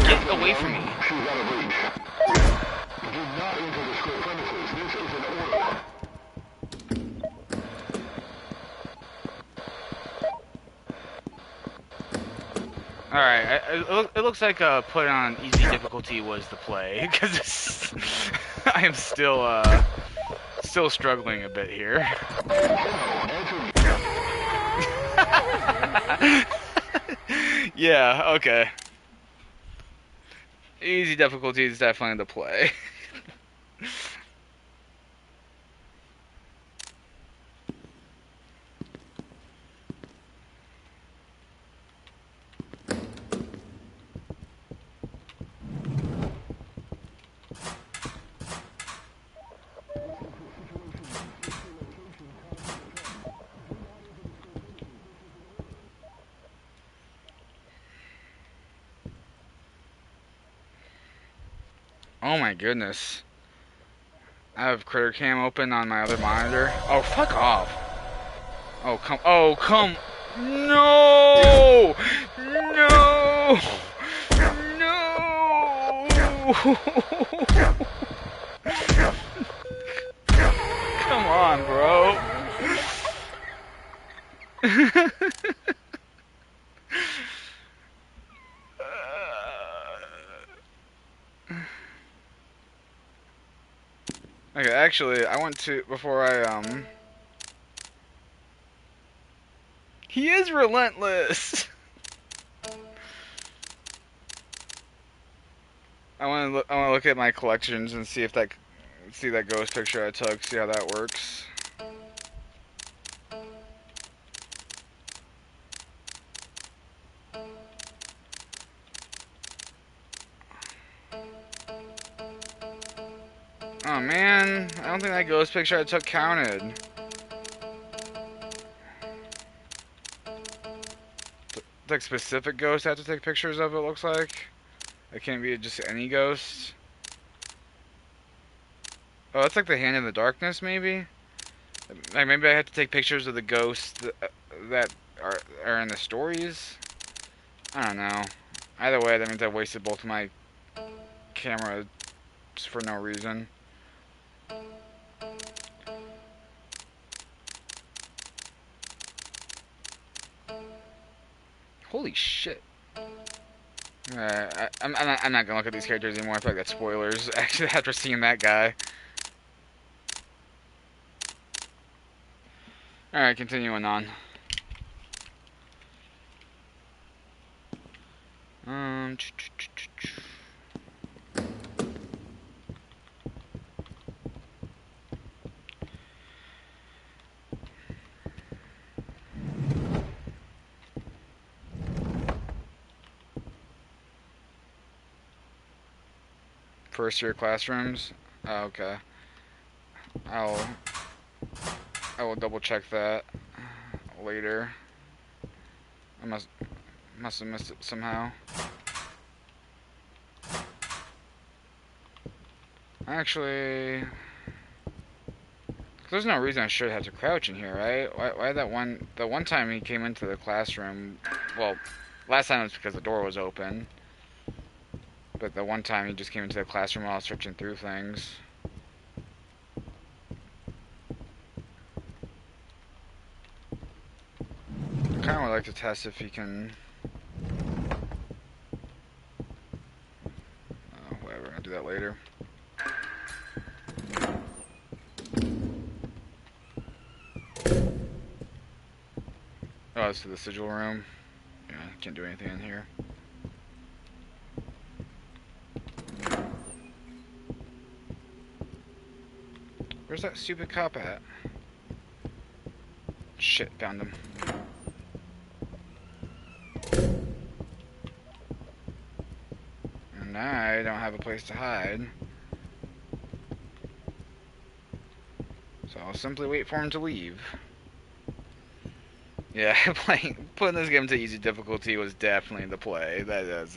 Get away from me. Alright, it looks like put on easy difficulty was the play, because I am still struggling a bit here. Yeah, okay. Easy difficulty is definitely the play. Oh my goodness. I have Critter Cam open on my other monitor. Oh, fuck off. Oh, come. Oh, come. No! No! No! Come on, bro. Okay, actually, I want to, before I, he is relentless! I want to look at my collections and see if see that ghost picture I took, see how that works. Oh man, I don't think that ghost picture I took counted. Like specific ghosts I have to take pictures of, it looks like. It can't be just any ghost. Oh, that's like the Hand in the Darkness, maybe? Like maybe I have to take pictures of the ghosts that are in the stories? I don't know. Either way, that means I wasted both of my cameras for no reason. Holy shit. I'm not gonna look at these characters anymore. I feel like that's spoilers, actually, after seeing that guy. Alright, continuing on. First year classrooms. Oh, okay. I will double check that later. I must have missed it somehow. Actually, there's no reason I should have to crouch in here, right? Why the one time he came into the classroom, well, last time it was because the door was open. But the one time he just came into the classroom while I was searching through things. I kind of would like to test if he can... whatever, I'll do that later. Oh, it's to the sigil room. Yeah, can't do anything in here. Where's that stupid cop at? Shit, found him. And I don't have a place to hide. So I'll simply wait for him to leave. Yeah, putting this game to easy difficulty was definitely the play. This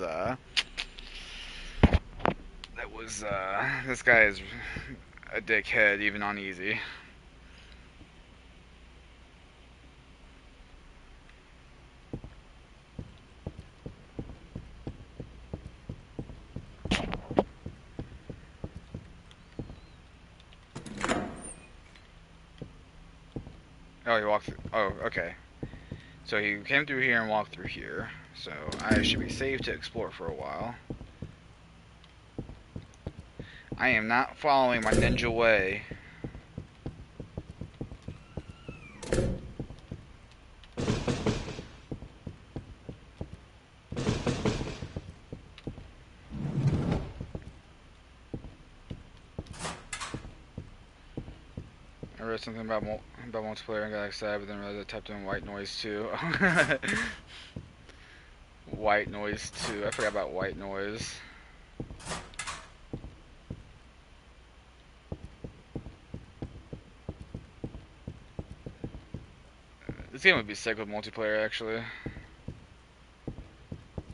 guy is a dickhead even on easy. Oh, he walked through. Oh, okay. So he came through here and walked through here. So I should be safe to explore for a while. I am not following my ninja way. I read something about multiplayer and got excited, but then realized I typed in white noise too. White noise too. I forgot about white noise. This game would be sick with multiplayer, actually.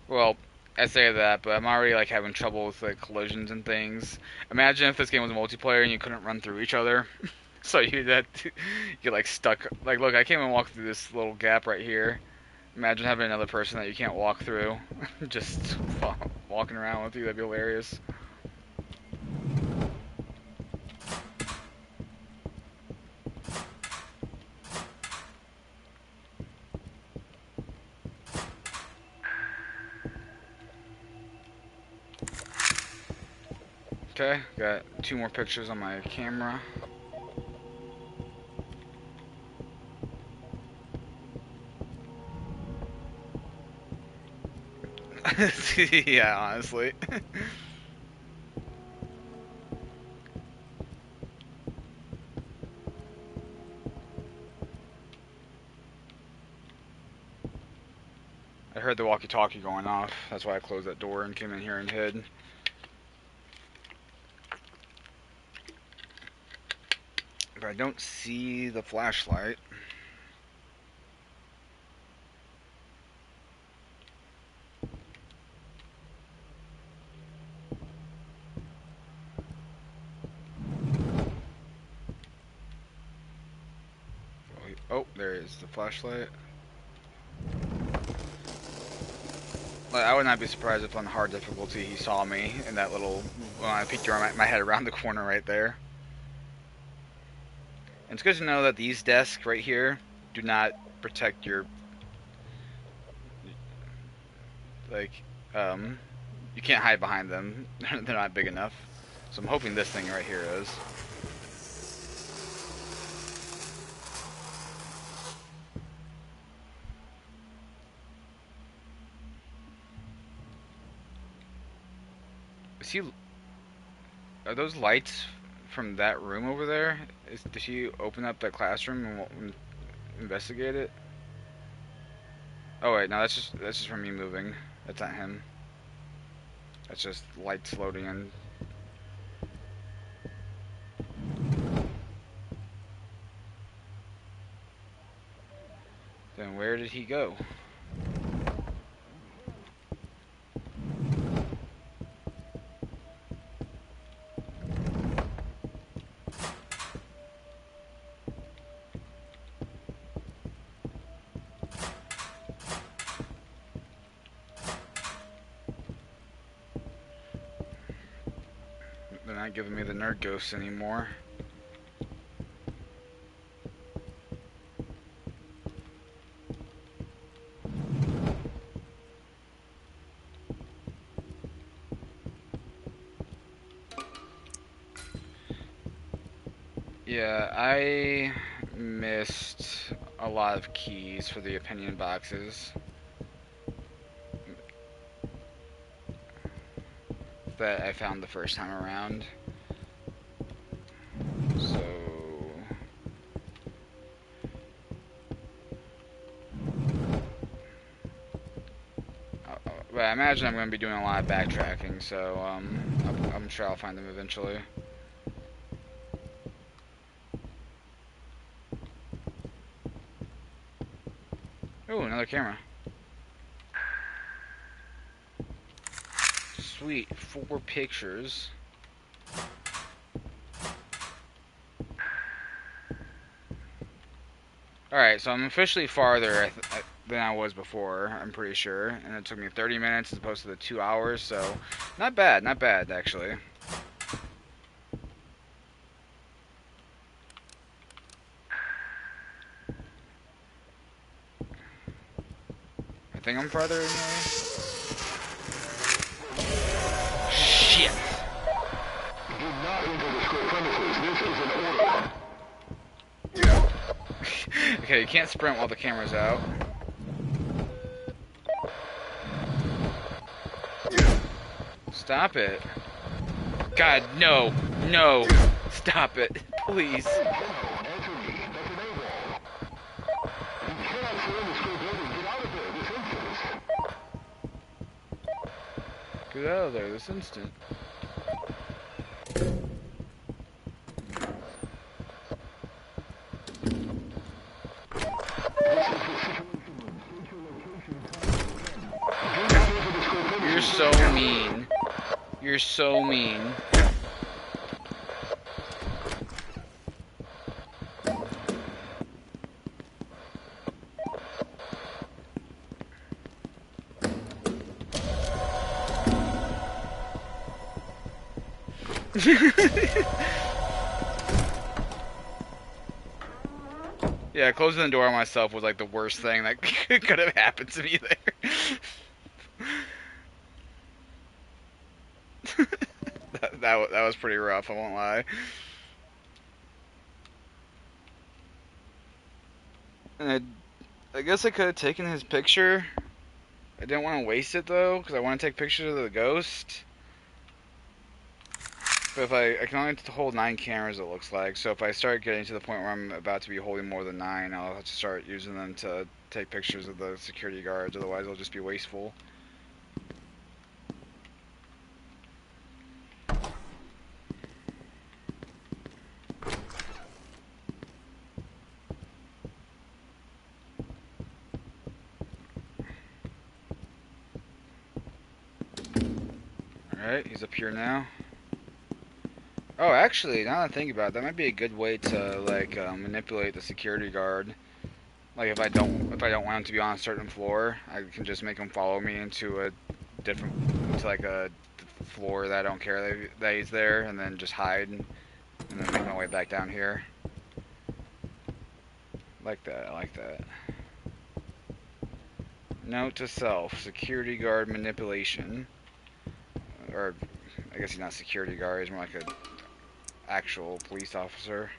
Well, I say that, but I'm already like having trouble with like collisions and things. Imagine if this game was multiplayer and you couldn't run through each other, so you get like stuck. Like, look, I can't even walk through this little gap right here. Imagine having another person that you can't walk through, just walking around with you. That'd be hilarious. Okay, got 2 more pictures on my camera. Yeah, honestly. I heard the walkie-talkie going off. That's why I closed that door and came in here and hid. But I don't see the flashlight. Oh, there is the flashlight. Like, I would not be surprised if on hard difficulty he saw me in that little, when I peeked around my head around the corner right there. And it's good to know that these desks right here do not protect your, like, you can't hide behind them. They're not big enough. So I'm hoping this thing right here is. Are those lights from that room over there? Did she open up that classroom and investigate it? Oh wait, no, that's just from me moving. That's not him. That's just lights loading in. Then where did he go? They're not giving me the nerd ghosts anymore. Yeah, I missed a lot of keys for the opinion boxes that I found the first time around. So but I imagine I'm going to be doing a lot of backtracking, so I'm sure I'll find them eventually. Oh, another camera. Sweet, 4 pictures. Alright, so I'm officially farther than I was before, I'm pretty sure. And it took me 30 minutes as opposed to the 2 hours, so not bad, actually. I think I'm farther anyway. Shit! Do not enter the school premises. This is an order. Okay, you can't sprint while the camera's out. Stop it. God, no. No. Stop it. Please. Get out of there this instant. so mean. Yeah, closing the door on myself was like the worst thing that could have happened to me there. that was pretty rough, I won't lie. And I guess I could have taken his picture. I didn't want to waste it though, because I want to take pictures of the ghost. But if I can only hold 9 cameras, it looks like. So if I start getting to the point where I'm about to be holding more than 9, I'll have to start using them to take pictures of the security guards. Otherwise, it'll just be wasteful. Alright, he's up here now. Oh, actually, now that I think about it, that might be a good way to like manipulate the security guard. Like if I don't want him to be on a certain floor, I can just make him follow me into a like a floor that I don't care that he's there, and then just hide, and then make my way back down here. Like that, I like that. Note to self: security guard manipulation. Or I guess he's not a security guard, he's more like a actual police officer.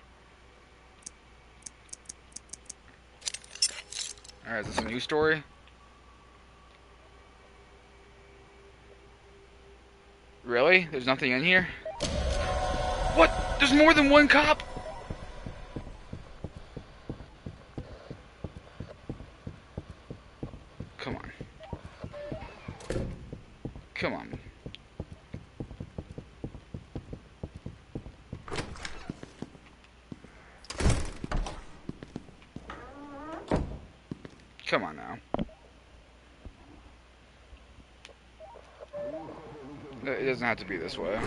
Alright, is this a new story? Really? There's nothing in here? What? There's more than one cop? Come on. Come on. Come on now. It doesn't have to be this way.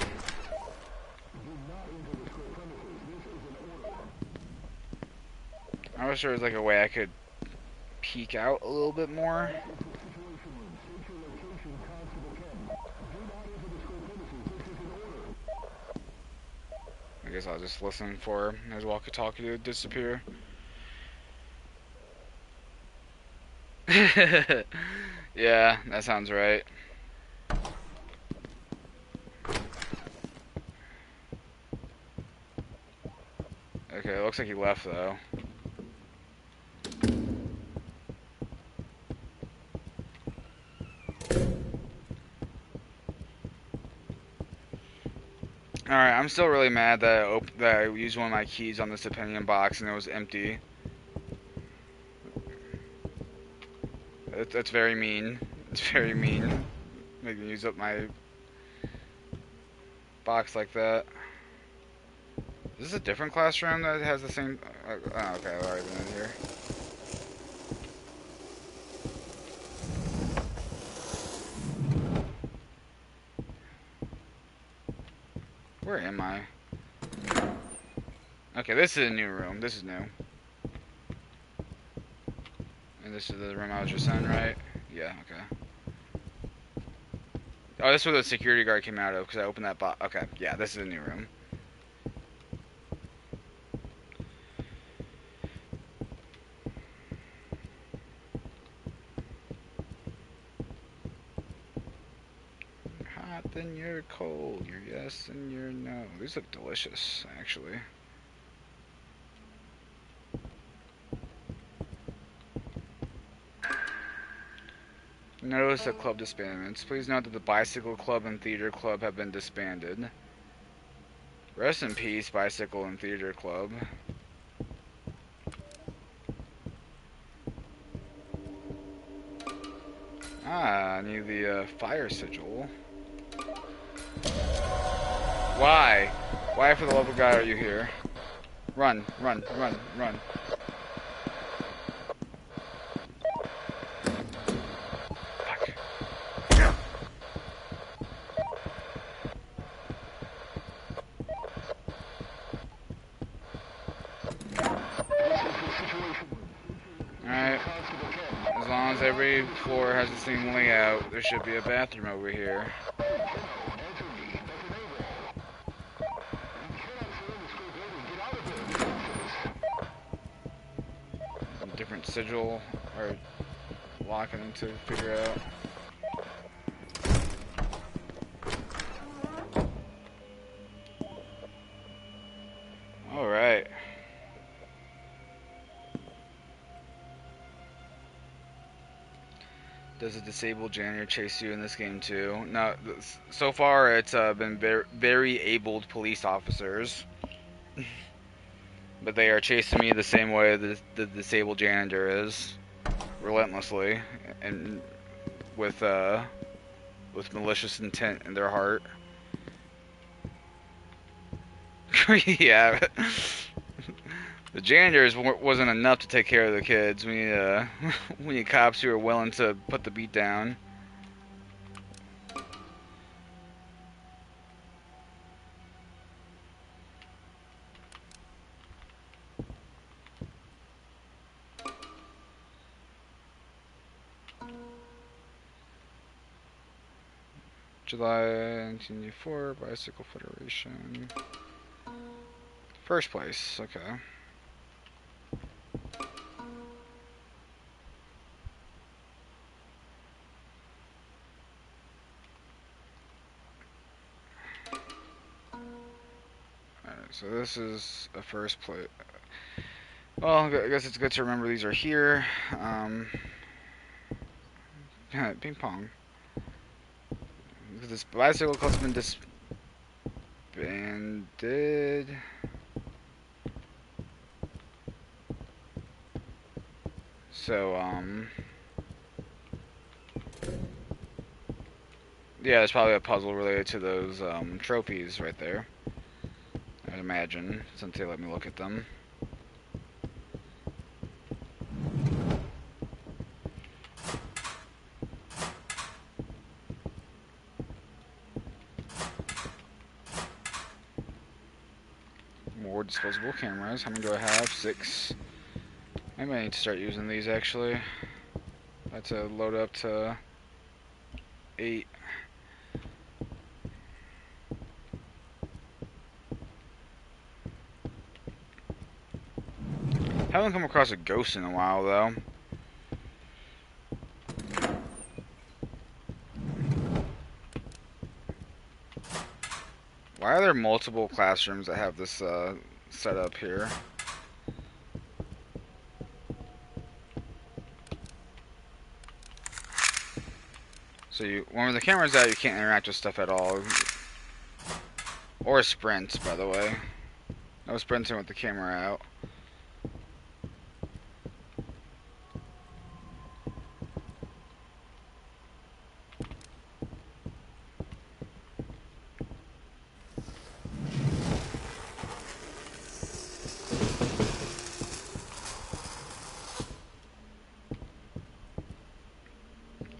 I wish there was like a way I could peek out a little bit more. I guess I'll just listen for his walkie-talkie to disappear. Yeah, that sounds right. Okay, it looks like he left though. Alright, I'm still really mad that I used one of my keys on this opinion box and it was empty. That's very mean. It's very mean. Making me use up my box like that. Is this a different classroom that has the same... oh, okay, I've already been in here. Where am I? Okay, this is a new room. This is new. And this is the room I was just in, right? Yeah, okay. Oh, this is where the security guard came out of, because I opened that box. Okay, yeah, this is a new room. Hot, then you're cold. You're yes, and you're no. These look delicious, actually. Notice of club disbandments. Please note that the Bicycle Club and Theater Club have been disbanded. Rest in peace, Bicycle and Theater Club. Ah, I need the fire sigil. Why? Why for the love of God are you here? Run, run, run, run. as every floor has the same layout, there should be a bathroom over here. Different sigil or lock I need to figure out. Alright. Does a disabled janitor chase you in this game too? No, so far it's been very abled police officers. But they are chasing me the same way the disabled janitor is, relentlessly, and with malicious intent in their heart. Yeah, the janitors wasn't enough to take care of the kids. We need cops who are willing to put the beat down. July 1984, Bicycle Federation. First place, okay. Alright, so this is a first place. Well, I guess it's good to remember these are here. Ping pong. This bicycle club's been disbanded. So, yeah, there's probably a puzzle related to those, trophies right there. I'd imagine, since they let me look at them. More disposable cameras. How many do I have? 6. I might need to start using these, actually. I have to load up to 8. Haven't come across a ghost in a while, though. Why are there multiple classrooms that have this set up here? So when the camera's out, you can't interact with stuff at all. Or sprint, by the way. No sprinting with the camera out.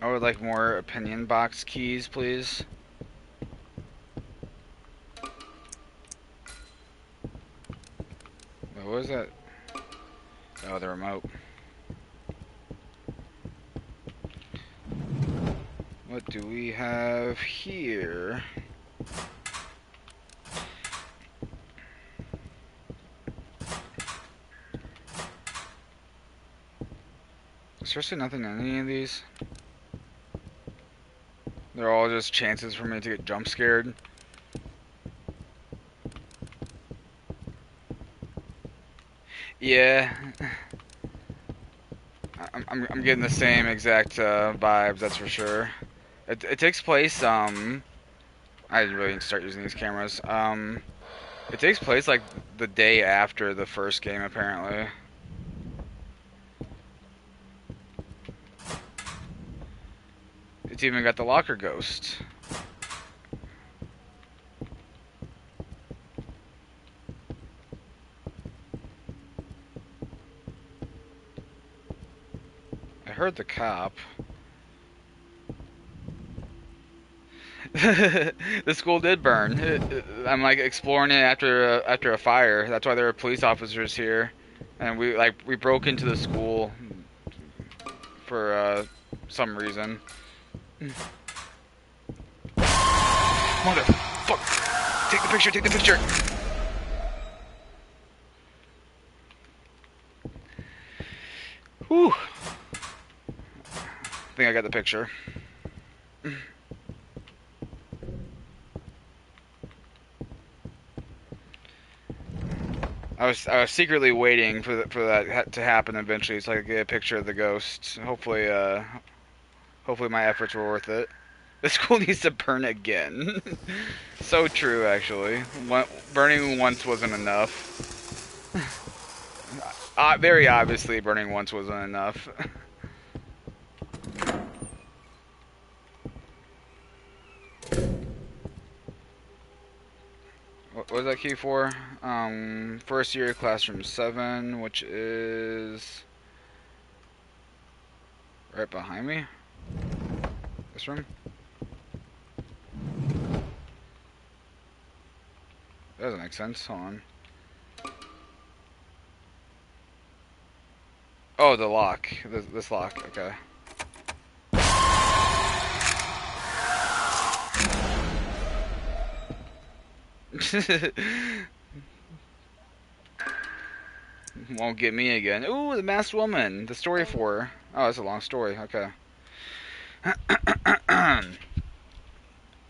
I would like more opinion box keys, please. What was that? Oh, the remote. What do we have here? Seriously, nothing in any of these? They're all just chances for me to get jump scared. Yeah. I'm getting the same exact vibes, that's for sure. It takes place, I really need to start using these cameras. It takes place like the day after the first game, apparently. It's even got the locker ghost. I heard the cop. The school did burn. I'm like exploring it after a fire. That's why there were police officers here, and we broke into the school for some reason. Motherfucker! Take the picture, take the picture! Whew. I think I got the picture. I was secretly waiting for that to happen eventually, so I could get a picture of the ghost. Hopefully my efforts were worth it. The school needs to burn again. So true, actually. Burning once wasn't enough. Very obviously, burning once wasn't enough. What was that key for? First year, classroom 7, which is right behind me. This room? That doesn't make sense. Hold on. Oh, the lock. This lock. Okay. Won't get me again. Ooh, the masked woman. The story for her. Oh, that's a long story. Okay.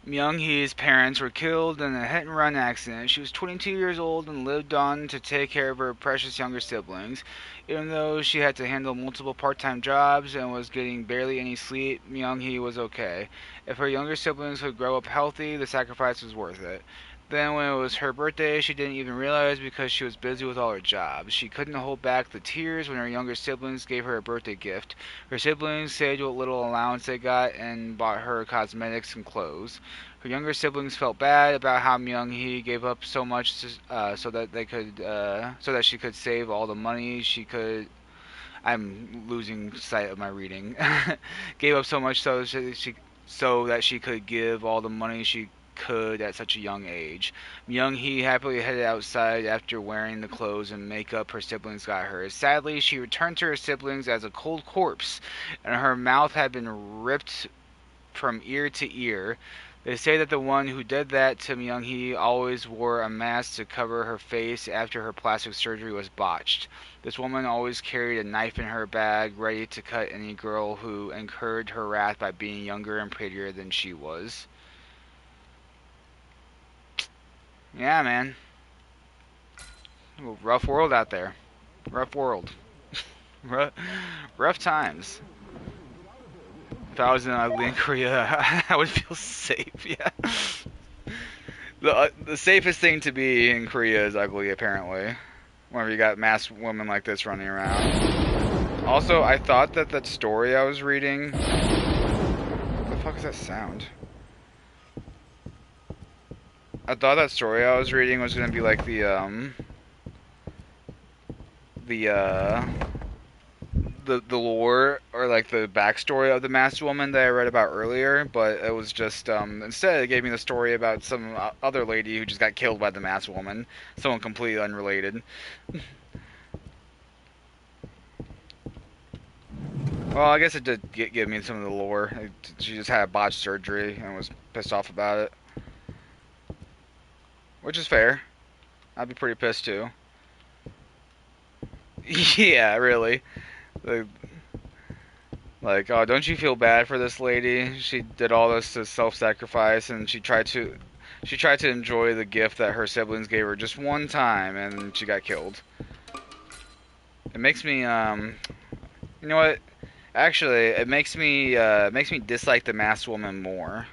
Myung-hee's parents were killed in a hit-and-run accident. She was 22 years old and lived on to take care of her precious younger siblings. Even though she had to handle multiple part-time jobs and was getting barely any sleep, Myung-hee was okay. If her younger siblings would grow up healthy, the sacrifice was worth it. Then when it was her birthday, she didn't even realize because she was busy with all her jobs. She couldn't hold back the tears when her younger siblings gave her a birthday gift. Her siblings saved what little allowance they got and bought her cosmetics and clothes. Her younger siblings felt bad about how Myung-hee gave up so much so that she could save all the money she could. I'm losing sight of my reading. Gave up so much so that she could give all the money she could at such a young age. Myung-hee happily headed outside after wearing the clothes and makeup her siblings got her. Sadly, she returned to her siblings as a cold corpse, and her mouth had been ripped from ear to ear. They say that the one who did that to Myung-hee always wore a mask to cover her face after her plastic surgery was botched. This woman always carried a knife in her bag, ready to cut any girl who incurred her wrath by being younger and prettier than she was. Yeah, man. Rough world out there. Rough world. Rough times. If I was ugly in Korea, I would feel safe. Yeah. The safest thing to be in Korea is ugly, apparently. Whenever you got masked women like this running around. Also, I thought that story I was reading. What the fuck is that sound? I thought that story I was reading was gonna be like the lore or like the backstory of the masked woman that I read about earlier, but it was just instead it gave me the story about some other lady who just got killed by the masked woman, someone completely unrelated. Well, I guess it did give me some of the lore. She just had a botched surgery and was pissed off about it. Which is fair. I'd be pretty pissed too. Yeah, really. Like, oh, don't you feel bad for this lady? She did all this to self-sacrifice, and she tried to enjoy the gift that her siblings gave her just one time, and she got killed. It makes me, you know what? Actually, it makes me dislike the masked woman more.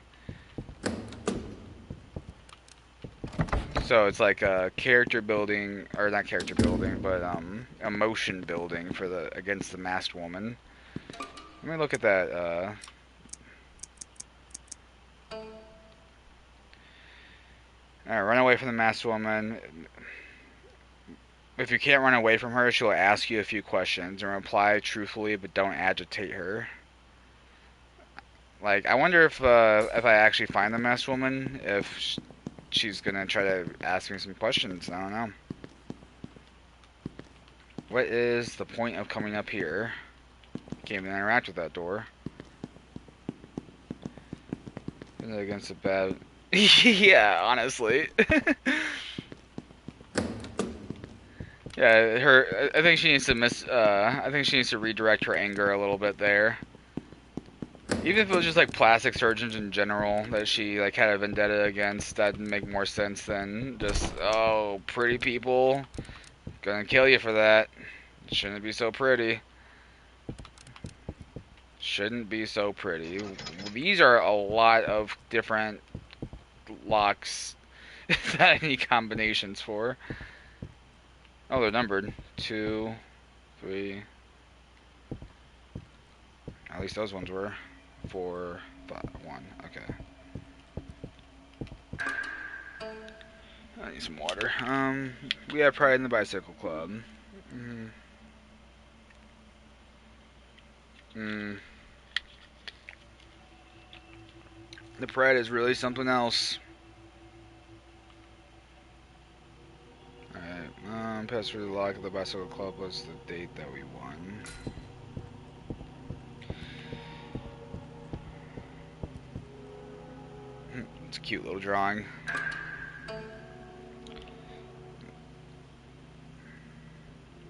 So it's like character building, or not character building, but emotion building for against the masked woman. Let me look at that. Alright, run away from the masked woman. If you can't run away from her, she'll ask you a few questions and reply truthfully, but don't agitate her. Like, I wonder if I actually find the masked woman, if she's gonna try to ask me some questions. I don't know. What is the point of coming up here? Can't even interact with that door. Against a bad... yeah, honestly. Yeah, her. I think she needs to I think she needs to redirect her anger a little bit there. Even if it was just like plastic surgeons in general that she like had a vendetta against, that'd make more sense than just pretty people. Gonna kill you for that. Shouldn't be so pretty. Shouldn't be so pretty. These are a lot of different locks that I need combinations for. Oh, they're numbered. 2, 3. At least those ones were. 4, 5, 1. Okay. I need some water. We have pride in the bicycle club. The pride is really something else. Alright, pass through the lock of the bicycle club was the date that we won. It's a cute little drawing.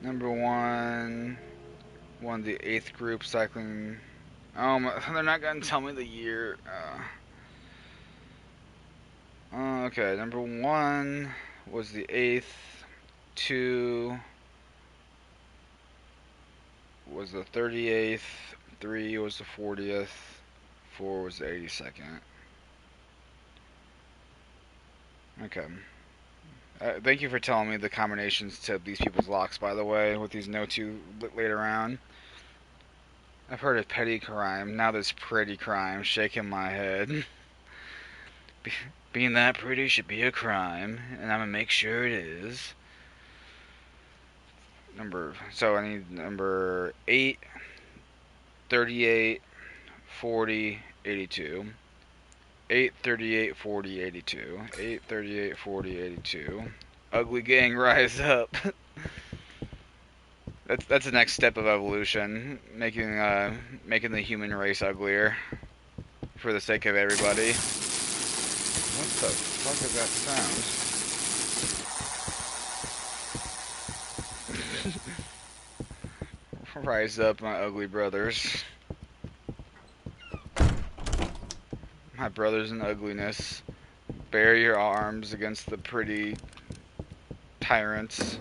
Number 1 won the 8th group cycling. They're not gonna tell me the year. Okay, number 1 was the 8th. 2 was the 38th. 3 was the 40th. 4 was the 82nd. Okay. Thank you for telling me the combinations to these people's locks, by the way, with these notes you laid around. I've heard of petty crime, now there's pretty crime, shaking my head. Being that pretty should be a crime, and I'm gonna make sure it is. So I need number 8, 38, 40, 82. 8, 38, 40, 82. 8, 38, 40, 82. Ugly gang, rise up. That's the next step of evolution, making the human race uglier for the sake of everybody. What the fuck is that sound? Rise up, my ugly brothers. My brothers in ugliness. Bare your arms against the pretty tyrants.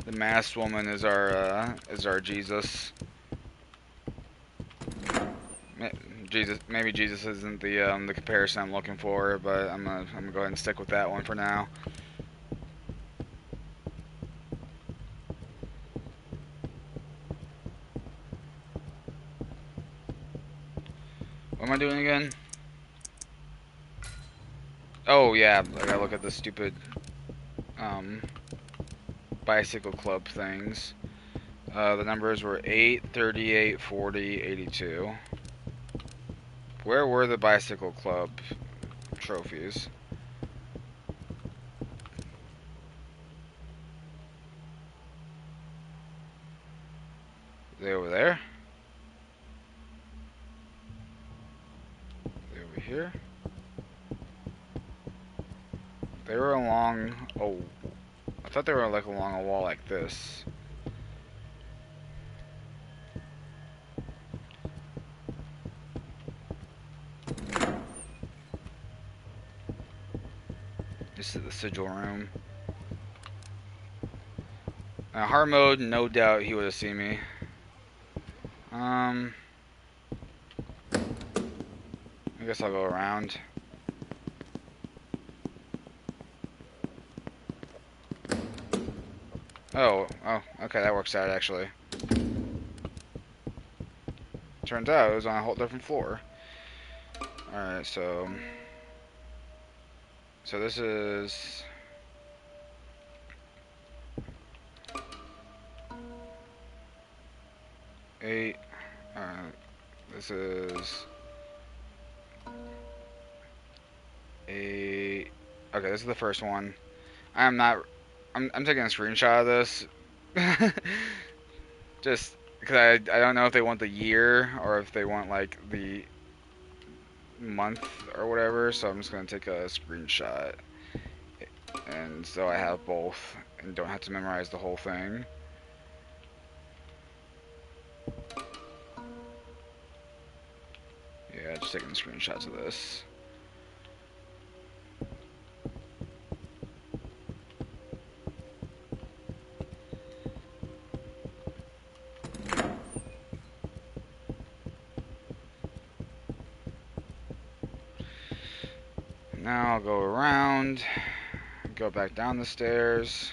The masked woman is our Jesus. Maybe Jesus isn't the comparison I'm looking for, but I'm gonna go ahead and stick with that one for now. What am I doing again? Oh yeah, I gotta look at the stupid bicycle club things. The numbers were 8, 38, 40, 82. Where were the bicycle club trophies? They over there? They over here? They were along... Oh, I thought they were like along a wall like this. This is the sigil room. Hard mode, no doubt he would have seen me. I guess I'll go around. Oh, okay, that works out actually. Turns out it was on a whole different floor. Alright, so this is... Eight. This is... 8. Okay, this is the first one. I'm not I'm taking a screenshot of this. Just because I don't know if they want the year or if they want like the month or whatever, so I'm just gonna take a screenshot, and so I have both and don't have to memorize the whole thing. Yeah, just taking screenshots of this. Now I'll go around, go back down the stairs.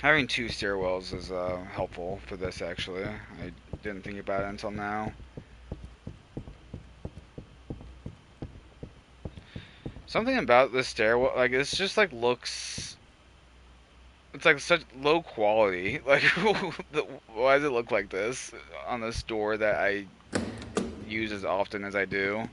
Having 2 stairwells is helpful for this, actually. I didn't think about it until now. Something about this stairwell, like, it's just like looks... It's like such low quality. Like, why does it look like this on this door that I use as often as I do?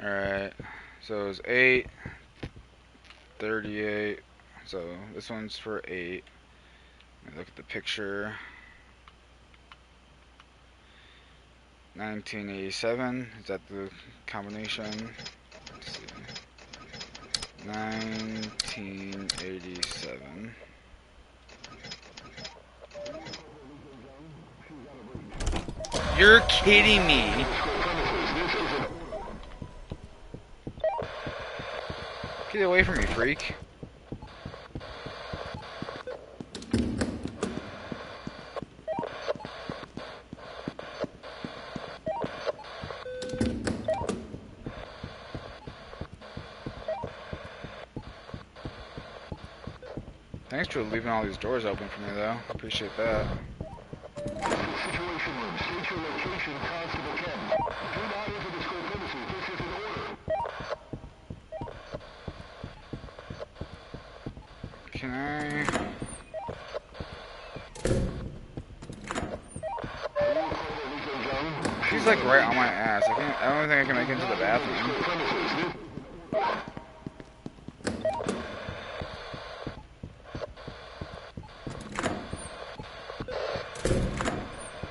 Alright, so it was 8, 38, so this one's for 8. Let me look at the picture. 1987, is that the combination? Let's see. 1987. You're kidding me! Get away from me, freak. Thanks for leaving all these doors open for me, though. Appreciate that. Situation room. State your location, Constable Ken. Do not enter the school premises. This is an order. Can I... He's like right on my ass. I don't think I can make it into the bathroom.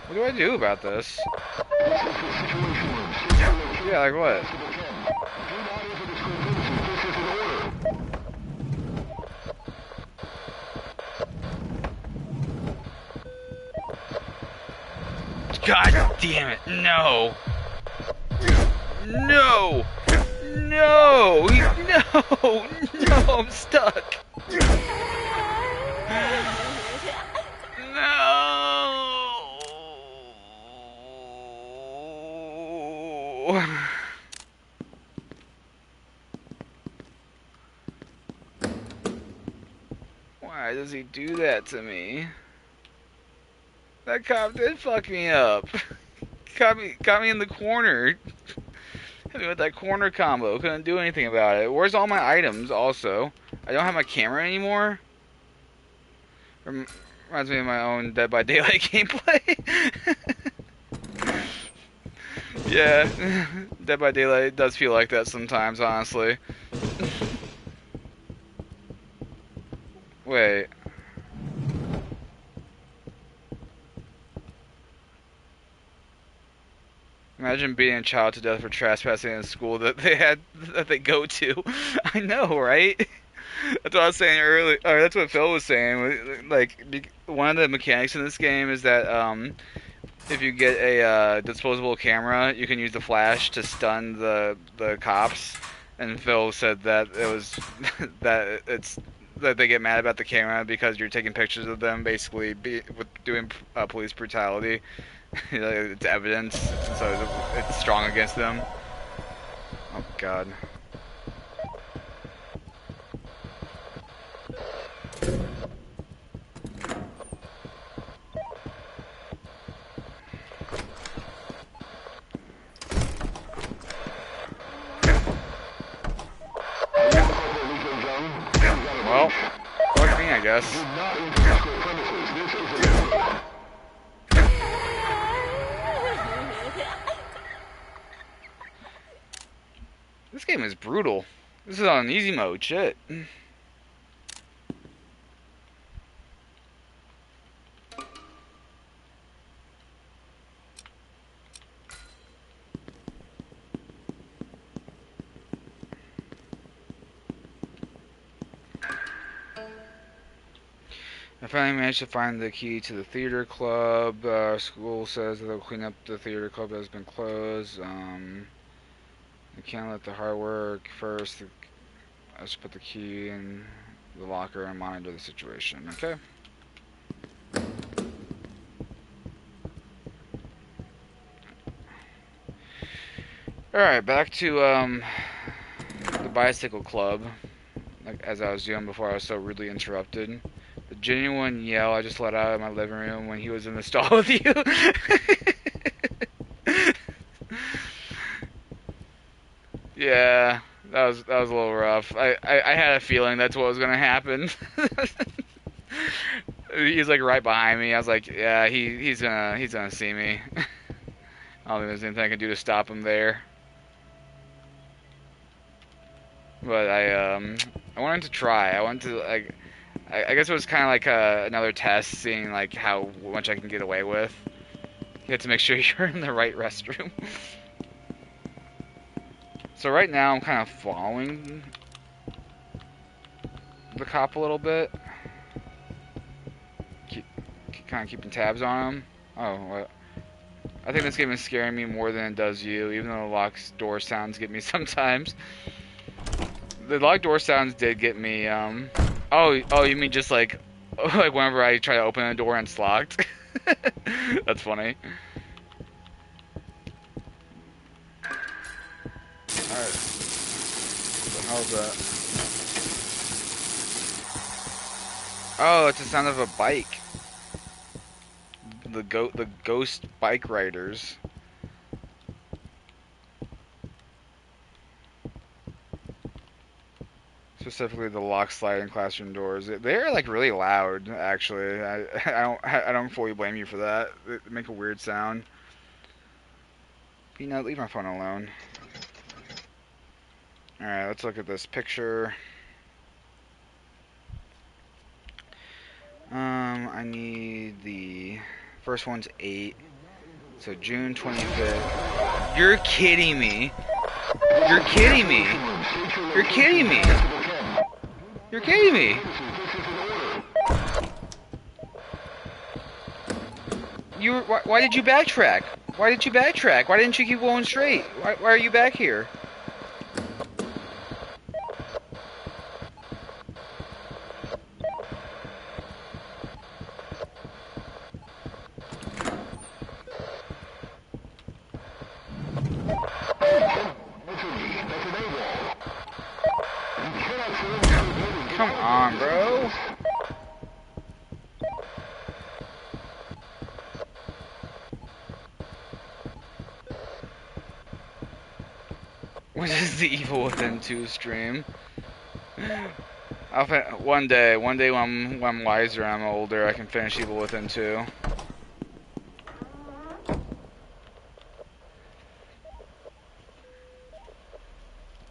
What do I do about this? Yeah, like what? God damn it, no! No! No! No! No, I'm stuck! No! Why does he do that to me? That cop did fuck me up. Caught me in the corner. Hit me with that corner combo. Couldn't do anything about it. Where's all my items also? I don't have my camera anymore. Reminds me of my own Dead by Daylight gameplay. Yeah, Dead by Daylight does feel like that sometimes, honestly. Wait. Imagine beating a child to death for trespassing in a school that they go to. I know, right? That's what I was saying earlier. Or that's what Phil was saying. Like, one of the mechanics in this game is that if you get a disposable camera, you can use the flash to stun the cops. And Phil said that it was that they get mad about the camera because you're taking pictures of them, basically doing police brutality. It's evidence, so it's strong against them. Oh god. Well, fuck me, I guess. Do not enter the school premises. This is an order. This game is brutal. This is on easy mode, shit. I finally managed to find the key to the theater club. School says that they'll clean up the theater club that has been closed. I can't let the hard work first. I should put the key in the locker and monitor the situation. Okay. Alright, back to the bicycle club. Like as I was doing before I was so rudely interrupted. The genuine yell I just let out of my living room when he was in the stall with you. Yeah, that was a little rough. I had a feeling that's what was gonna happen. He's like right behind me. I was like, yeah, he's gonna see me. I don't think there's anything I can do to stop him there. But I wanted to try. I wanted to like. I guess it was kind of like another test, seeing like how much I can get away with. You have to make sure you're in the right restroom. So right now I'm kind of following the cop a little bit. Kind of keeping tabs on him. Oh, what? I think this game is scaring me more than it does you, even though the locked door sounds get me sometimes. The locked door sounds did get me, Oh, you mean just like whenever I try to open a door and it's locked? That's funny. Alright. What the hell is that? Oh, it's the sound of a bike. The ghost bike riders. Specifically the lock sliding classroom doors. They're like really loud, actually. I don't fully blame you for that. They make a weird sound. Peanut, leave my phone alone. Alright, let's look at this picture. I need the first one's 8. So June 25th. You're kidding me. You're kidding me. You're kidding me. You're kidding me. Why did you backtrack? Why did you backtrack? Why didn't you keep going straight? Why are you back here? Come on, bro. What is the Evil Within 2 stream? One day when I'm wiser and I'm older, I can finish Evil Within 2.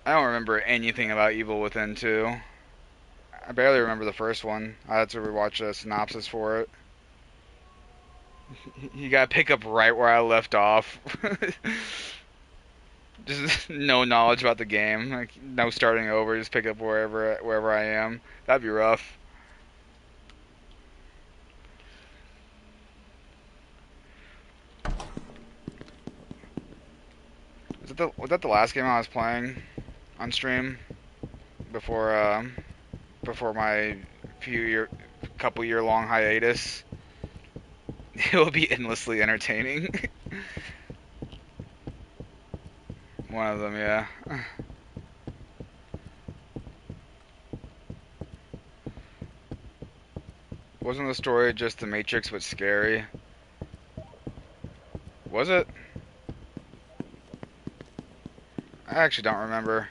I don't remember anything about Evil Within 2. I barely remember the first one. I had to rewatch a synopsis for it. You gotta pick up right where I left off. Just no knowledge about the game. Like no starting over. Just pick up wherever I am. That'd be rough. Was that the last game I was playing on stream before my couple year long hiatus? It will be endlessly entertaining. One of them, yeah. Wasn't the story just The Matrix but scary? Was it? I actually don't remember.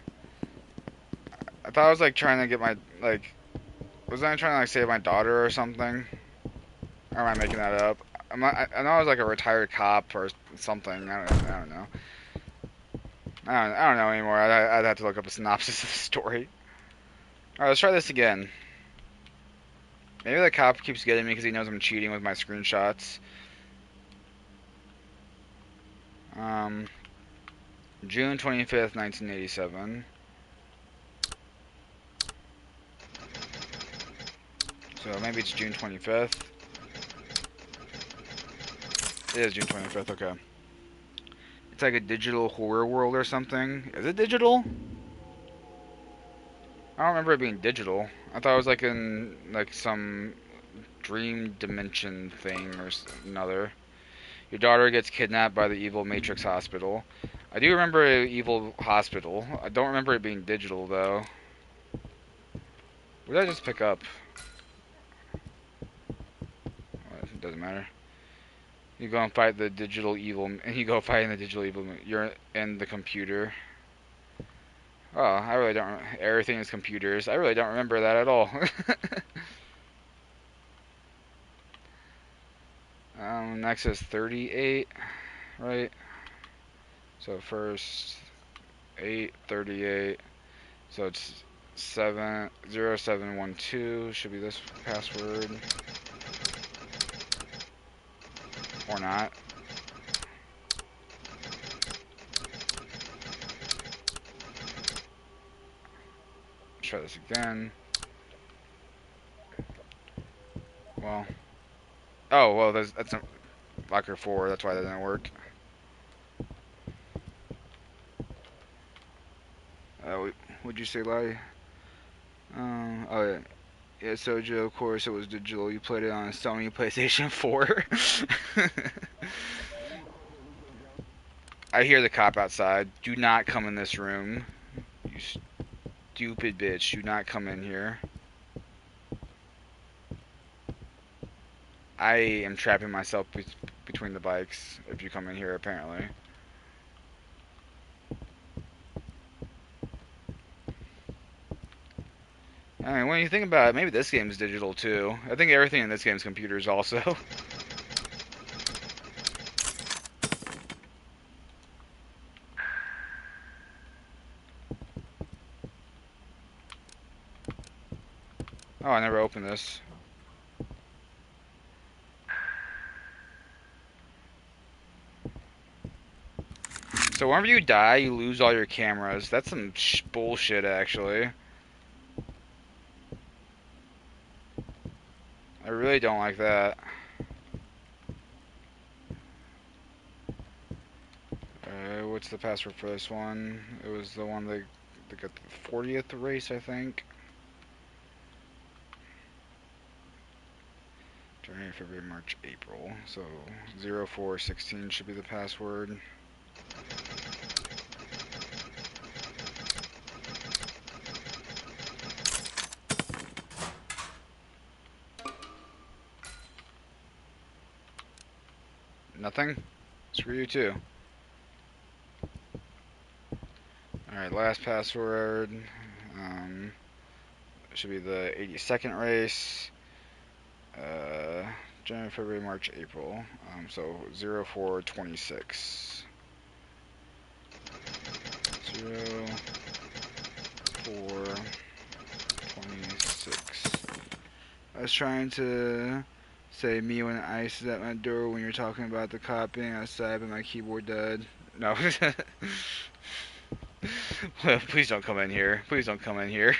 I thought I was like trying to get my Was I trying to like save my daughter or something? Or am I making that up? I know I was like a retired cop or something. I don't know. I don't know anymore. I'd have to look up a synopsis of the story. Alright, let's try this again. Maybe the cop keeps getting me because he knows I'm cheating with my screenshots. June 25th, 1987. So maybe it's June 25th. It is June 25th, okay. It's like a digital horror world or something. Is it digital? I don't remember it being digital. I thought it was like in like some dream dimension thing or another. Your daughter gets kidnapped by the evil Matrix hospital. I do remember an evil hospital. I don't remember it being digital though. What did I just pick up? Well, it doesn't matter. You go and fight the digital evil, and you go fighting the digital evil. You're in the computer. Oh, I really don't. Everything is computers. I really don't remember that at all. Next is 38, right? So first 838. So it's 70712 should be this password, or not. Let's try this again. Well, oh well, that's a locker 4. That's why that didn't work. Would you say lie? Oh yeah. Yeah, so Joe, of course it was digital. You played it on a Sony PlayStation 4. I hear the cop outside. Do not come in this room. You stupid bitch. Do not come in here. I am trapping myself between the bikes if you come in here, apparently. I mean, when you think about it, maybe this game is digital too. I think everything in this game is computers also. Oh, I never opened this. So whenever you die, you lose all your cameras. That's some bullshit, actually. I really don't like that. What's the password for this one? It was the one that got the 40th race, I think. January, February, March, April. So 0416 should be the password. Nothing? Screw you too. Alright, last password. Should be the 82nd race. January, February, March, April. So 0426. 0426. I was trying to say me when ice is at my door when you're talking about the cop being outside, but my keyboard died. No. Please don't come in here. Please don't come in here.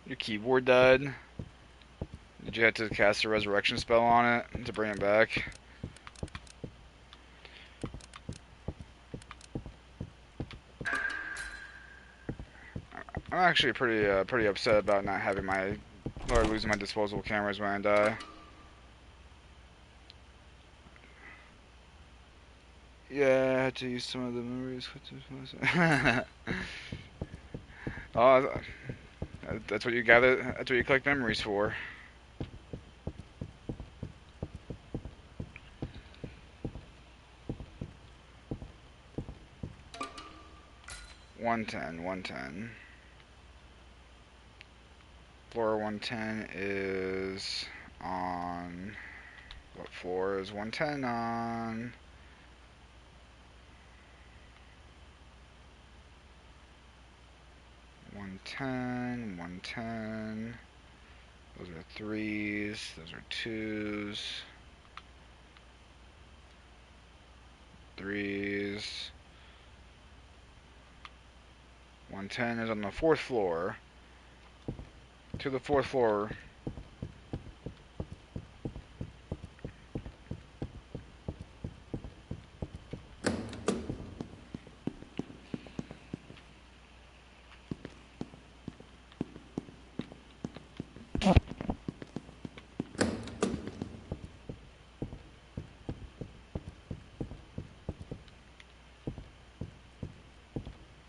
Your keyboard died. Did you have to cast a resurrection spell on it to bring it back? I'm actually pretty upset about not having my, or losing my disposable cameras when I die. Yeah, I had to use some of the memories. Oh, that's what you gather. That's what you collect memories for. 110. Floor 110 is on... What floor is 110 on? 110, 110. Those are 3s, those are 2s. 3s. 110 is on the 4th floor. To the 4th floor.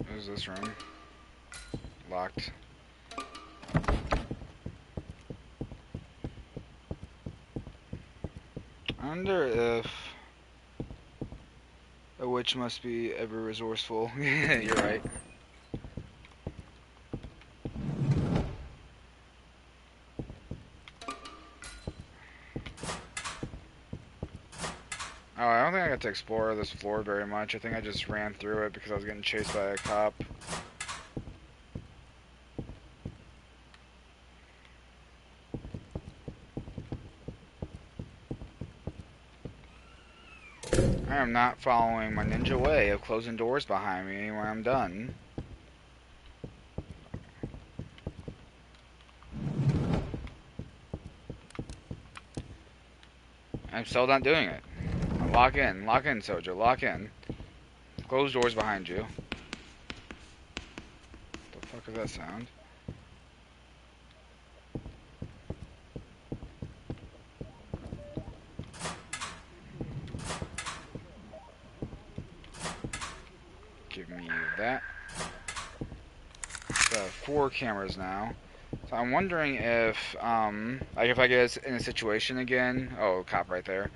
Where's this room? Locked. I wonder if a witch must be ever resourceful. You're right. Oh, I don't think I got to explore this floor very much. I think I just ran through it because I was getting chased by a cop. I am not following my ninja way of closing doors behind me when I'm done. I'm still not doing it. Lock in, Soja, lock in. Close doors behind you. What the fuck is that sound? Give me that. So 4 cameras now. So I'm wondering if, like if I get in a situation again. Oh, cop right there.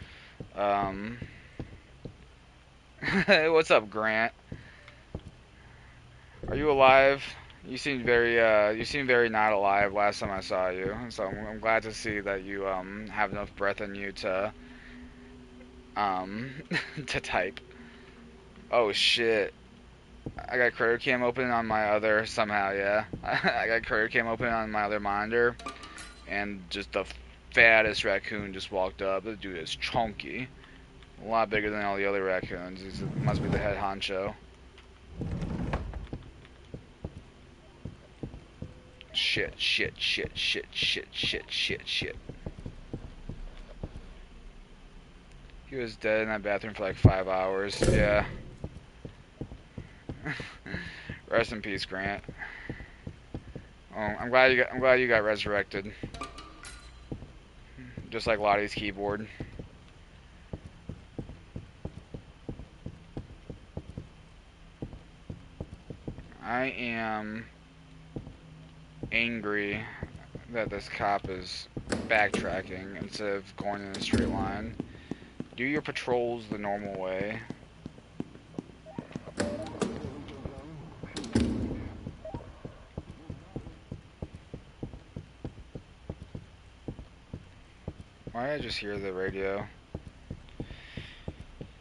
What's up, Grant? Are you alive? You seem very not alive last time I saw you. So I'm glad to see that you have enough breath in you to to type. Oh shit. I got Critter Cam open on my other, somehow, yeah. I got Critter Cam open on my other monitor, and just the fattest raccoon just walked up. This dude is chunky. A lot bigger than all the other raccoons. He must be the head honcho. Shit. He was dead in that bathroom for like 5 hours, yeah. Rest in peace, Grant. Oh, I'm glad you got resurrected. Just like Lottie's keyboard. I am angry that this cop is backtracking instead of going in a straight line. Do your patrols the normal way. Why did I just hear the radio?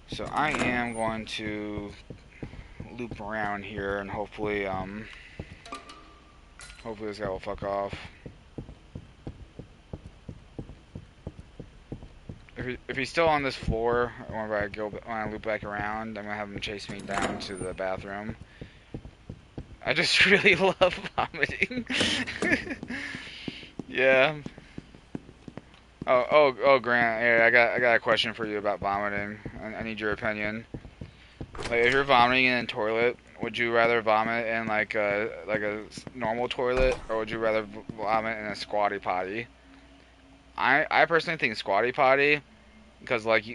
So I am going to loop around here and hopefully this guy will fuck off. If he's still on this floor, when I loop back around, I'm gonna have him chase me down to the bathroom. I just really love vomiting. Yeah. Oh, Grant. Here, I got a question for you about vomiting. I need your opinion. Like, if you're vomiting in a toilet, would you rather vomit in like a normal toilet, or would you rather vomit in a squatty potty? I personally think squatty potty, because like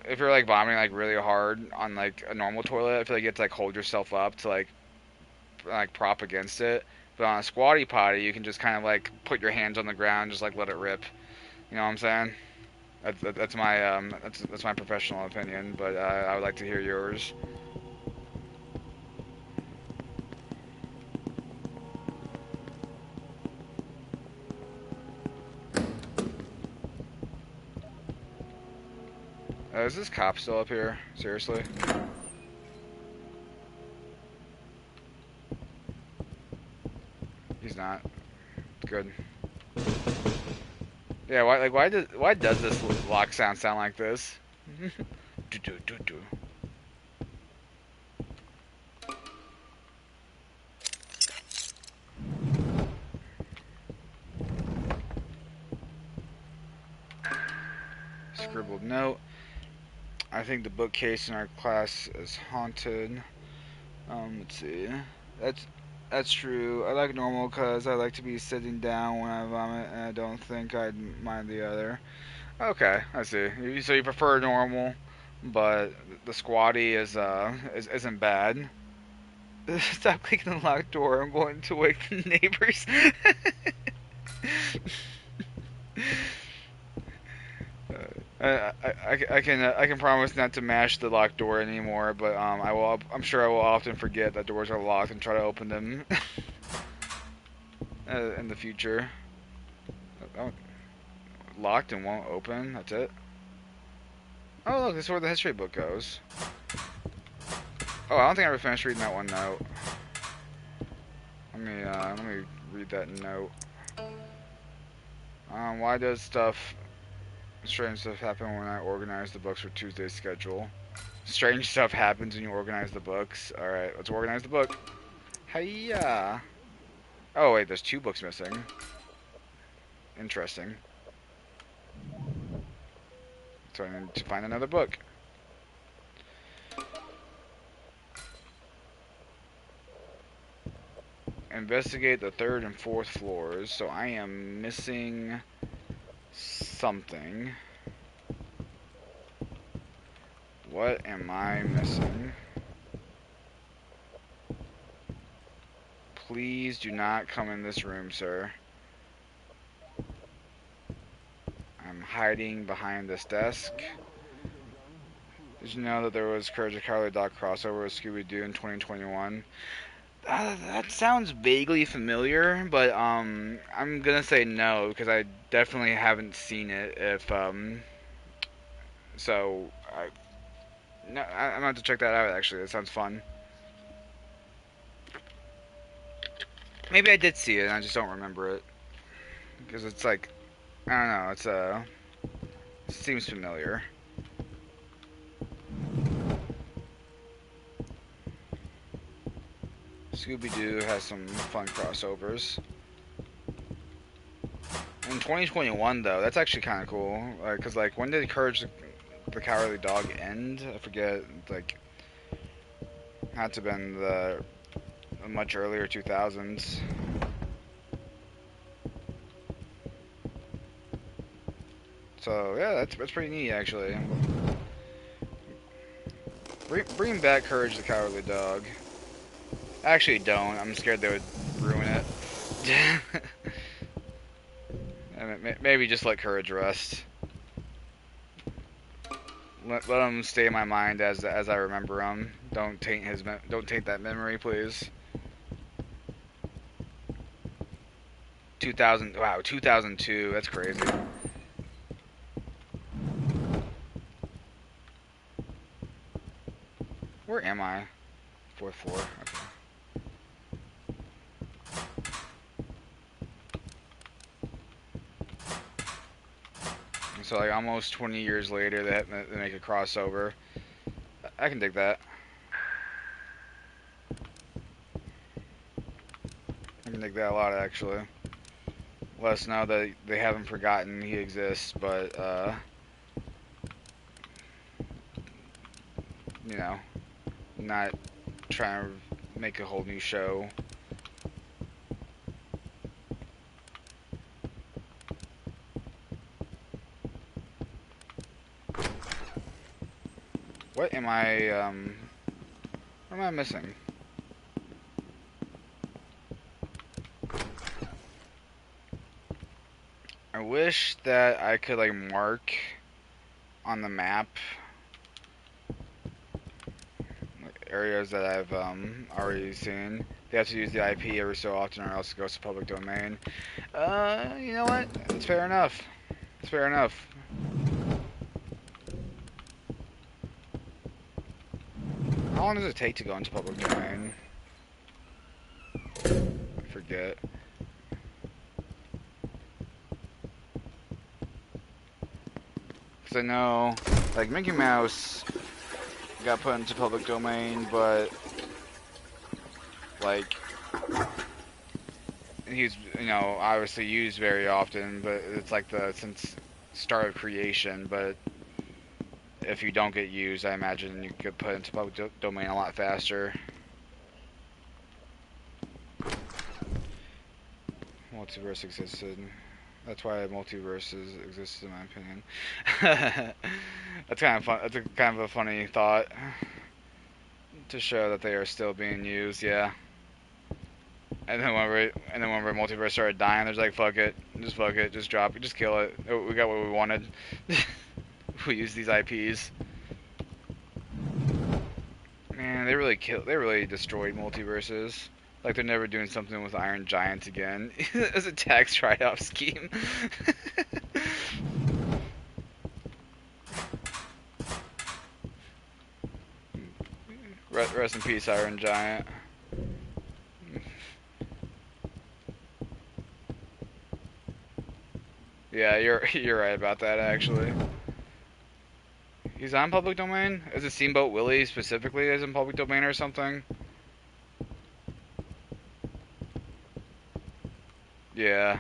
if you're like vomiting like really hard on like a normal toilet, I feel like you have to like hold yourself up to like prop against it. But on a squatty potty, you can just kind of like put your hands on the ground, just like let it rip. You know what I'm saying? That's my professional opinion, but I would like to hear yours. Is this cop still up here? Seriously? He's not. Good. Yeah, why does this lock sound like this? Do do do do. Scribbled note. I think the bookcase in our class is haunted. Let's see. That's true. I like normal because I like to be sitting down when I vomit, and I don't think I'd mind the other. Okay, I see. So you prefer normal, but the squatty isn't bad. Stop clicking the locked door. I'm going to wake the neighbors. I can promise not to mash the locked door anymore, but I'm sure I will often forget that doors are locked and try to open them in the future. Oh, locked and won't open. That's it. Oh look, this is where the history book goes. Oh, I don't think I ever finished reading that one note. Let me read that note. Why does strange stuff happen when I organize the books for Tuesday's schedule? Strange stuff happens when you organize the books. Alright, let's organize the book. Hiya! Oh wait, there's 2 books missing. Interesting. So I need to find another book. Investigate the 3rd and 4th floors. So I am missing something. What am I missing? Please do not come in this room, sir. I'm hiding behind this desk. Did you know that there was Courage the Cowardly Dog crossover with Scooby-Doo in 2021? That sounds vaguely familiar, but I'm gonna say no because I definitely haven't seen it. I'm gonna have to check that out. Actually, that sounds fun. Maybe I did see it and I just don't remember it because it's like I don't know. It seems familiar. Scooby-Doo has some fun crossovers. In 2021, though, that's actually kind of cool. Cause like, when did Courage the Cowardly Dog end? I forget. Like, had to have been the much earlier 2000s. So yeah, that's pretty neat actually. Bring back Courage the Cowardly Dog. Actually, don't. I'm scared they would ruin it. Maybe just let Courage rest. Let him stay in my mind as I remember him. Don't taint that memory, please. 2002. That's crazy. Where am I? 4th floor. Okay. So like almost 20 years later, they make a crossover. I can dig that. I can dig that a lot, actually. Let us know that they haven't forgotten he exists, but you know, not trying to make a whole new show. What am I missing? I wish that I could like mark on the map areas that I've already seen. They have to use the IP every so often or else it goes to public domain. You know what? It's fair enough. It's fair enough. How long does it take to go into public domain? I forget. Because I know, like, Mickey Mouse got put into public domain, but, like, he's, you know, obviously used very often, but it's like since start of creation, but if you don't get used, I imagine you could put into public domain a lot faster. Multiverse existed. That's why multiverses exist, in my opinion. That's kind of fun. That's kind of a funny thought to show that they are still being used. Yeah. And then whenever multiverse started dying, there's like, fuck it, just drop it, just kill it. We got what we wanted. We use these IPs. Man, they really destroyed multiverses. Like they're never doing something with Iron Giant again. As a tax write-off scheme. Rest in peace, Iron Giant. Yeah, you're right about that actually. He's on public domain? Is it Steamboat Willie specifically is in public domain or something? Yeah.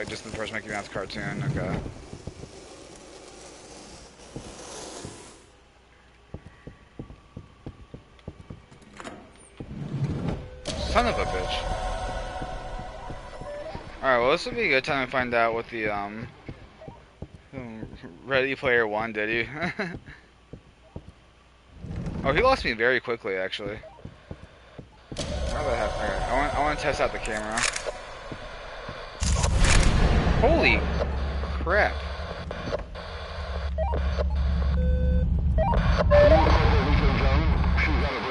Just the first Mickey Mouse cartoon, okay. Son of a bitch. Alright, well this would be a good time to find out what the, Ready Player One did he? Oh, he lost me very quickly, actually. Alright, I want to test out the camera. Holy crap.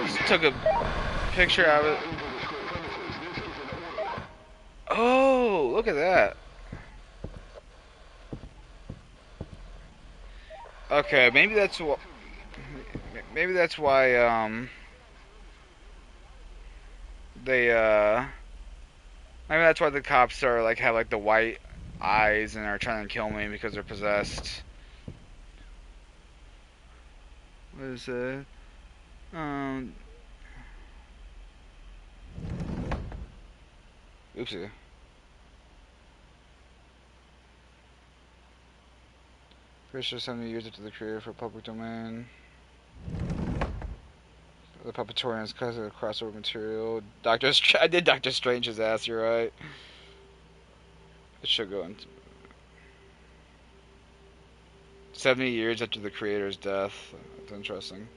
Just took a picture of it. Oh, look at that. Okay, maybe that's why maybe that's why the cops are like have like the white eyes and are trying to kill me because they're possessed. What is it? Oopsie. Pretty sure 70 years after the creator for public domain. The Puppetorians because of crossover material. I did Doctor Strange's ass, you're right. It should go into 70 years after the creator's death. That's interesting.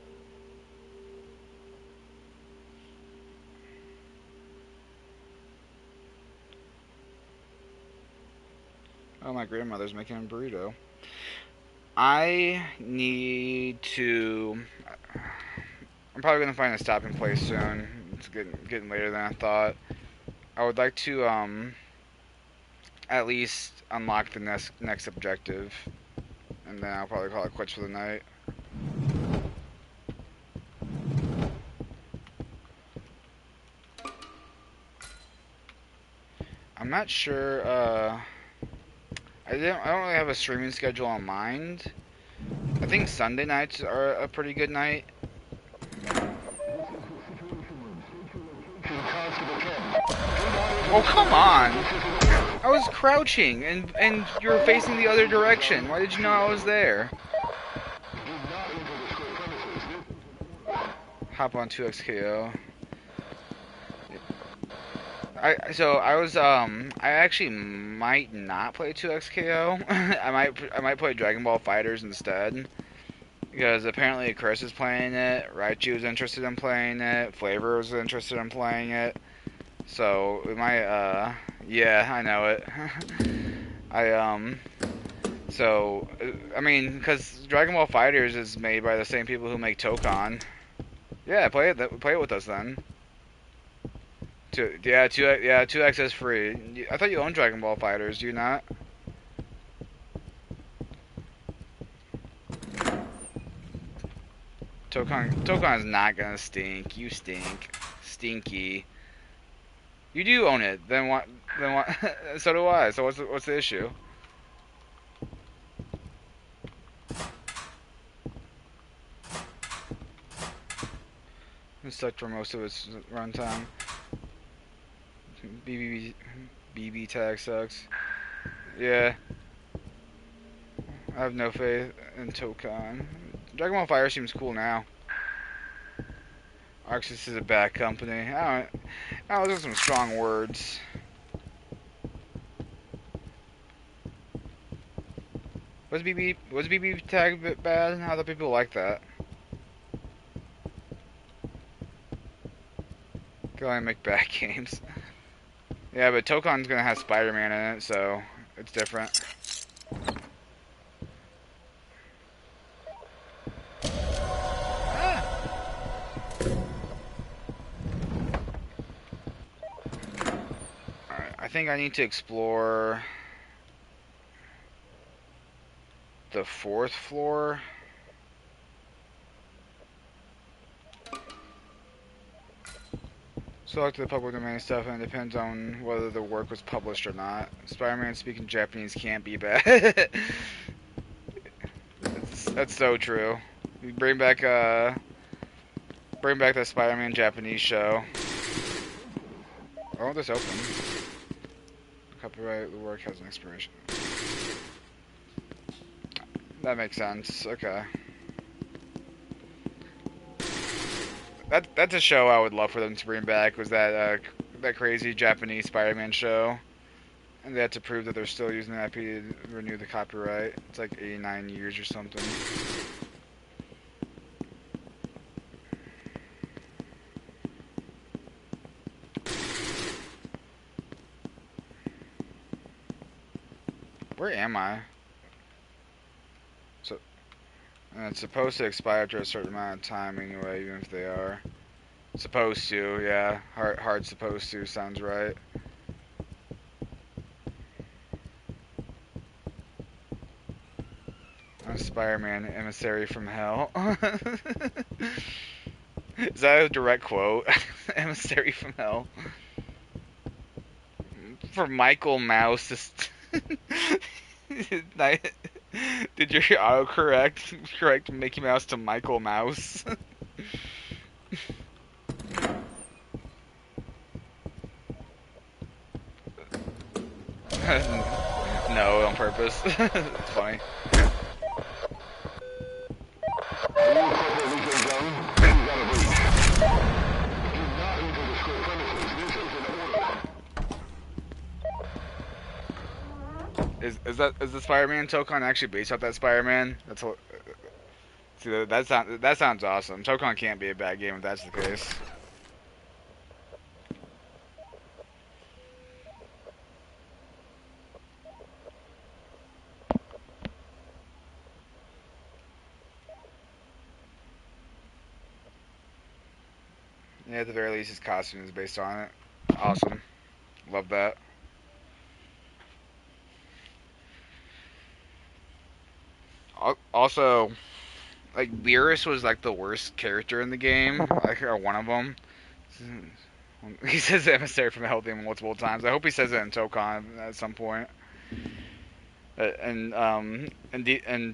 Oh, my grandmother's making a burrito. I need to... I'm probably going to find a stopping place soon. It's getting later than I thought. I would like to, at least unlock the next objective. And then I'll probably call it quits for the night. I'm not sure, I don't really have a streaming schedule on mind. I think Sunday nights are a pretty good night. Oh, come on! I was crouching, and you were facing the other direction. Why did you know I was there? Hop on 2XKO. I actually might not play 2XKO. I might play Dragon Ball FighterZ instead. Because apparently Chris is playing it, Raichu was interested in playing it, Flavor was interested in playing it. So, we might, yeah, I know it. I mean, because Dragon Ball FighterZ is made by the same people who make Tokon. Yeah, play it with us then. 2X is free. I thought you owned Dragon Ball FighterZ, do you not? Tokan is not gonna stink. You stink. Stinky. You do own it. Then what? Then what? So do I. So what's the issue? It sucked for most of its runtime. BB tag sucks. Yeah. I have no faith in Tokan. Dragon Ball Fire seems cool now. Arxis is a bad company. I don't. Those are some strong words. Was BB tag bad? How do people like that? Can only make bad games. Yeah, but Tokon's gonna have Spider-Man in it, so it's different. Alright, I think I need to explore the 4th floor. Select the public domain stuff, and it depends on whether the work was published or not. Spider-Man speaking Japanese can't be bad. That's so true. You bring back the Spider-Man Japanese show. Oh, this open. Copyright the work has an expiration. That makes sense. Okay. That's a show I would love for them to bring back. Was that crazy Japanese Spider-Man show? And they had to prove that they're still using the IP to renew the copyright. It's like 89 years or something. Where am I? So, and it's supposed to expire after a certain amount of time anyway, even if they are. Supposed to, yeah. Hard supposed to sounds right. I'm Spider-Man, emissary from hell. Is that a direct quote? Emissary from hell. For Michael Mouse to did your autocorrect correct Mickey Mouse to Michael Mouse? No, on purpose. It's funny. Is the Spider-Man Tokon actually based off that Spider-Man? That's what. See, that sounds awesome. Tokon can't be a bad game if that's the case. Yeah, at the very least, his costume is based on it. Awesome. Love that. Also, like, Beerus was like the worst character in the game, like, or one of them. He says emissary from Hell Demon multiple times. I hope he says it in Tokon at some point. And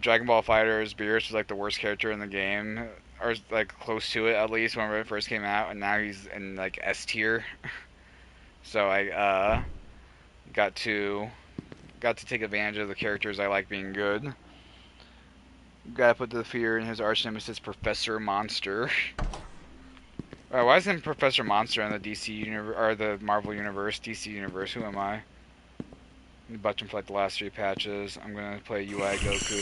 Dragon Ball FighterZ, Beerus was like the worst character in the game, or like close to it at least when it first came out, and now he's in like S tier. So I got to take advantage of the characters I like being good. Gotta put the fear in his arch nemesis, Professor Monster. Why isn't Professor Monster in the DC universe or the Marvel universe? DC universe. Who am I? I'm button for like the last 3 patches. I'm gonna play UI Goku.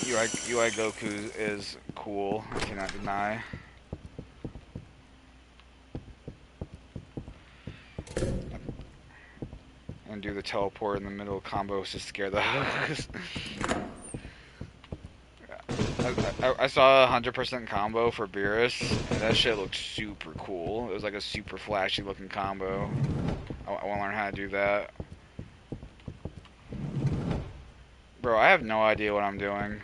Yeah. UI Goku is cool. I cannot deny. And do the teleport in the middle combos to scare the hoes. I saw a 100% combo for Beerus, and that shit looked super cool. It was like a super flashy looking combo. I want to learn how to do that. Bro, I have no idea what I'm doing.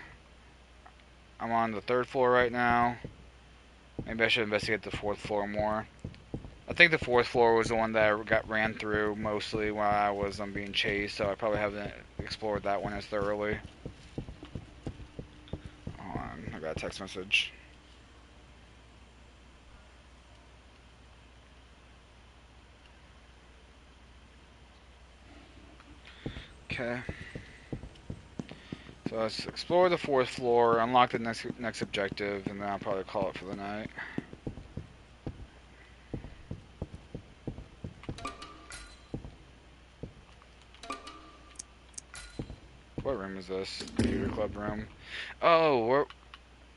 I'm on the 3rd floor right now. Maybe I should investigate the 4th floor more. I think the 4th floor was the one that I ran through mostly while I was being chased, so I probably haven't explored that one as thoroughly. Hold on, I got a text message. Okay. So let's explore the 4th floor, unlock the next objective, and then I'll probably call it for the night. What room is this? Computer club room. Oh,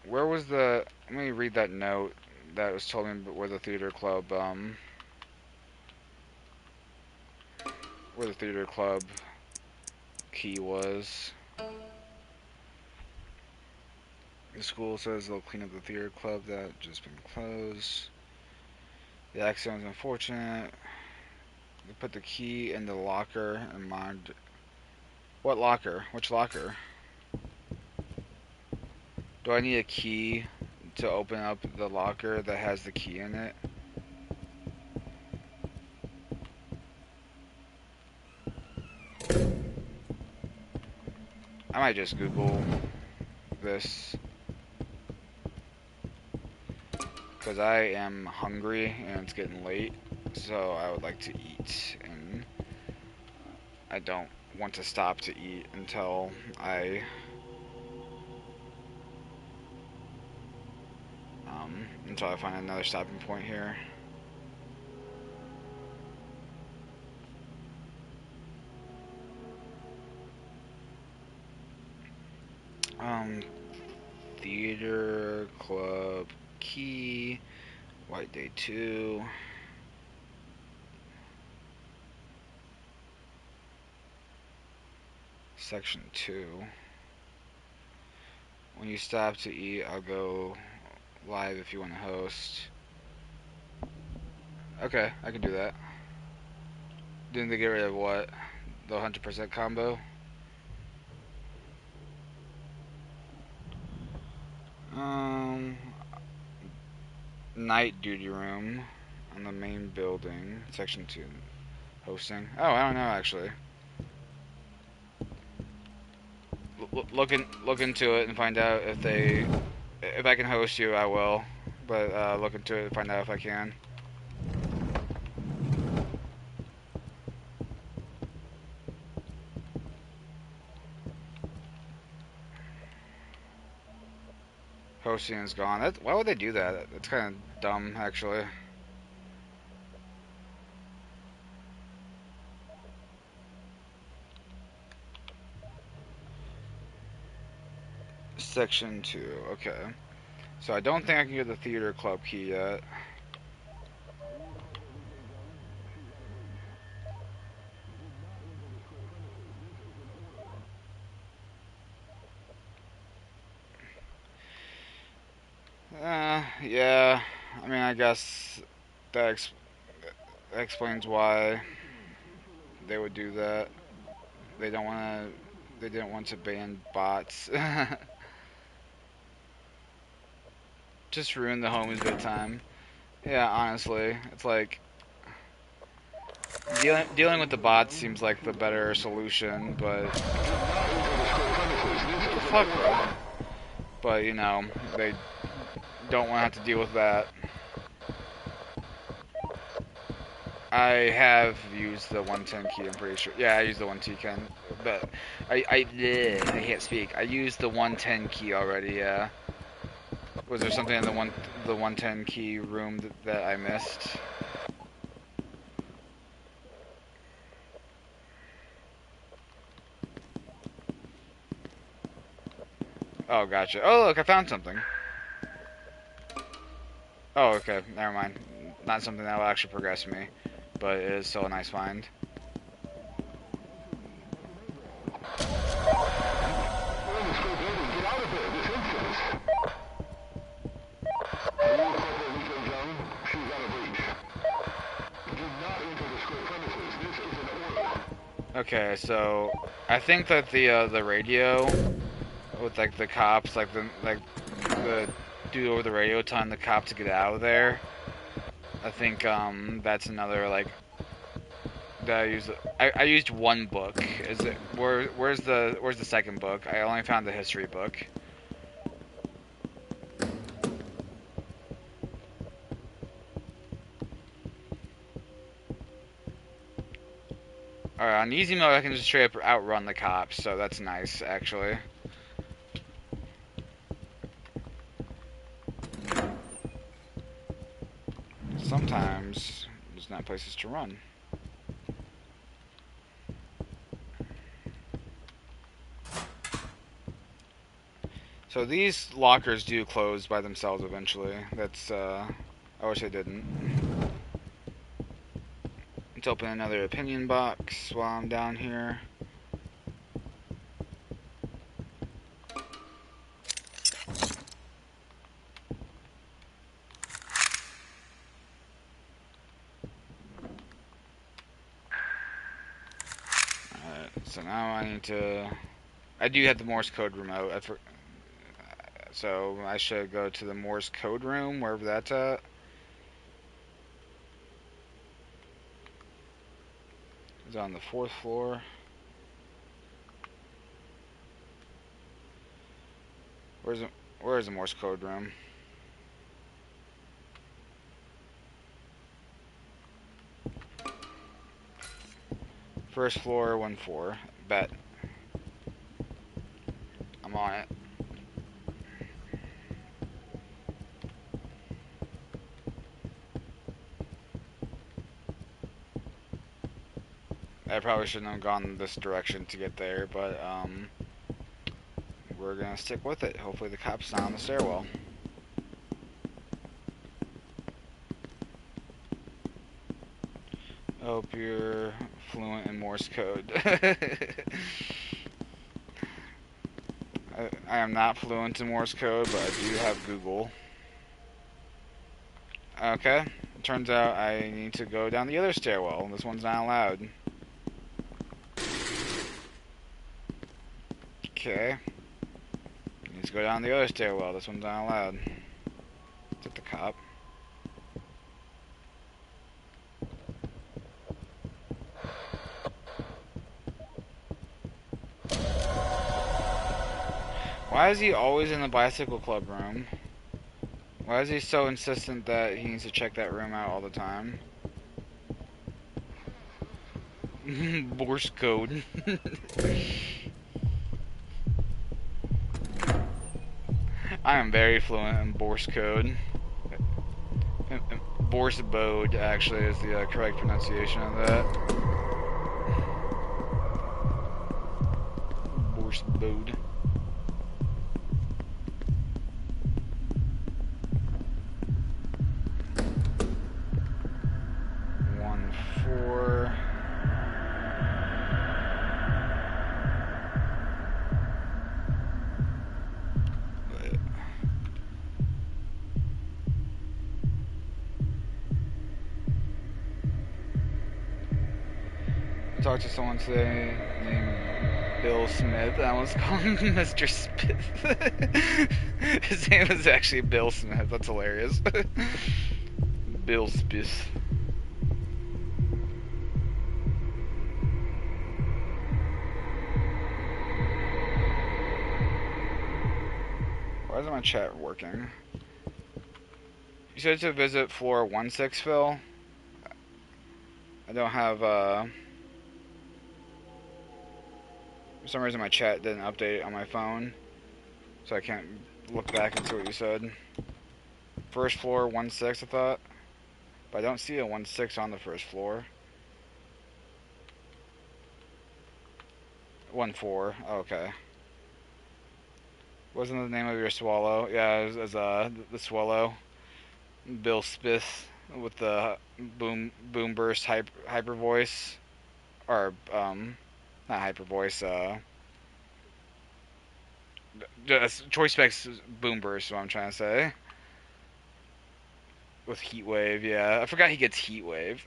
where was the? Let me read that note that was told me where the theater club key was. The school says they'll clean up the theater club that just been closed. The accident was unfortunate. They put the key in the locker and mind. What locker? Which locker? Do I need a key to open up the locker that has the key in it? I might just Google this. Because I am hungry and it's getting late. So I would like to eat. And I don't want to stop to eat until I find another stopping point here. Theater club key, White Day 2. Section 2. When you stop to eat, I'll go live if you want to host. Okay, I can do that. Didn't they get rid of what? The 100% combo? Night duty room on the main building. Section 2. Hosting. Oh, I don't know actually. Look into it and find out if I can host you, I will. But look into it and find out if I can. Hosting is gone. Why would they do that? That's kind of dumb, actually. Section 2. Okay. So I don't think I can get the theater club key yet. Yeah. I mean, I guess that explains why they would do that. They don't want to. They didn't want to ban bots. Just ruin the homies big time. Yeah, honestly, it's like dealing with the bots seems like the better solution, but what the fuck, bro? But you know, they don't want to have to deal with that. I have used the 110 key, I'm pretty sure. Yeah, I used the 110 key, but I can't speak. I used the 110 key already, yeah. Was there something in the 110 key room that I missed? Oh, gotcha. Oh, look, I found something. Oh, okay, never mind. Not something that will actually progress me, but it is still a nice find. Okay, so I think that the radio with like the cops, like the dude over the radio telling the cop to get out of there. I think that's another like that I used one book. Is it where's the second book? I only found the history book. Alright, on easy mode I can just straight up outrun the cops, so that's nice actually. Sometimes there's not places to run. So these lockers do close by themselves eventually. That's I wish they didn't. Let's open another opinion box while I'm down here. Alright, so now I need to... I do have the Morse code remote, so I should go to the Morse code room, wherever that's at. It's on the 4th floor. Where's the Morse code room? First floor, 1-4. Bet. I'm on it. I probably shouldn't have gone this direction to get there, but we're gonna stick with it. Hopefully the cop's not on the stairwell. Hope you're fluent in Morse code. I am not fluent in Morse code, but I do have Google. Okay, it turns out I need to go down the other stairwell. This one's not allowed. Okay. Need to go down the other stairwell. This one's not allowed. Is it the cop? Why is he always in the bicycle club room? Why is he so insistent that he needs to check that room out all the time? Morse code. I am very fluent in Morse code. Morse bode actually is the correct pronunciation of that. Morse bode. Talked to someone today named Bill Smith. I almost called him Mr. Smith. His name is actually Bill Smith. That's hilarious. Bill Smith. Why isn't my chat working? You said to visit floor 16, Phil? I don't have, for some reason my chat didn't update it on my phone, so I can't look back and see what you said. First floor, 16, I thought. But I don't see a 16 on the first floor. 14, oh, okay. Wasn't the name of your swallow? Yeah, it was the swallow. Bill Smith with the boom burst hyper voice. Or, not hyper voice, Choice Specs boom burst is what I'm trying to say. With heat wave, yeah. I forgot he gets heat wave.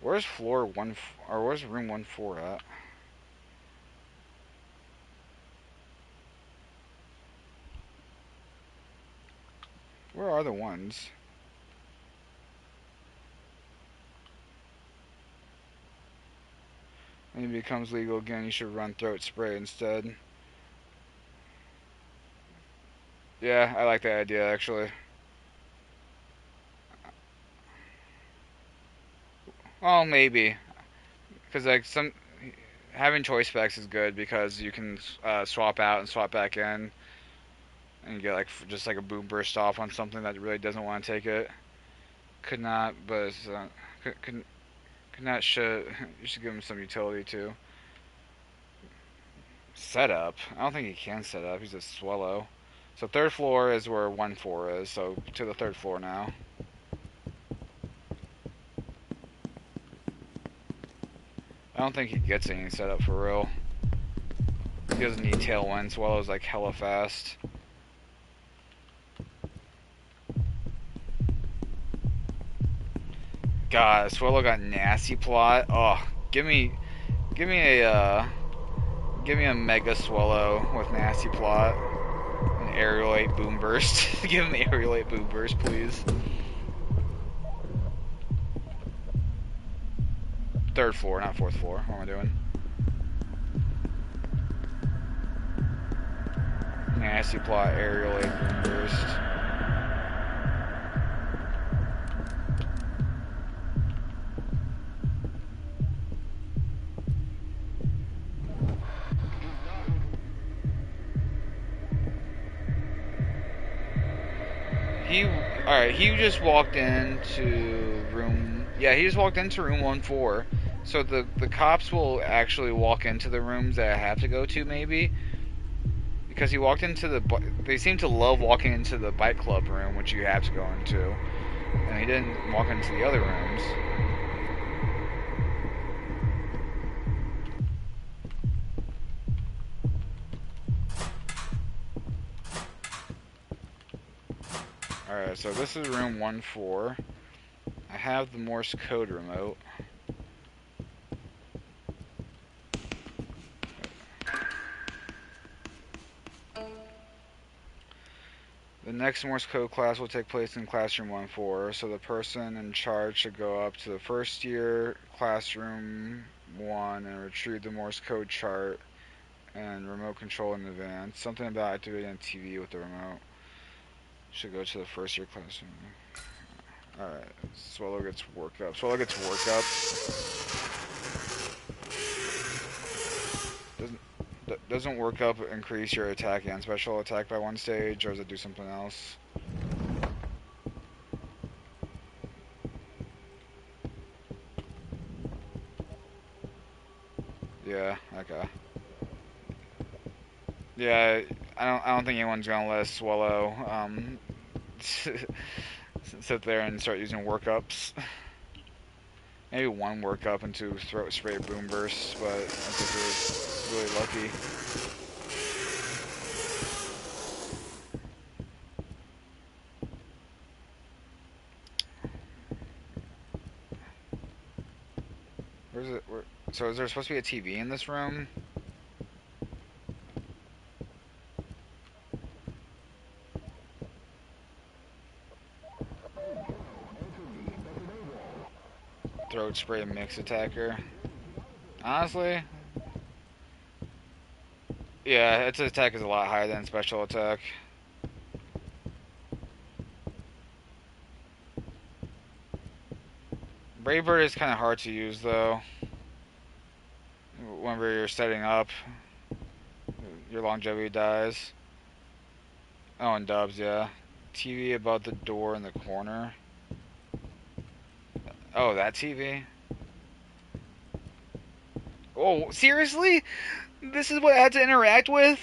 Where's floor 1, or where's room 14 at? Where are the ones? When it becomes legal again, you should run throat spray instead. Yeah, I like that idea, actually. Well, maybe. Because, like, having choice specs is good because you can swap out and swap back in. And you get, like, just like a boom burst off on something that really doesn't want to take it. Could not, but could not should. You should give him some utility, too. Setup? I don't think he can set up. He's a swallow. So third floor is where 1-4 is. So to the third floor now. I don't think he gets any setup for real. He doesn't need tailwind. Swallow's like hella fast. God, Swallow got nasty plot. Oh, give me a mega Swallow with nasty plot. An aerial 8 boom burst. Give him the aerial 8 boom burst, please. Third floor, not fourth floor. What am I doing? Nasty plot, aerial 8 boom burst. Alright, he just walked into room... Yeah, he just walked into room 1-4. So the cops will actually walk into the rooms that I have to go to, maybe. Because he walked into the... They seem to love walking into the bike club room, which you have to go into. And he didn't walk into the other rooms. Alright, so this is room 1-4. I have the Morse code remote. The next Morse code class will take place in classroom 1-4, so the person in charge should go up to the first year classroom 1 and retrieve the Morse code chart and remote control in advance. Something about activating a TV with the remote. Should go to the first year classroom. Alright, Swallow gets work up. Swallow gets work up. Doesn't work up increase your attack and special attack by 1 stage, or does it do something else? Yeah, okay. Yeah, I don't think anyone's gonna let us Swallow sit there and start using workups. Maybe 1 workup and 2 throat spray boom bursts, but I think we're really lucky. Where's it? So is there supposed to be a TV in this room? Throat spray mix attacker. Honestly, yeah, its attack is a lot higher than special attack. Bravebird is kind of hard to use though. Whenever you're setting up, your longevity dies. Oh, and dubs, yeah. TV above the door in the corner. Oh, that TV? Oh, seriously? This is what I had to interact with?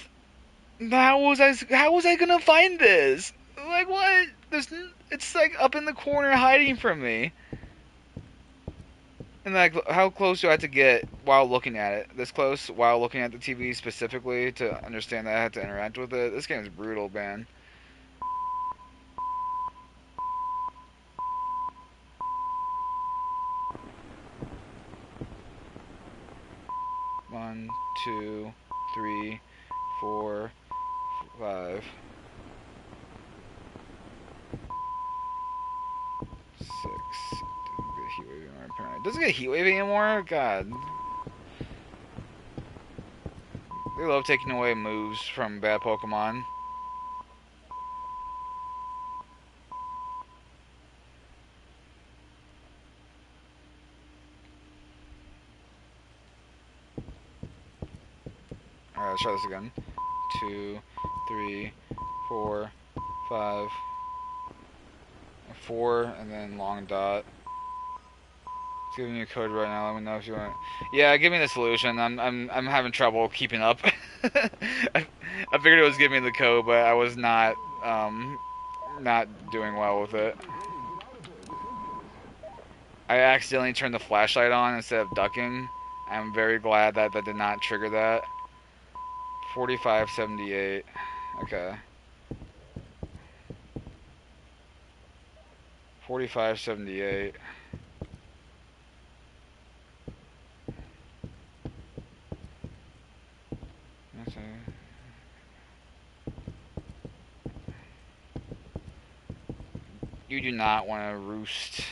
How was I gonna find this? Like, what? It's like up in the corner hiding from me. And like, how close do I have to get while looking at it? This close while looking at the TV specifically to understand that I have to interact with it? This game is brutal, man. One, 2, 3, 4, 5. apparently. Doesn't get heat wave anymore? God. They love taking away moves from bad Pokemon. Alright, let's try this again. 2, 3, 4, 5, 4, and then long dot. It's giving you a code right now. Let me know if you want. Yeah, give me the solution. I'm having trouble keeping up. I figured it was giving me the code, but I was not doing well with it. I accidentally turned the flashlight on instead of ducking. I'm very glad that that did not trigger that. 4578. Okay. 4578. Okay. You do not want to roost.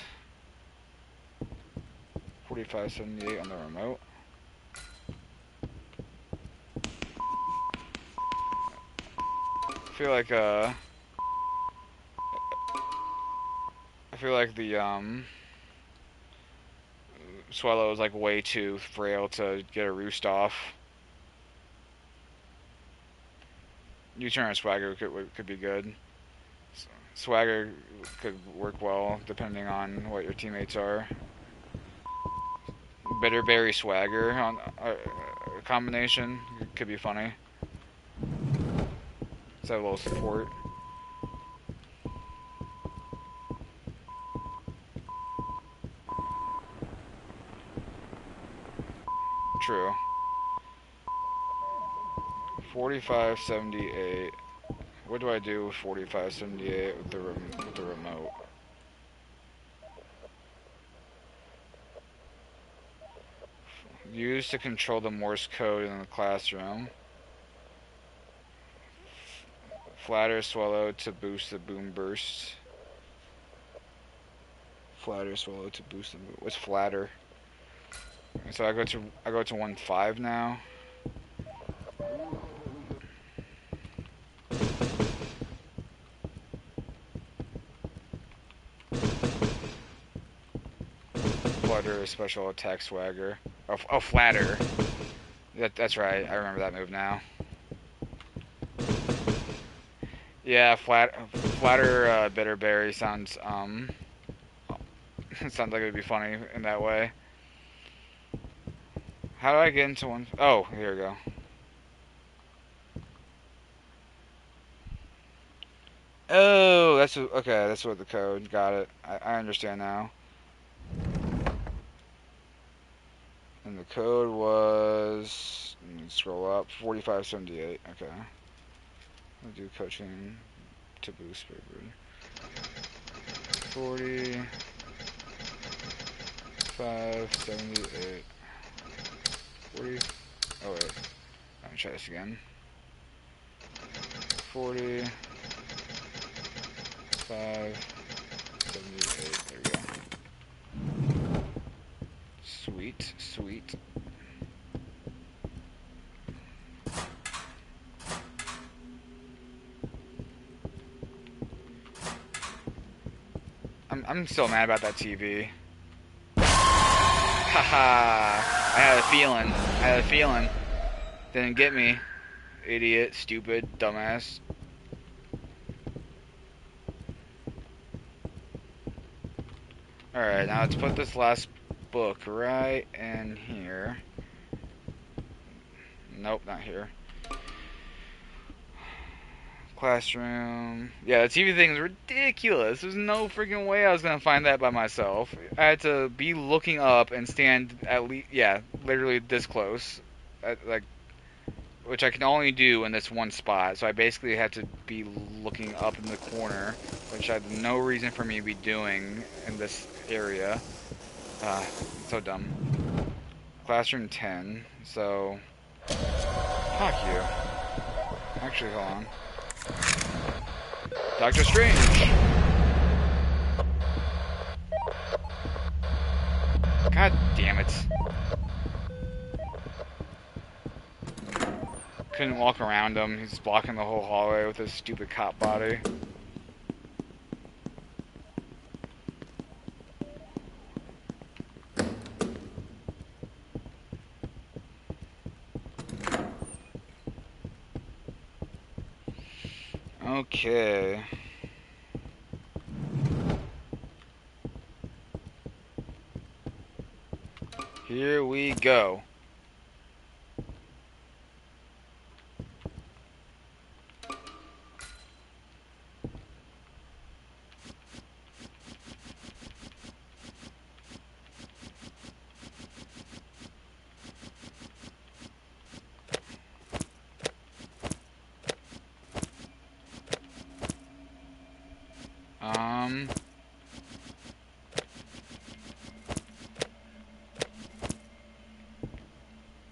4578 on the remote. I feel like the Swallow is like way too frail to get a roost off. U-turn and Swagger could be good. Swagger could work well depending on what your teammates are. Bitterberry Swagger on a combination could be funny. Let's have a little support. True. 4578. What do I do with 4578 with the remote? Used to control the Morse code in the classroom. Flatter Swallow to boost the boom burst. Flatter Swallow to boost the boom. What's flatter? So I go to 1.5 now. Flutter special attack Swagger. Oh, Flatter. That's right. I remember that move now. Yeah, Flatter Bitterberry sounds sounds like it would be funny in that way. How do I get into one? Oh, here we go. Oh, that's okay. That's what the code. Got it. I understand now. And the code was. Let me scroll up. 4578. Okay. I'll do coaching to boost Bird. 4578. 40. Oh wait. Let me try this again. 4578. There we go. Sweet, sweet. I'm still mad about that TV. Haha. I had a feeling. Didn't get me. Idiot, stupid, dumbass. Alright, now let's put this last book right in here. Nope, not here. Classroom. Yeah, the TV thing is ridiculous. There's no freaking way I was gonna find that by myself. I had to be looking up and stand at least, yeah, literally this close, like, which I can only do in this one spot. So I basically had to be looking up in the corner, which I had no reason for me to be doing in this area. So dumb. Classroom 10. So, fuck you. Actually, hold on. Doctor Strange! God damn it. Couldn't walk around him. He's blocking the whole hallway with his stupid cop body. Okay. Here we go.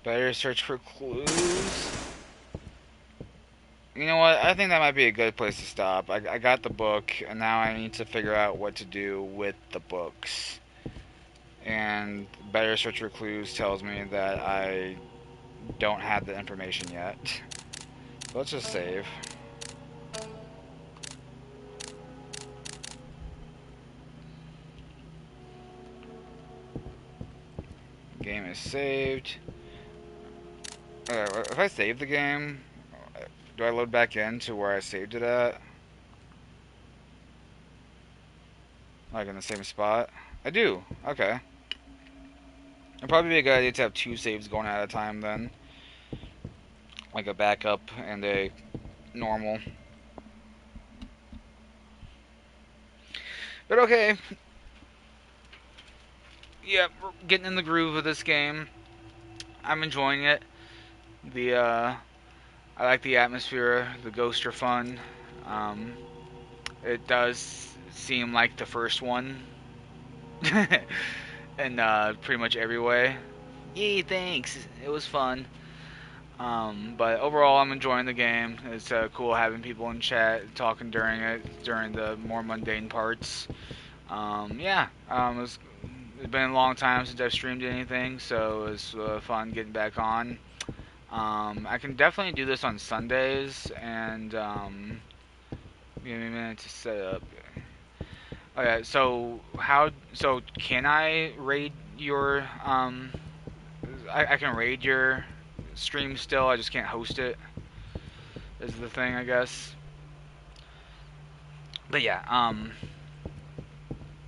Better search for clues. You know what? I think that might be a good place to stop. I got the book, and now I need to figure out what to do with the books. And better search for clues tells me that I don't have the information yet. So let's just save. Game is saved. If I save the game, do I load back into where I saved it at? Like in the same spot? I do. Okay. It'd probably be a good idea to have 2 saves going at a time then. Like a backup and a normal. But okay. Yeah, we're getting in the groove of this game. I'm enjoying it. I like the atmosphere. The ghosts are fun. It does seem like the first one. In pretty much every way. Yay, thanks. It was fun. But overall, I'm enjoying the game. It's cool having people in chat talking during it, during the more mundane parts. It's been a long time since I've streamed anything, so it's fun getting back on. I can definitely do this on Sundays, and give me a minute to set up. Okay, so can I raid your I can raid your stream still, I just can't host it, is the thing, I guess. But yeah,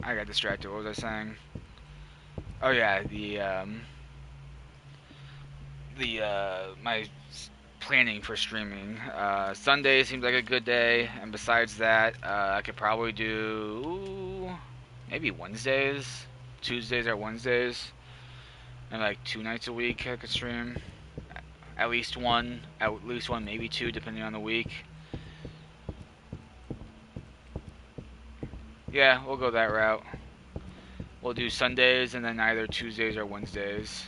I got distracted. What was I saying? Oh yeah, my planning for streaming. Sunday seems like a good day, and besides that, I could probably do maybe Wednesdays, Tuesdays or Wednesdays, and like 2 nights a week I could stream. At least one, maybe 2, depending on the week. Yeah, we'll go that route. We'll do Sundays and then either Tuesdays or Wednesdays.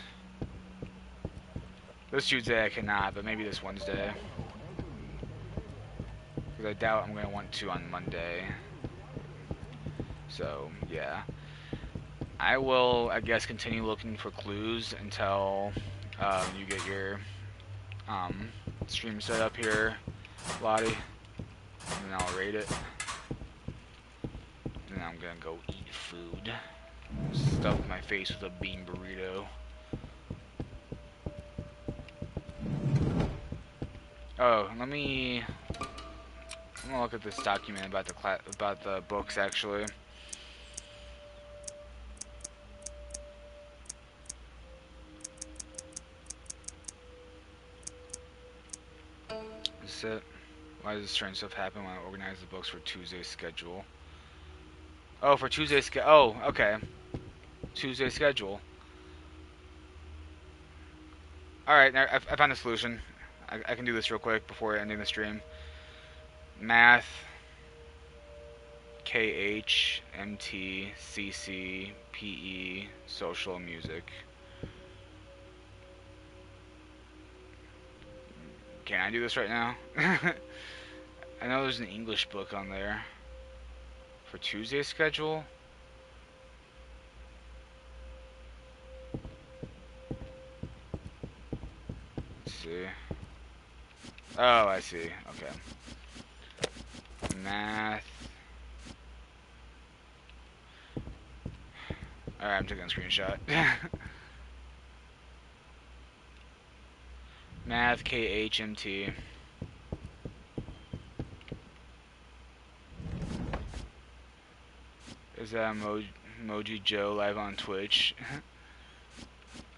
This Tuesday I cannot, but maybe this Wednesday. Because I doubt I'm going to want to on Monday. So, yeah. I will, I guess, continue looking for clues until you get your stream set up here, Lottie. And then I'll rate it. And then I'm going to go eat food. Stuff my face with a bean burrito. Oh, I'm gonna look at this document about the books actually. Is it? Why does this strange stuff happen when I organize the books for Tuesday's schedule? Oh, for Tuesday's schedule. Oh, okay. Tuesday schedule. Alright, I found a solution. I can do this real quick before ending the stream. Math, KH, MT, CC, PE, social, music. Can I do this right now? I know there's an English book on there. For Tuesday's schedule? Let's see. Oh, I see. Okay. Math. Alright, I'm taking a screenshot. Math KHMT. Is that Emoji Joe live on Twitch?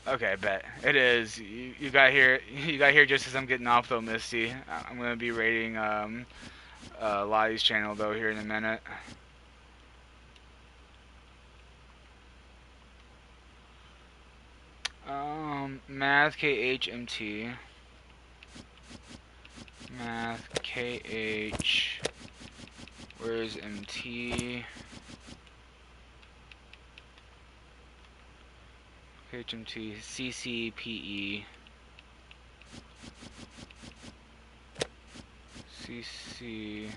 Okay, bet it is. You got here. You got here just as I'm getting off though, Misty. I'm gonna be rating Lottie's channel though here in a minute. Math KHMT. Math KH. Where's MT? KHMT CCPE. CC.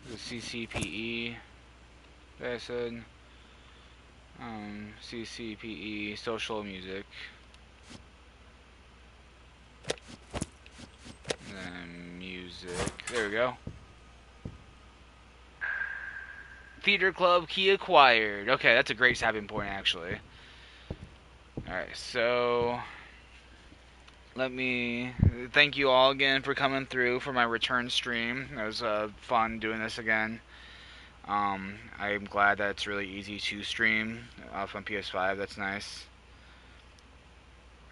The CCPE. That I said. CCPE social music. And then music. There we go. Theater Club key acquired. Okay, that's a great stopping point actually. Alright, so let me thank you all again for coming through for my return stream. It was fun doing this again. I'm glad that it's really easy to stream off on PS5. That's nice.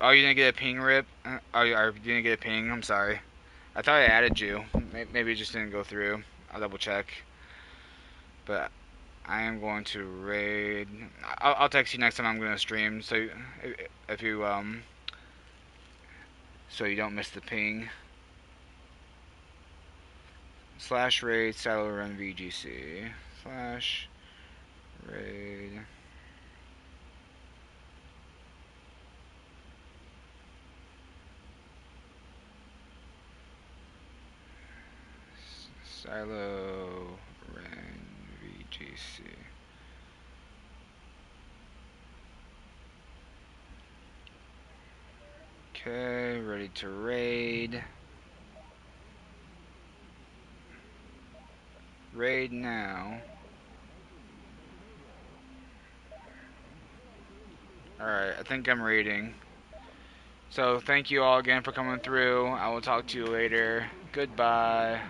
Oh, you didn't get a ping, Rip? Oh, you didn't get a ping? I'm sorry. I thought I added you. Maybe it just didn't go through. I'll double check. But I am going to raid. I'll text you next time I'm going to stream. So if you so you don't miss the ping. / raid Silo Run VGC / raid Silo Run VGC. Okay, ready to raid. Raid now. Alright, I think I'm raiding. So thank you all again for coming through. I will talk to you later. Goodbye.